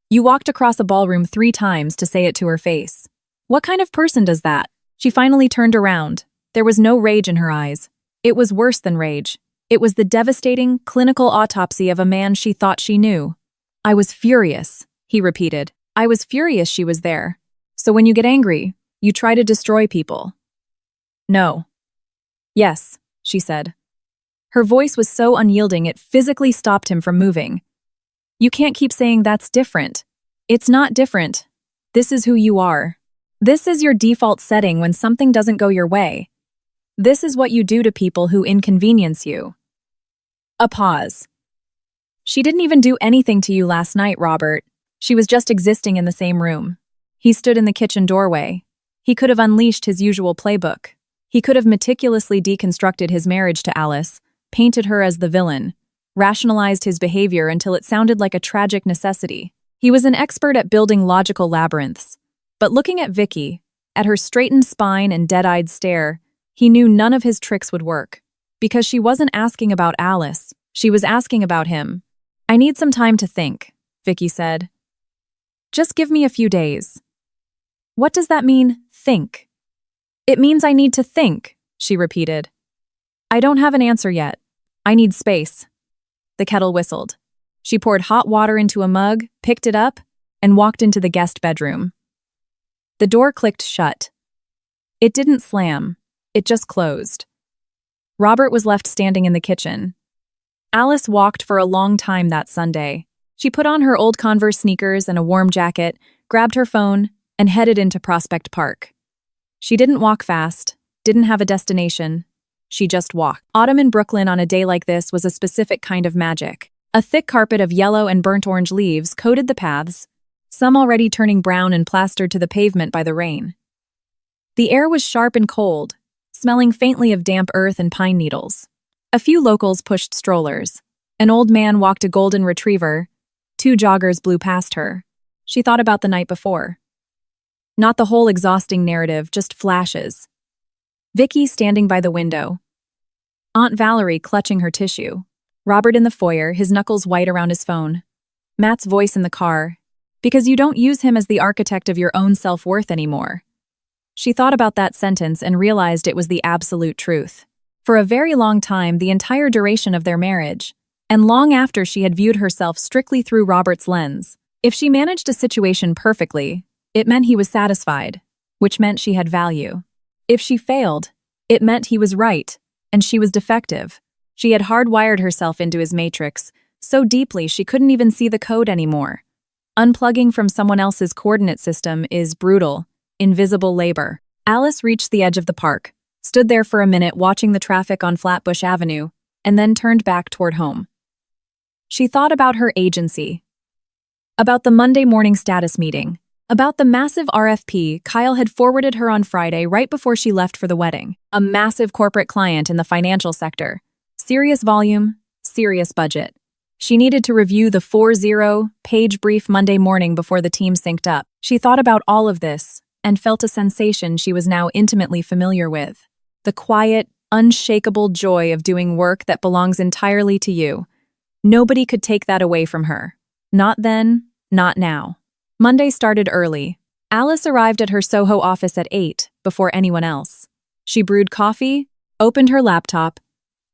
You walked across a ballroom 3 times to say it to her face. What kind of person does that?" She finally turned around. There was no rage in her eyes. It was worse than rage. It was the devastating, clinical autopsy of a man she thought she knew. "I was furious," he repeated. "I was furious she was there. So when you get angry, you try to destroy people." "No." "Yes," she said. Her voice was so unyielding it physically stopped him from moving. "You can't keep saying that's different. It's not different. This is who you are. This is your default setting when something doesn't go your way. This is what you do to people who inconvenience you." A pause. "She didn't even do anything to you last night, Robert. She was just existing in the same room." He stood in the kitchen doorway. He could have unleashed his usual playbook. He could have meticulously deconstructed his marriage to Alice, painted her as the villain, rationalized his behavior until it sounded like a tragic necessity. He was an expert at building logical labyrinths. But looking at Vicky, at her straightened spine and dead-eyed stare, he knew none of his tricks would work. Because she wasn't asking about Alice, she was asking about him. "I need some time to think," Vicky said. "Just give me a few days." "What does that mean, think?" "It means I need to think," she repeated. "I don't have an answer yet. I need space." The kettle whistled. She poured hot water into a mug, picked it up, and walked into the guest bedroom. The door clicked shut. It didn't slam. It just closed. Robert was left standing in the kitchen. Alice walked for a long time that Sunday. She put on her old Converse sneakers and a warm jacket, grabbed her phone, and headed into Prospect Park. She didn't walk fast, didn't have a destination. She just walked. Autumn in Brooklyn on a day like this was a specific kind of magic. A thick carpet of yellow and burnt orange leaves coated the paths, some already turning brown and plastered to the pavement by the rain. The air was sharp and cold, smelling faintly of damp earth and pine needles. A few locals pushed strollers. An old man walked a golden retriever. 2 joggers blew past her. She thought about the night before. Not the whole exhausting narrative, just flashes. Vicky standing by the window. Aunt Valerie clutching her tissue. Robert in the foyer, his knuckles white around his phone. Matt's voice in the car. Because you don't use him as the architect of your own self-worth anymore. She thought about that sentence and realized it was the absolute truth. For a very long time, the entire duration of their marriage, and long after she had viewed herself strictly through Robert's lens, if she managed a situation perfectly, it meant he was satisfied, which meant she had value. If she failed, it meant he was right, and she was defective. She had hardwired herself into his matrix so deeply she couldn't even see the code anymore. Unplugging from someone else's coordinate system is brutal, invisible labor. Alice reached the edge of the park, stood there for a minute watching the traffic on Flatbush Avenue, and then turned back toward home. She thought about her agency, about the Monday morning status meeting, about the massive RFP Kyle had forwarded her on Friday right before she left for the wedding. A massive corporate client in the financial sector. Serious volume, serious budget. She needed to review the 40-page brief Monday morning before the team synced up. She thought about all of this and felt a sensation she was now intimately familiar with. The quiet, unshakable joy of doing work that belongs entirely to you. Nobody could take that away from her. Not then, not now. Monday started early. Alice arrived at her Soho office at 8, before anyone else. She brewed coffee, opened her laptop,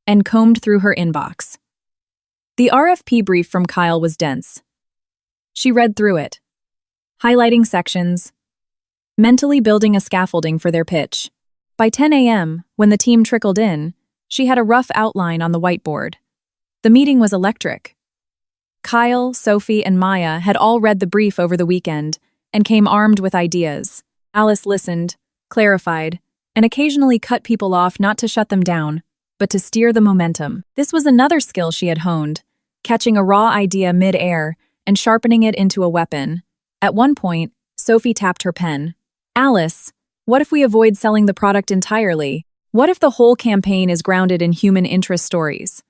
and combed through her inbox. The RFP brief from Kyle was dense. She read through it, highlighting sections, mentally building a scaffolding for their pitch. By 10 a.m., when the team trickled in, she had a rough outline on the whiteboard. The meeting was electric. Kyle, Sophie, and Maya had all read the brief over the weekend and came armed with ideas. Alice listened, clarified, and occasionally cut people off not to shut them down, but to steer the momentum. This was another skill she had honed, catching a raw idea mid-air and sharpening it into a weapon. At one point, Sophie tapped her pen. Alice, what if we avoid selling the product entirely? What if the whole campaign is grounded in human interest stories?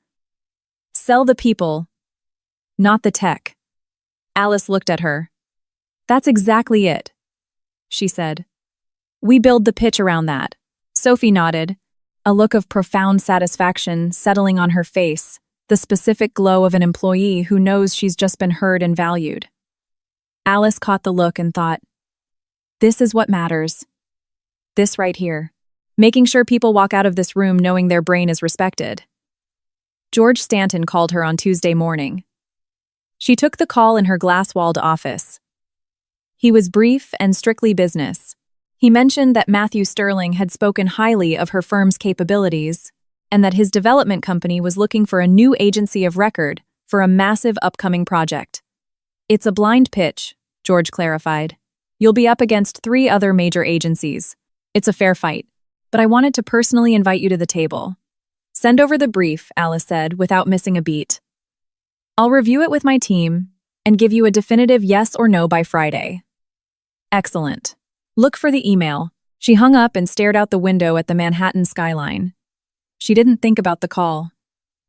Sell the people, not the tech. Alice looked at her. That's exactly it, she said. We build the pitch around that. Sophie nodded, a look of profound satisfaction settling on her face, the specific glow of an employee who knows she's just been heard and valued. Alice caught the look and thought, this is what matters. This right here. Making sure people walk out of this room knowing their brain is respected. George Stanton called her on Tuesday morning. She took the call in her glass-walled office. He was brief and strictly business. He mentioned that Matthew Sterling had spoken highly of her firm's capabilities and that his development company was looking for a new agency of record for a massive upcoming project. It's a blind pitch, George clarified. You'll be up against 3 other major agencies. It's a fair fight, but I wanted to personally invite you to the table. Send over the brief, Alice said, without missing a beat. I'll review it with my team and give you a definitive yes or no by Friday. Excellent. Look for the email. She hung up and stared out the window at the Manhattan skyline. She didn't think about the call.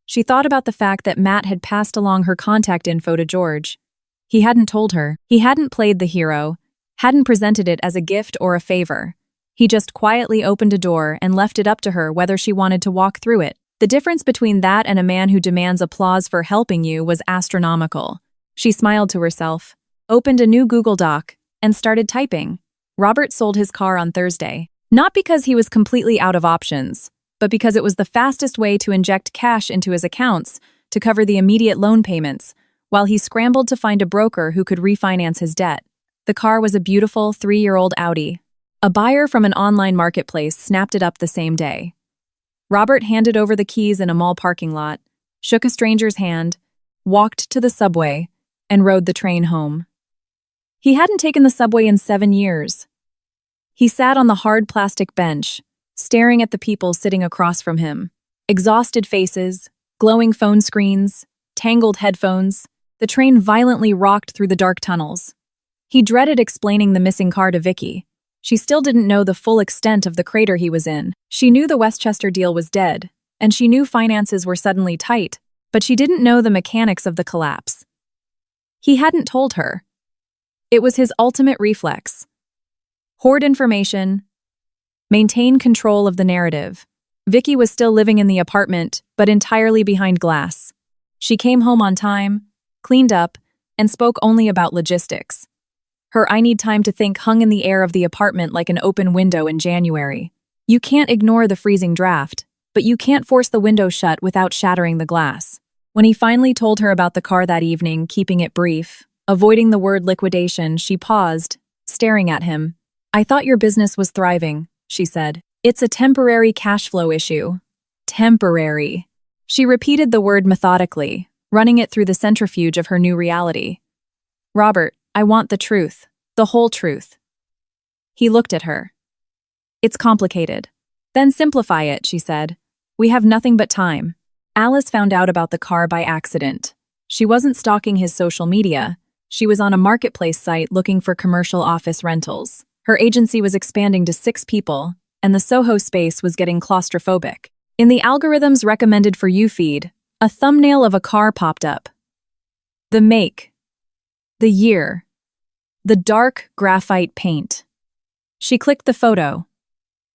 She thought about the fact that Matt had passed along her contact info to George. He hadn't told her. He hadn't played the hero, hadn't presented it as a gift or a favor. He just quietly opened a door and left it up to her whether she wanted to walk through it. The difference between that and a man who demands applause for helping you was astronomical. She smiled to herself, opened a new Google Doc, and started typing. Robert sold his car on Thursday. Not because he was completely out of options, but because it was the fastest way to inject cash into his accounts to cover the immediate loan payments, while he scrambled to find a broker who could refinance his debt. The car was a beautiful 3-year-old Audi. A buyer from an online marketplace snapped it up the same day. Robert handed over the keys in a mall parking lot, shook a stranger's hand, walked to the subway, and rode the train home. He hadn't taken the subway in 7 years. He sat on the hard plastic bench, staring at the people sitting across from him. Exhausted faces, glowing phone screens, tangled headphones. The train violently rocked through the dark tunnels. He dreaded explaining the missing car to Vicky. She still didn't know the full extent of the crater he was in. She knew the Westchester deal was dead, and she knew finances were suddenly tight, but she didn't know the mechanics of the collapse. He hadn't told her. It was his ultimate reflex. Hoard information, maintain control of the narrative. Vicky was still living in the apartment, but entirely behind glass. She came home on time, cleaned up, and spoke only about logistics. Her "I need time to think" hung in the air of the apartment like an open window in January. You can't ignore the freezing draft, but you can't force the window shut without shattering the glass. When he finally told her about the car that evening, keeping it brief, avoiding the word liquidation, she paused, staring at him. "I thought your business was thriving," she said. "It's a temporary cash flow issue." Temporary. She repeated the word methodically, running it through the centrifuge of her new reality. "Robert, I want the truth, the whole truth." He looked at her. "It's complicated." "Then simplify it," she said. "We have nothing but time." Alice found out about the car by accident. She wasn't stalking his social media. She was on a marketplace site looking for commercial office rentals. Her agency was expanding to 6 people, and the Soho space was getting claustrophobic. In the algorithm's recommended for you feed, a thumbnail of a car popped up. The make. The year. The dark graphite paint. She clicked the photo.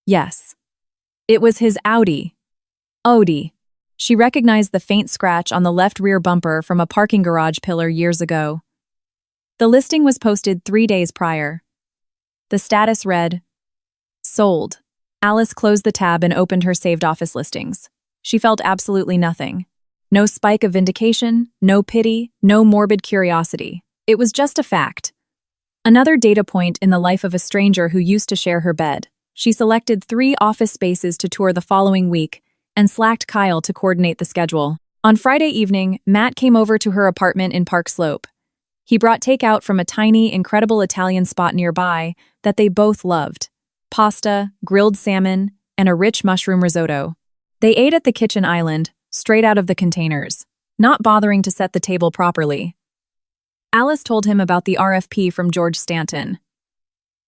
Yes. It was his Audi. Audi. She recognized the faint scratch on the left rear bumper from a parking garage pillar years ago. The listing was posted 3 days prior. The status read, "Sold." Alice closed the tab and opened her saved office listings. She felt absolutely nothing. No spike of vindication, no pity, no morbid curiosity. It was just a fact. Another data point in the life of a stranger who used to share her bed. She selected 3 office spaces to tour the following week and slacked Kyle to coordinate the schedule. On Friday evening, Matt came over to her apartment in Park Slope. He brought takeout from a tiny, incredible Italian spot nearby that they both loved. Pasta, grilled salmon, and a rich mushroom risotto. They ate at the kitchen island, straight out of the containers, not bothering to set the table properly. Alice told him about the RFP from George Stanton.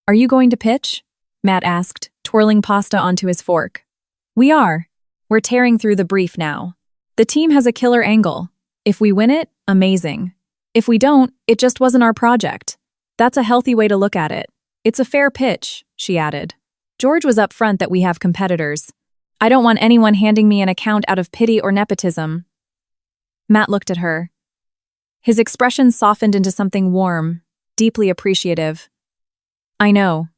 "Are you going to pitch?" Matt asked, twirling pasta onto his fork. "We are. We're tearing through the brief now. The team has a killer angle. If we win it, amazing. If we don't, it just wasn't our project. That's a healthy way to look at it. It's a fair pitch," she added. George was upfront that we have competitors. "I don't want anyone handing me an account out of pity or nepotism." Matt looked at her. His expression softened into something warm, deeply appreciative. "I know,"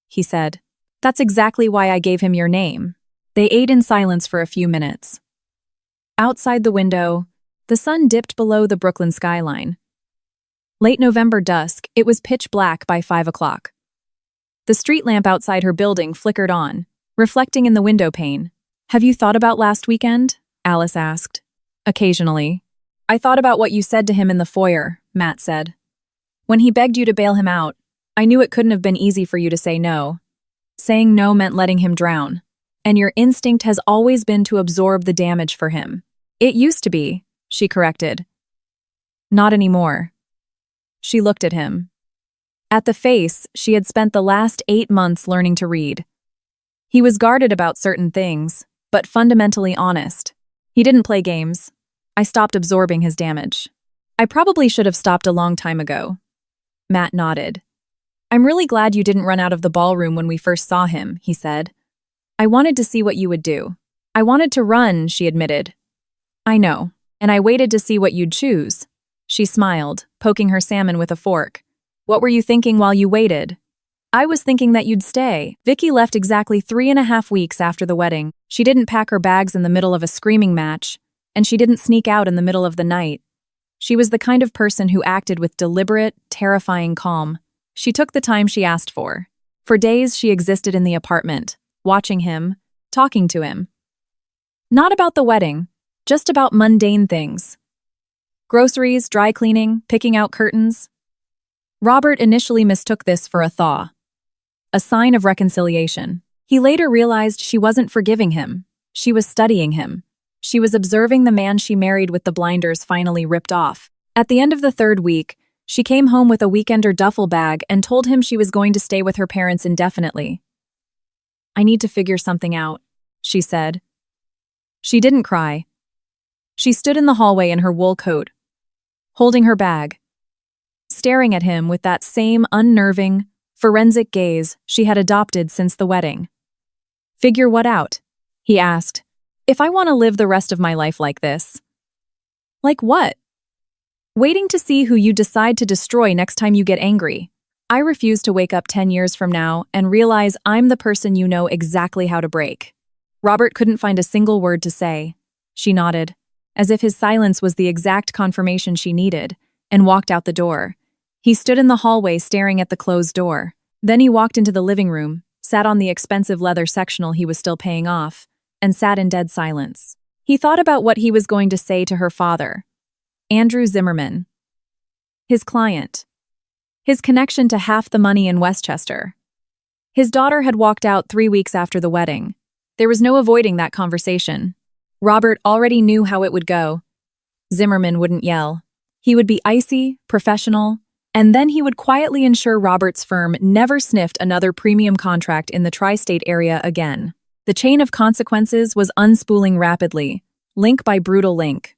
he said. "That's exactly why I gave him your name." They ate in silence for a few minutes. Outside the window, the sun dipped below the Brooklyn skyline. Late November dusk, it was pitch black by 5 o'clock. The street lamp outside her building flickered on, reflecting in the window pane. "Have you thought about last weekend?" Alice asked. "Occasionally." "I thought about what you said to him in the foyer," Matt said. "When he begged you to bail him out, I knew it couldn't have been easy for you to say no. Saying no meant letting him drown. And your instinct has always been to absorb the damage for him." "It used to be," she corrected. "Not anymore." She looked at him. At the face, she had spent the last 8 months learning to read. He was guarded about certain things, but fundamentally honest. He didn't play games. "I stopped absorbing his damage." "I probably should have stopped a long time ago." Matt nodded. "I'm really glad you didn't run out of the ballroom when we first saw him," he said. "I wanted to see what you would do." "I wanted to run," she admitted. "I know, and I waited to see what you'd choose." She smiled, poking her salmon with a fork. "What were you thinking while you waited?" "I was thinking that you'd stay." Vicky left exactly 3.5 weeks after the wedding. She didn't pack her bags in the middle of a screaming match, and she didn't sneak out in the middle of the night. She was the kind of person who acted with deliberate, terrifying calm. She took the time she asked for. For days, she existed in the apartment, watching him, talking to him. Not about the wedding, just about mundane things. Groceries, dry cleaning, picking out curtains. Robert initially mistook this for a thaw, a sign of reconciliation. He later realized she wasn't forgiving him. She was studying him. She was observing the man she married with the blinders finally ripped off. At the end of the 3rd week, She came home with a weekender duffel bag and told him she was going to stay with her parents indefinitely. "I need to figure something out," she said. She didn't cry. She stood in the hallway in her wool coat, holding her bag, staring at him with that same unnerving, forensic gaze she had adopted since the wedding. "Figure what out?" he asked. "If I want to live the rest of my life like this." "Like what?" "Waiting to see who you decide to destroy next time you get angry. I refuse to wake up 10 years from now and realize I'm the person you know exactly how to break." Robert couldn't find a single word to say. She nodded, as if his silence was the exact confirmation she needed, and walked out the door. He stood in the hallway staring at the closed door. Then he walked into the living room, sat on the expensive leather sectional he was still paying off, and sat in dead silence. He thought about what he was going to say to her father, Andrew Zimmerman, his client, his connection to half the money in Westchester. His daughter had walked out 3 weeks after the wedding. There was no avoiding that conversation. Robert already knew how it would go. Zimmerman wouldn't yell. He would be icy, professional, and then he would quietly ensure Robert's firm never sniffed another premium contract in the tri-state area again. The chain of consequences was unspooling rapidly, link by brutal link.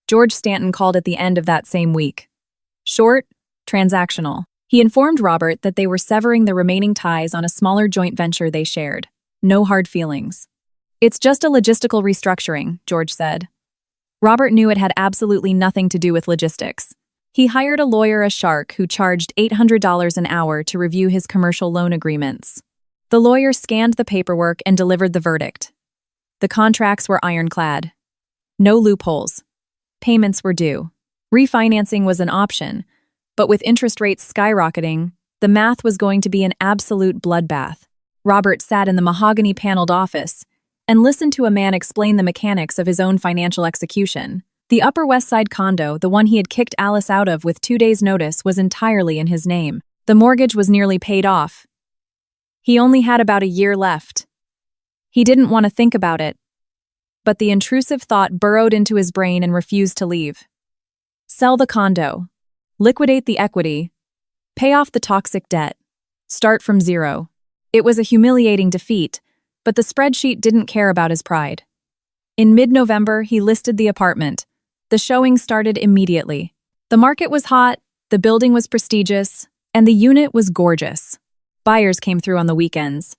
George Stanton called at the end of that same week. Short, transactional. He informed Robert that they were severing the remaining ties on a smaller joint venture they shared. No hard feelings. "It's just a logistical restructuring," George said. Robert knew it had absolutely nothing to do with logistics. He hired a lawyer, a shark, who charged $800 an hour to review his commercial loan agreements. The lawyer scanned the paperwork and delivered the verdict. The contracts were ironclad. No loopholes. Payments were due. Refinancing was an option, but with interest rates skyrocketing, the math was going to be an absolute bloodbath. Robert sat in the mahogany-paneled office and listened to a man explain the mechanics of his own financial execution. The Upper West Side condo, the one he had kicked Alice out of with 2 days' notice, was entirely in his name. The mortgage was nearly paid off. He only had about a year left. He didn't want to think about it, but the intrusive thought burrowed into his brain and refused to leave. Sell the condo, liquidate the equity, pay off the toxic debt, start from zero. It was a humiliating defeat, but the spreadsheet didn't care about his pride. In mid-November, he listed the apartment. The showing started immediately. The market was hot, the building was prestigious, and the unit was gorgeous. Buyers came through on the weekends.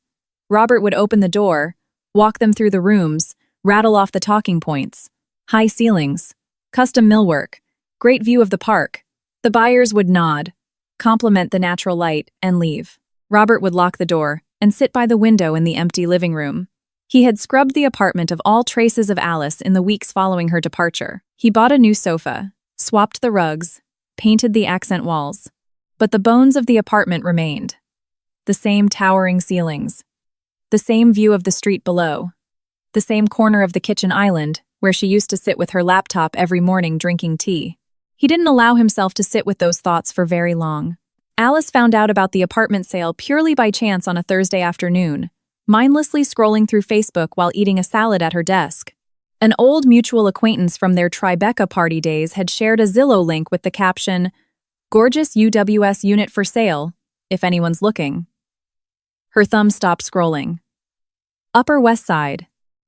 Robert would open the door, walk them through the rooms, rattle off the talking points. High ceilings, custom millwork, great view of the park. The buyers would nod, compliment the natural light, and leave. Robert would lock the door and sit by the window in the empty living room. He had scrubbed the apartment of all traces of Alice in the weeks following her departure. He bought a new sofa, swapped the rugs, painted the accent walls. But the bones of the apartment remained. The same towering ceilings, the same view of the street below, the same corner of the kitchen island where she used to sit with her laptop every morning drinking tea. He didn't allow himself to sit with those thoughts for very long. Alice found out about the apartment sale purely by chance on a Thursday afternoon, mindlessly scrolling through Facebook while eating a salad at her desk. An old mutual acquaintance from their Tribeca party days had shared a Zillow link with the caption, "Gorgeous UWS unit for sale, if anyone's looking." Her thumb stopped scrolling. Upper West Side,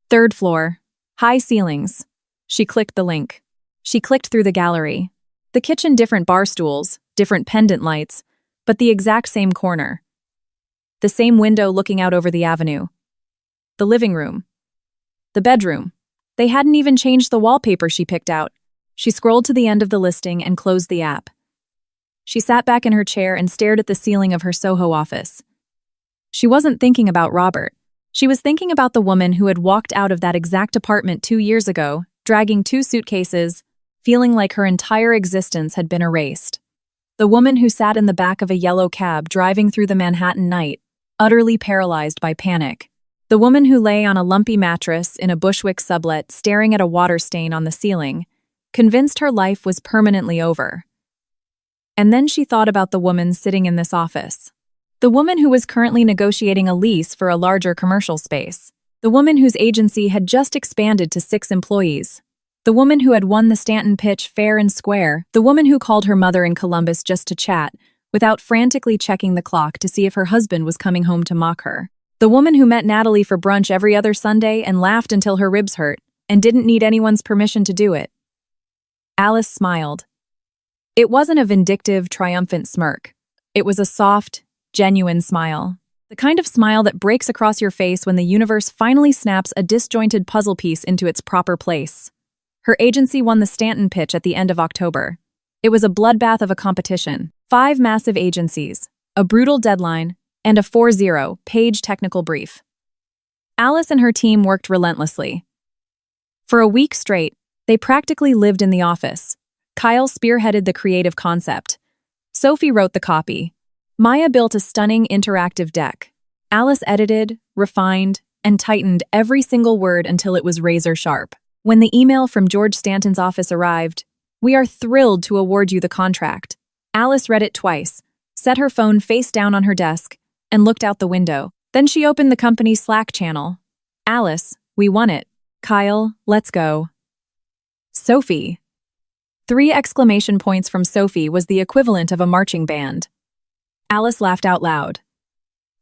3rd floor, high ceilings. She clicked the link. She clicked through the gallery. The kitchen, different bar stools, different pendant lights, but the exact same corner. The same window looking out over the avenue. The living room. The bedroom. They hadn't even changed the wallpaper she picked out. She scrolled to the end of the listing and closed the app. She sat back in her chair and stared at the ceiling of her Soho office. She wasn't thinking about Robert. She was thinking about the woman who had walked out of that exact apartment 2 years ago, dragging 2 suitcases, feeling like her entire existence had been erased. The woman who sat in the back of a yellow cab driving through the Manhattan night, utterly paralyzed by panic. The woman who lay on a lumpy mattress in a Bushwick sublet staring at a water stain on the ceiling, convinced her life was permanently over. And then she thought about the woman sitting in this office. The woman who was currently negotiating a lease for a larger commercial space. The woman whose agency had just expanded to 6 employees. The woman who had won the Stanton pitch fair and square. The woman who called her mother in Columbus just to chat, without frantically checking the clock to see if her husband was coming home to mock her. The woman who met Natalie for brunch every other Sunday and laughed until her ribs hurt, and didn't need anyone's permission to do it. Alice smiled. It wasn't a vindictive, triumphant smirk. It was a soft, genuine smile. The kind of smile that breaks across your face when the universe finally snaps a disjointed puzzle piece into its proper place. Her agency won the Stanton pitch at the end of October. It was a bloodbath of a competition. 5 massive agencies, a brutal deadline, and a 40-page technical brief. Alice and her team worked relentlessly. For a week straight, they practically lived in the office. Kyle spearheaded the creative concept. Sophie wrote the copy. Maya built a stunning interactive deck. Alice edited, refined, and tightened every single word until it was razor sharp. When the email from George Stanton's office arrived, "We are thrilled to award you the contract." Alice read it twice, set her phone face down on her desk, and looked out the window. Then she opened the company's Slack channel. "Alice, we won it. Kyle, let's go." Sophie. 3 exclamation points from Sophie was the equivalent of a marching band. Alice laughed out loud.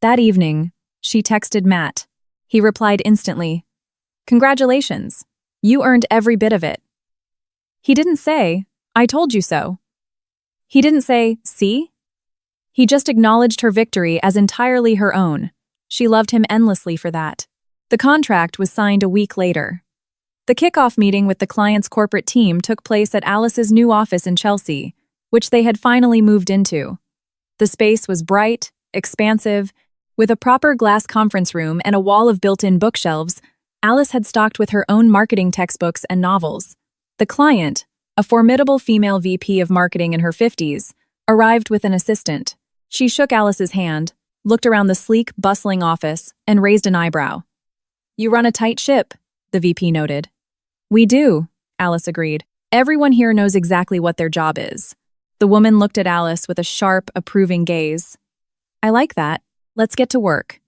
That evening, she texted Matt. He replied instantly, "Congratulations. You earned every bit of it." He didn't say, "I told you so." He didn't say, "See?" He just acknowledged her victory as entirely her own. She loved him endlessly for that. The contract was signed a week later. The kickoff meeting with the client's corporate team took place at Alice's new office in Chelsea, which they had finally moved into. The space was bright, expansive, with a proper glass conference room and a wall of built-in bookshelves. Alice had stocked with her own marketing textbooks and novels. The client, a formidable female VP of marketing in her 50s, arrived with an assistant. She shook Alice's hand, looked around the sleek, bustling office, and raised an eyebrow. "You run a tight ship," the VP noted. "We do," Alice agreed. "Everyone here knows exactly what their job is." The woman looked at Alice with a sharp, approving gaze. "I like that. Let's get to work."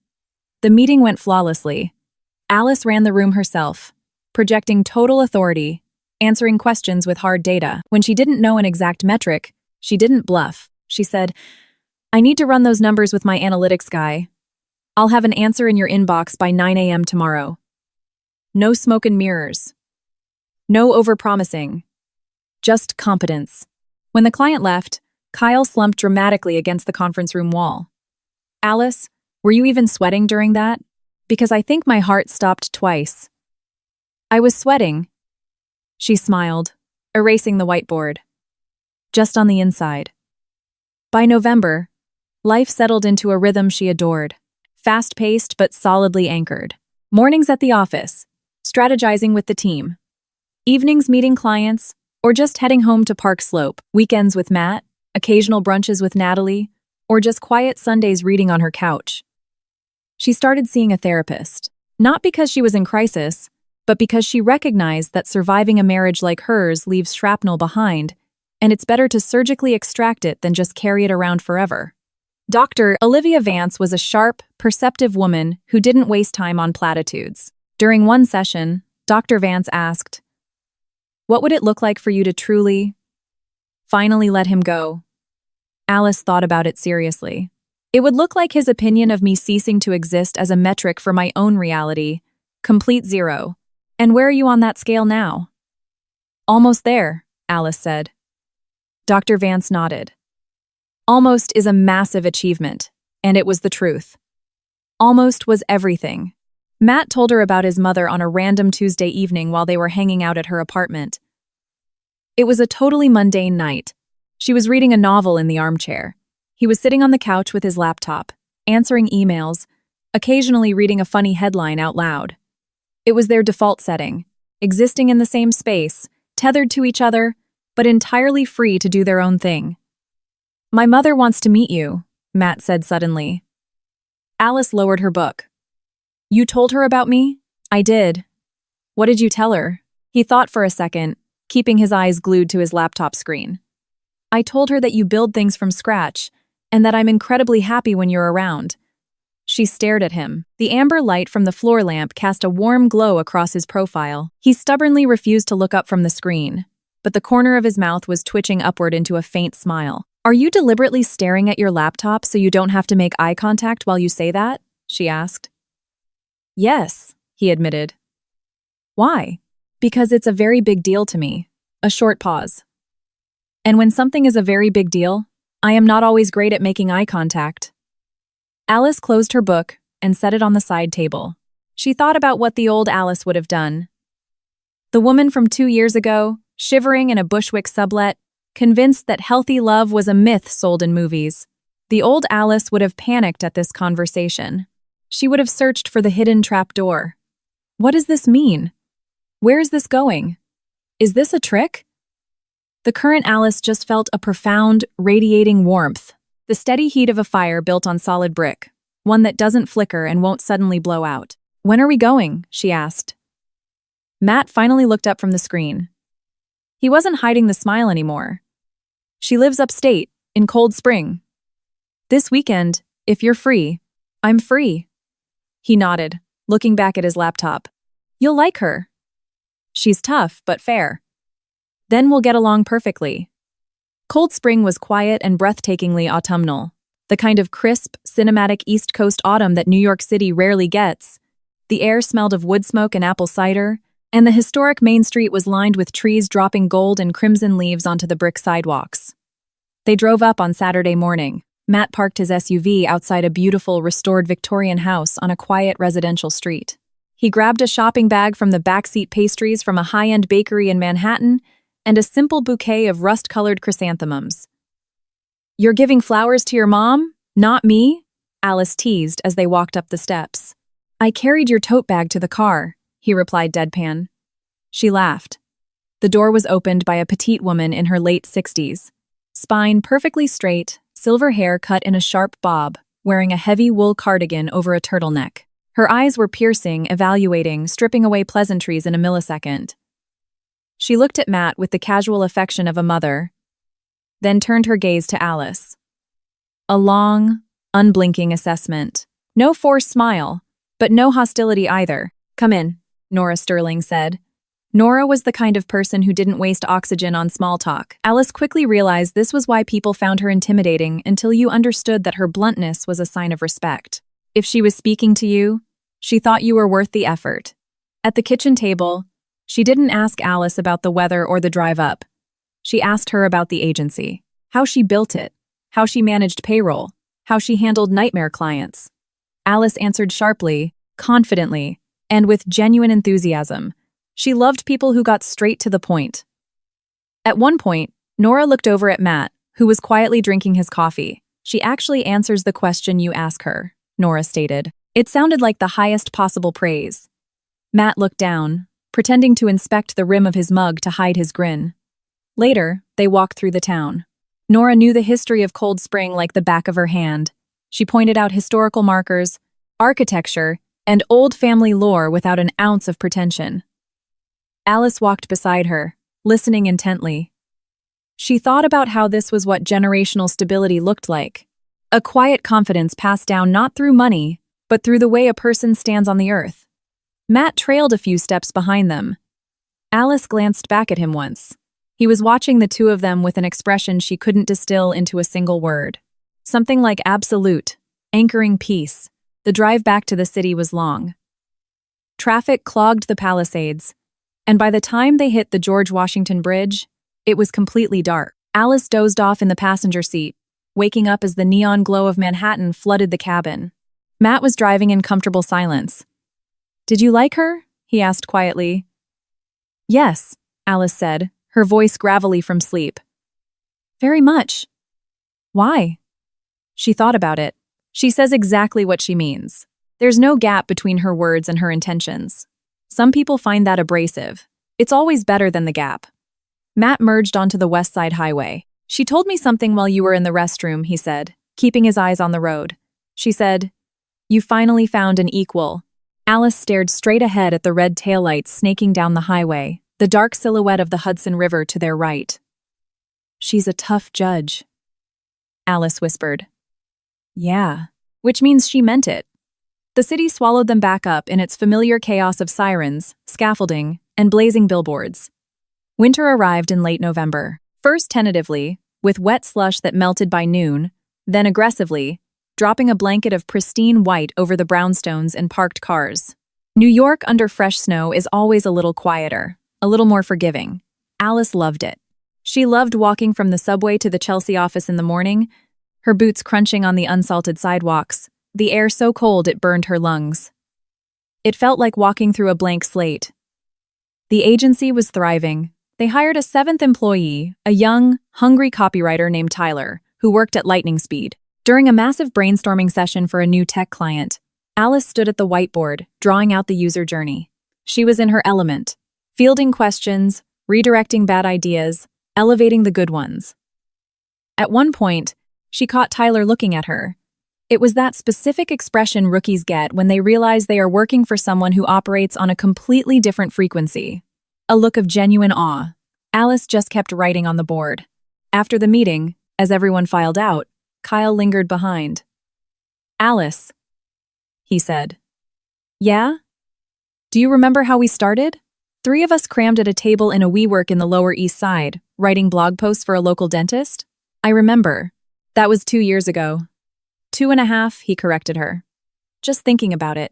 The meeting went flawlessly. Alice ran the room herself, projecting total authority, answering questions with hard data. When she didn't know an exact metric, she didn't bluff. She said, "I need to run those numbers with my analytics guy. I'll have an answer in your inbox by 9 a.m. tomorrow." No smoke and mirrors. No overpromising. Just competence. When the client left, Kyle slumped dramatically against the conference room wall. "Alice, were you even sweating during that? Because I think my heart stopped twice." "I was sweating." She smiled, erasing the whiteboard. "Just on the inside." By November, life settled into a rhythm she adored, fast-paced but solidly anchored. Mornings at the office, strategizing with the team. Evenings meeting clients, or just heading home to Park Slope. Weekends with Matt, occasional brunches with Natalie, or just quiet Sundays reading on her couch. She started seeing a therapist, not because she was in crisis, but because she recognized that surviving a marriage like hers leaves shrapnel behind, and it's better to surgically extract it than just carry it around forever. Dr. Olivia Vance was a sharp, perceptive woman who didn't waste time on platitudes. During one session, Dr. Vance asked, "What would it look like for you to truly, finally let him go?" Alice thought about it seriously. "It would look like his opinion of me ceasing to exist as a metric for my own reality, complete zero. And where are you on that scale now?" "Almost there," Alice said. Dr. Vance nodded. Almost is a massive achievement, and it was the truth. Almost was everything. Matt told her about his mother on a random Tuesday evening while they were hanging out at her apartment. It was a totally mundane night. She was reading a novel in the armchair. He was sitting on the couch with his laptop, answering emails, occasionally reading a funny headline out loud. It was their default setting, existing in the same space, tethered to each other, but entirely free to do their own thing. "My mother wants to meet you," Matt said suddenly. Alice lowered her book. "You told her about me?" "I did." "What did you tell her?" He thought for a second, keeping his eyes glued to his laptop screen. "I told her that you build things from scratch, and that I'm incredibly happy when you're around." She stared at him. The amber light from the floor lamp cast a warm glow across his profile. He stubbornly refused to look up from the screen, but the corner of his mouth was twitching upward into a faint smile. "Are you deliberately staring at your laptop so you don't have to make eye contact while you say that?" she asked. "Yes," he admitted. "Why?" "Because it's a very big deal to me." A short pause. "And when something is a very big deal, I am not always great at making eye contact." Alice closed her book and set it on the side table. She thought about what the old Alice would have done. The woman from 2 years ago, shivering in a Bushwick sublet, convinced that healthy love was a myth sold in movies. The old Alice would have panicked at this conversation. She would have searched for the hidden trapdoor. What does this mean? Where is this going? Is this a trick? The current Alice just felt a profound, radiating warmth, the steady heat of a fire built on solid brick, one that doesn't flicker and won't suddenly blow out. "When are we going?" she asked. Matt finally looked up from the screen. He wasn't hiding the smile anymore. "She lives upstate, in Cold Spring. This weekend, if you're free." "I'm free." He nodded, looking back at his laptop. "You'll like her. She's tough, but fair. Then we'll get along perfectly." Cold Spring was quiet and breathtakingly autumnal, the kind of crisp, cinematic East Coast autumn that New York City rarely gets. The air smelled of wood smoke and apple cider, and the historic Main Street was lined with trees dropping gold and crimson leaves onto the brick sidewalks. They drove up on Saturday morning. Matt parked his SUV outside a beautiful, restored Victorian house on a quiet residential street. He grabbed a shopping bag from the backseat, pastries from a high-end bakery in Manhattan, and a simple bouquet of rust-colored chrysanthemums. "You're giving flowers to your mom? Not me?" Alice teased as they walked up the steps. "I carried your tote bag to the car," he replied deadpan. She laughed. The door was opened by a petite woman in her late 60s. Spine perfectly straight, silver hair cut in a sharp bob, wearing a heavy wool cardigan over a turtleneck. Her eyes were piercing, evaluating, stripping away pleasantries in a millisecond. She looked at Matt with the casual affection of a mother, then turned her gaze to Alice. A long, unblinking assessment. No forced smile, but no hostility either. "Come in," Nora Sterling said. Nora was the kind of person who didn't waste oxygen on small talk. Alice quickly realized this was why people found her intimidating until you understood that her bluntness was a sign of respect. If she was speaking to you, she thought you were worth the effort. At the kitchen table, she didn't ask Alice about the weather or the drive up. She asked her about the agency, how she built it, how she managed payroll, how she handled nightmare clients. Alice answered sharply, confidently, and with genuine enthusiasm. She loved people who got straight to the point. At one point, Nora looked over at Matt, who was quietly drinking his coffee. "She actually answers the question you ask her," Nora stated. It sounded like the highest possible praise. Matt looked down, pretending to inspect the rim of his mug to hide his grin. Later, they walked through the town. Nora knew the history of Cold Spring like the back of her hand. She pointed out historical markers, architecture, and old family lore without an ounce of pretension. Alice walked beside her, listening intently. She thought about how this was what generational stability looked like. A quiet confidence passed down not through money, but through the way a person stands on the earth. Matt trailed a few steps behind them. Alice glanced back at him once. He was watching the two of them with an expression she couldn't distill into a single word. Something like absolute, anchoring peace. The drive back to the city was long. Traffic clogged the Palisades, and by the time they hit the George Washington Bridge, it was completely dark. Alice dozed off in the passenger seat, waking up as the neon glow of Manhattan flooded the cabin. Matt was driving in comfortable silence. "Did you like her?" he asked quietly. "Yes," Alice said, her voice gravelly from sleep. "Very much." "Why?" She thought about it. She says exactly what she means. There's no gap between her words and her intentions. Some people find that abrasive. It's always better than the gap. Matt merged onto the West Side Highway. "She told me something while you were in the restroom," he said, keeping his eyes on the road. She said, "You finally found an equal." Alice stared straight ahead at the red taillights snaking down the highway, the dark silhouette of the Hudson River to their right. "She's a tough judge," Alice whispered. "Yeah, which means she meant it. The city swallowed them back up in its familiar chaos of sirens, scaffolding, and blazing billboards. Winter arrived in late November, first tentatively, with wet slush that melted by noon, then aggressively, dropping a blanket of pristine white over the brownstones and parked cars. New York under fresh snow is always a little quieter, a little more forgiving. Alice loved it. She loved walking from the subway to the Chelsea office in the morning, her boots crunching on the unsalted sidewalks, the air so cold it burned her lungs. It felt like walking through a blank slate. The agency was thriving. They hired a seventh employee, a young, hungry copywriter named Tyler, who worked at lightning speed. During a massive brainstorming session for a new tech client, Alice stood at the whiteboard, drawing out the user journey. She was in her element, fielding questions, redirecting bad ideas, elevating the good ones. At one point, she caught Tyler looking at her. It was that specific expression rookies get when they realize they are working for someone who operates on a completely different frequency. A look of genuine awe. Alice just kept writing on the board. After the meeting, as everyone filed out, Kyle lingered behind. "Alice," he said. "Yeah? Do you remember how we started? 3 of us crammed at a table in a WeWork in the Lower East Side, writing blog posts for a local dentist? I remember. That was 2 years ago. 2.5, he corrected her. Just thinking about it.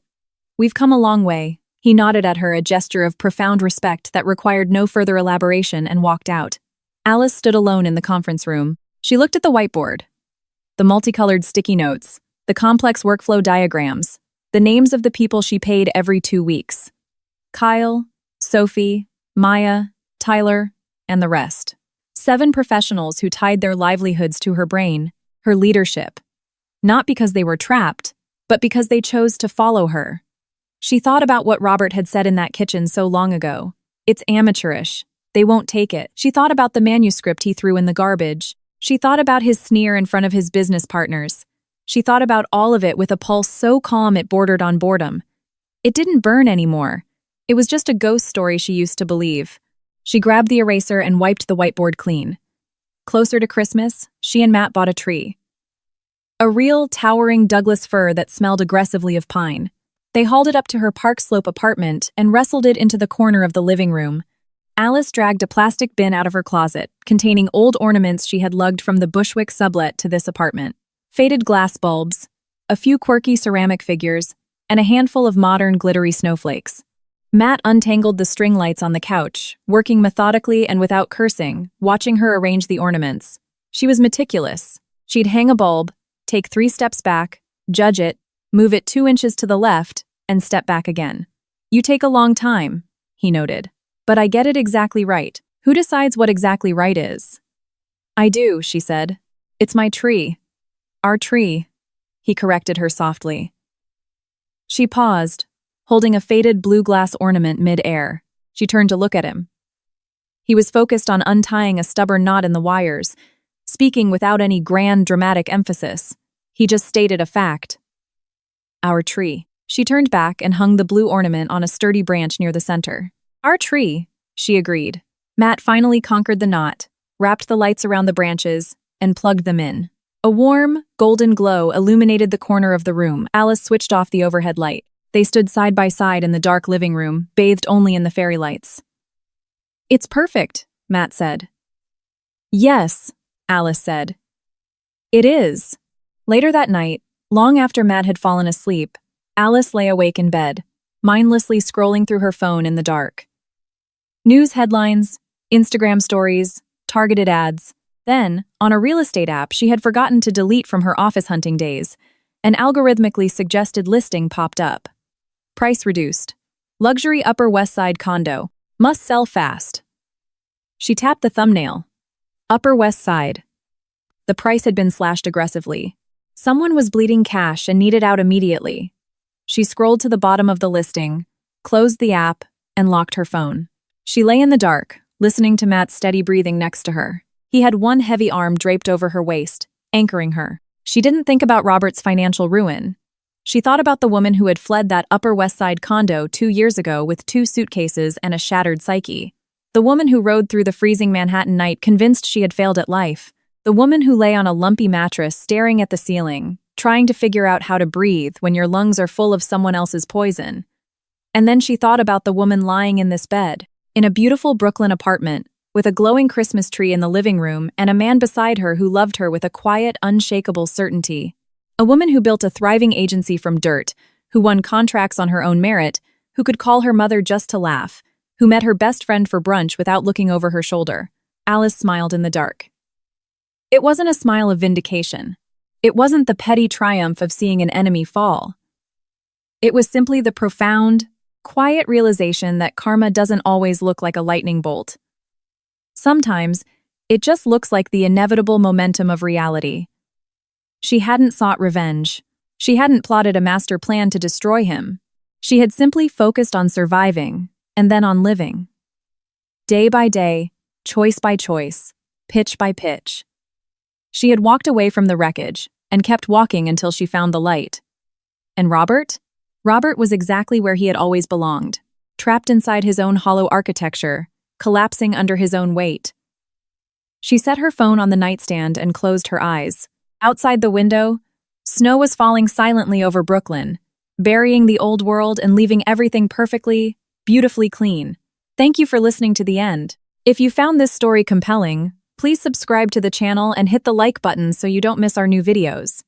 We've come a long way. He nodded at her, a gesture of profound respect that required no further elaboration, and walked out. Alice stood alone in the conference room. She looked at the whiteboard. The multicolored sticky notes, the complex workflow diagrams, the names of the people she paid every 2 weeks. Kyle, Sophie, Maya, Tyler, and the rest. 7 professionals who tied their livelihoods to her brain, her leadership. Not because they were trapped, but because they chose to follow her. She thought about what Robert had said in that kitchen so long ago. It's amateurish. They won't take it. She thought about the manuscript he threw in the garbage. She thought about his sneer in front of his business partners. She thought about all of it with a pulse so calm it bordered on boredom. It didn't burn anymore. It was just a ghost story she used to believe. She grabbed the eraser and wiped the whiteboard clean. Closer to Christmas, she and Matt bought a tree. A real, towering Douglas fir that smelled aggressively of pine. They hauled it up to her Park Slope apartment and wrestled it into the corner of the living room. Alice dragged a plastic bin out of her closet, containing old ornaments she had lugged from the Bushwick sublet to this apartment. Faded glass bulbs, a few quirky ceramic figures, and a handful of modern glittery snowflakes. Matt untangled the string lights on the couch, working methodically and without cursing, watching her arrange the ornaments. She was meticulous. She'd hang a bulb, take 3 steps back, judge it, move it 2 inches to the left, and step back again. "You take a long time," he noted. "But I get it exactly right. Who decides what exactly right is?" "I do," she said. "It's my tree." "Our tree," he corrected her softly. She paused, holding a faded blue glass ornament mid-air. She turned to look at him. He was focused on untying a stubborn knot in the wires, speaking without any grand dramatic emphasis. He just stated a fact. "Our tree." She turned back and hung the blue ornament on a sturdy branch near the center. "Our tree," she agreed. Matt finally conquered the knot, wrapped the lights around the branches, and plugged them in. A warm, golden glow illuminated the corner of the room. Alice switched off the overhead light. They stood side by side in the dark living room, bathed only in the fairy lights. "It's perfect," Matt said. "Yes," Alice said. "It is." Later that night, long after Matt had fallen asleep, Alice lay awake in bed, mindlessly scrolling through her phone in the dark. News headlines, Instagram stories, targeted ads. Then, on a real estate app she had forgotten to delete from her office hunting days, an algorithmically suggested listing popped up. Price reduced. Luxury Upper West Side condo. Must sell fast. She tapped the thumbnail. Upper West Side. The price had been slashed aggressively. Someone was bleeding cash and needed out immediately. She scrolled to the bottom of the listing, closed the app, and locked her phone. She lay in the dark, listening to Matt's steady breathing next to her. He had one heavy arm draped over her waist, anchoring her. She didn't think about Robert's financial ruin. She thought about the woman who had fled that Upper West Side condo 2 years ago with 2 suitcases and a shattered psyche. The woman who rode through the freezing Manhattan night convinced she had failed at life. The woman who lay on a lumpy mattress staring at the ceiling, trying to figure out how to breathe when your lungs are full of someone else's poison. And then she thought about the woman lying in this bed, in a beautiful Brooklyn apartment, with a glowing Christmas tree in the living room and a man beside her who loved her with a quiet, unshakable certainty. A woman who built a thriving agency from dirt, who won contracts on her own merit, who could call her mother just to laugh, who met her best friend for brunch without looking over her shoulder. Alice smiled in the dark. It wasn't a smile of vindication. It wasn't the petty triumph of seeing an enemy fall. It was simply the profound, quiet realization that karma doesn't always look like a lightning bolt. Sometimes, it just looks like the inevitable momentum of reality. She hadn't sought revenge. She hadn't plotted a master plan to destroy him. She had simply focused on surviving, and then on living. Day by day, choice by choice, pitch by pitch. She had walked away from the wreckage, and kept walking until she found the light. And Robert? Robert was exactly where he had always belonged, trapped inside his own hollow architecture, collapsing under his own weight. She set her phone on the nightstand and closed her eyes. Outside the window, snow was falling silently over Brooklyn, burying the old world and leaving everything perfectly, beautifully clean. Thank you for listening to the end. If you found this story compelling, please subscribe to the channel and hit the like button so you don't miss our new videos.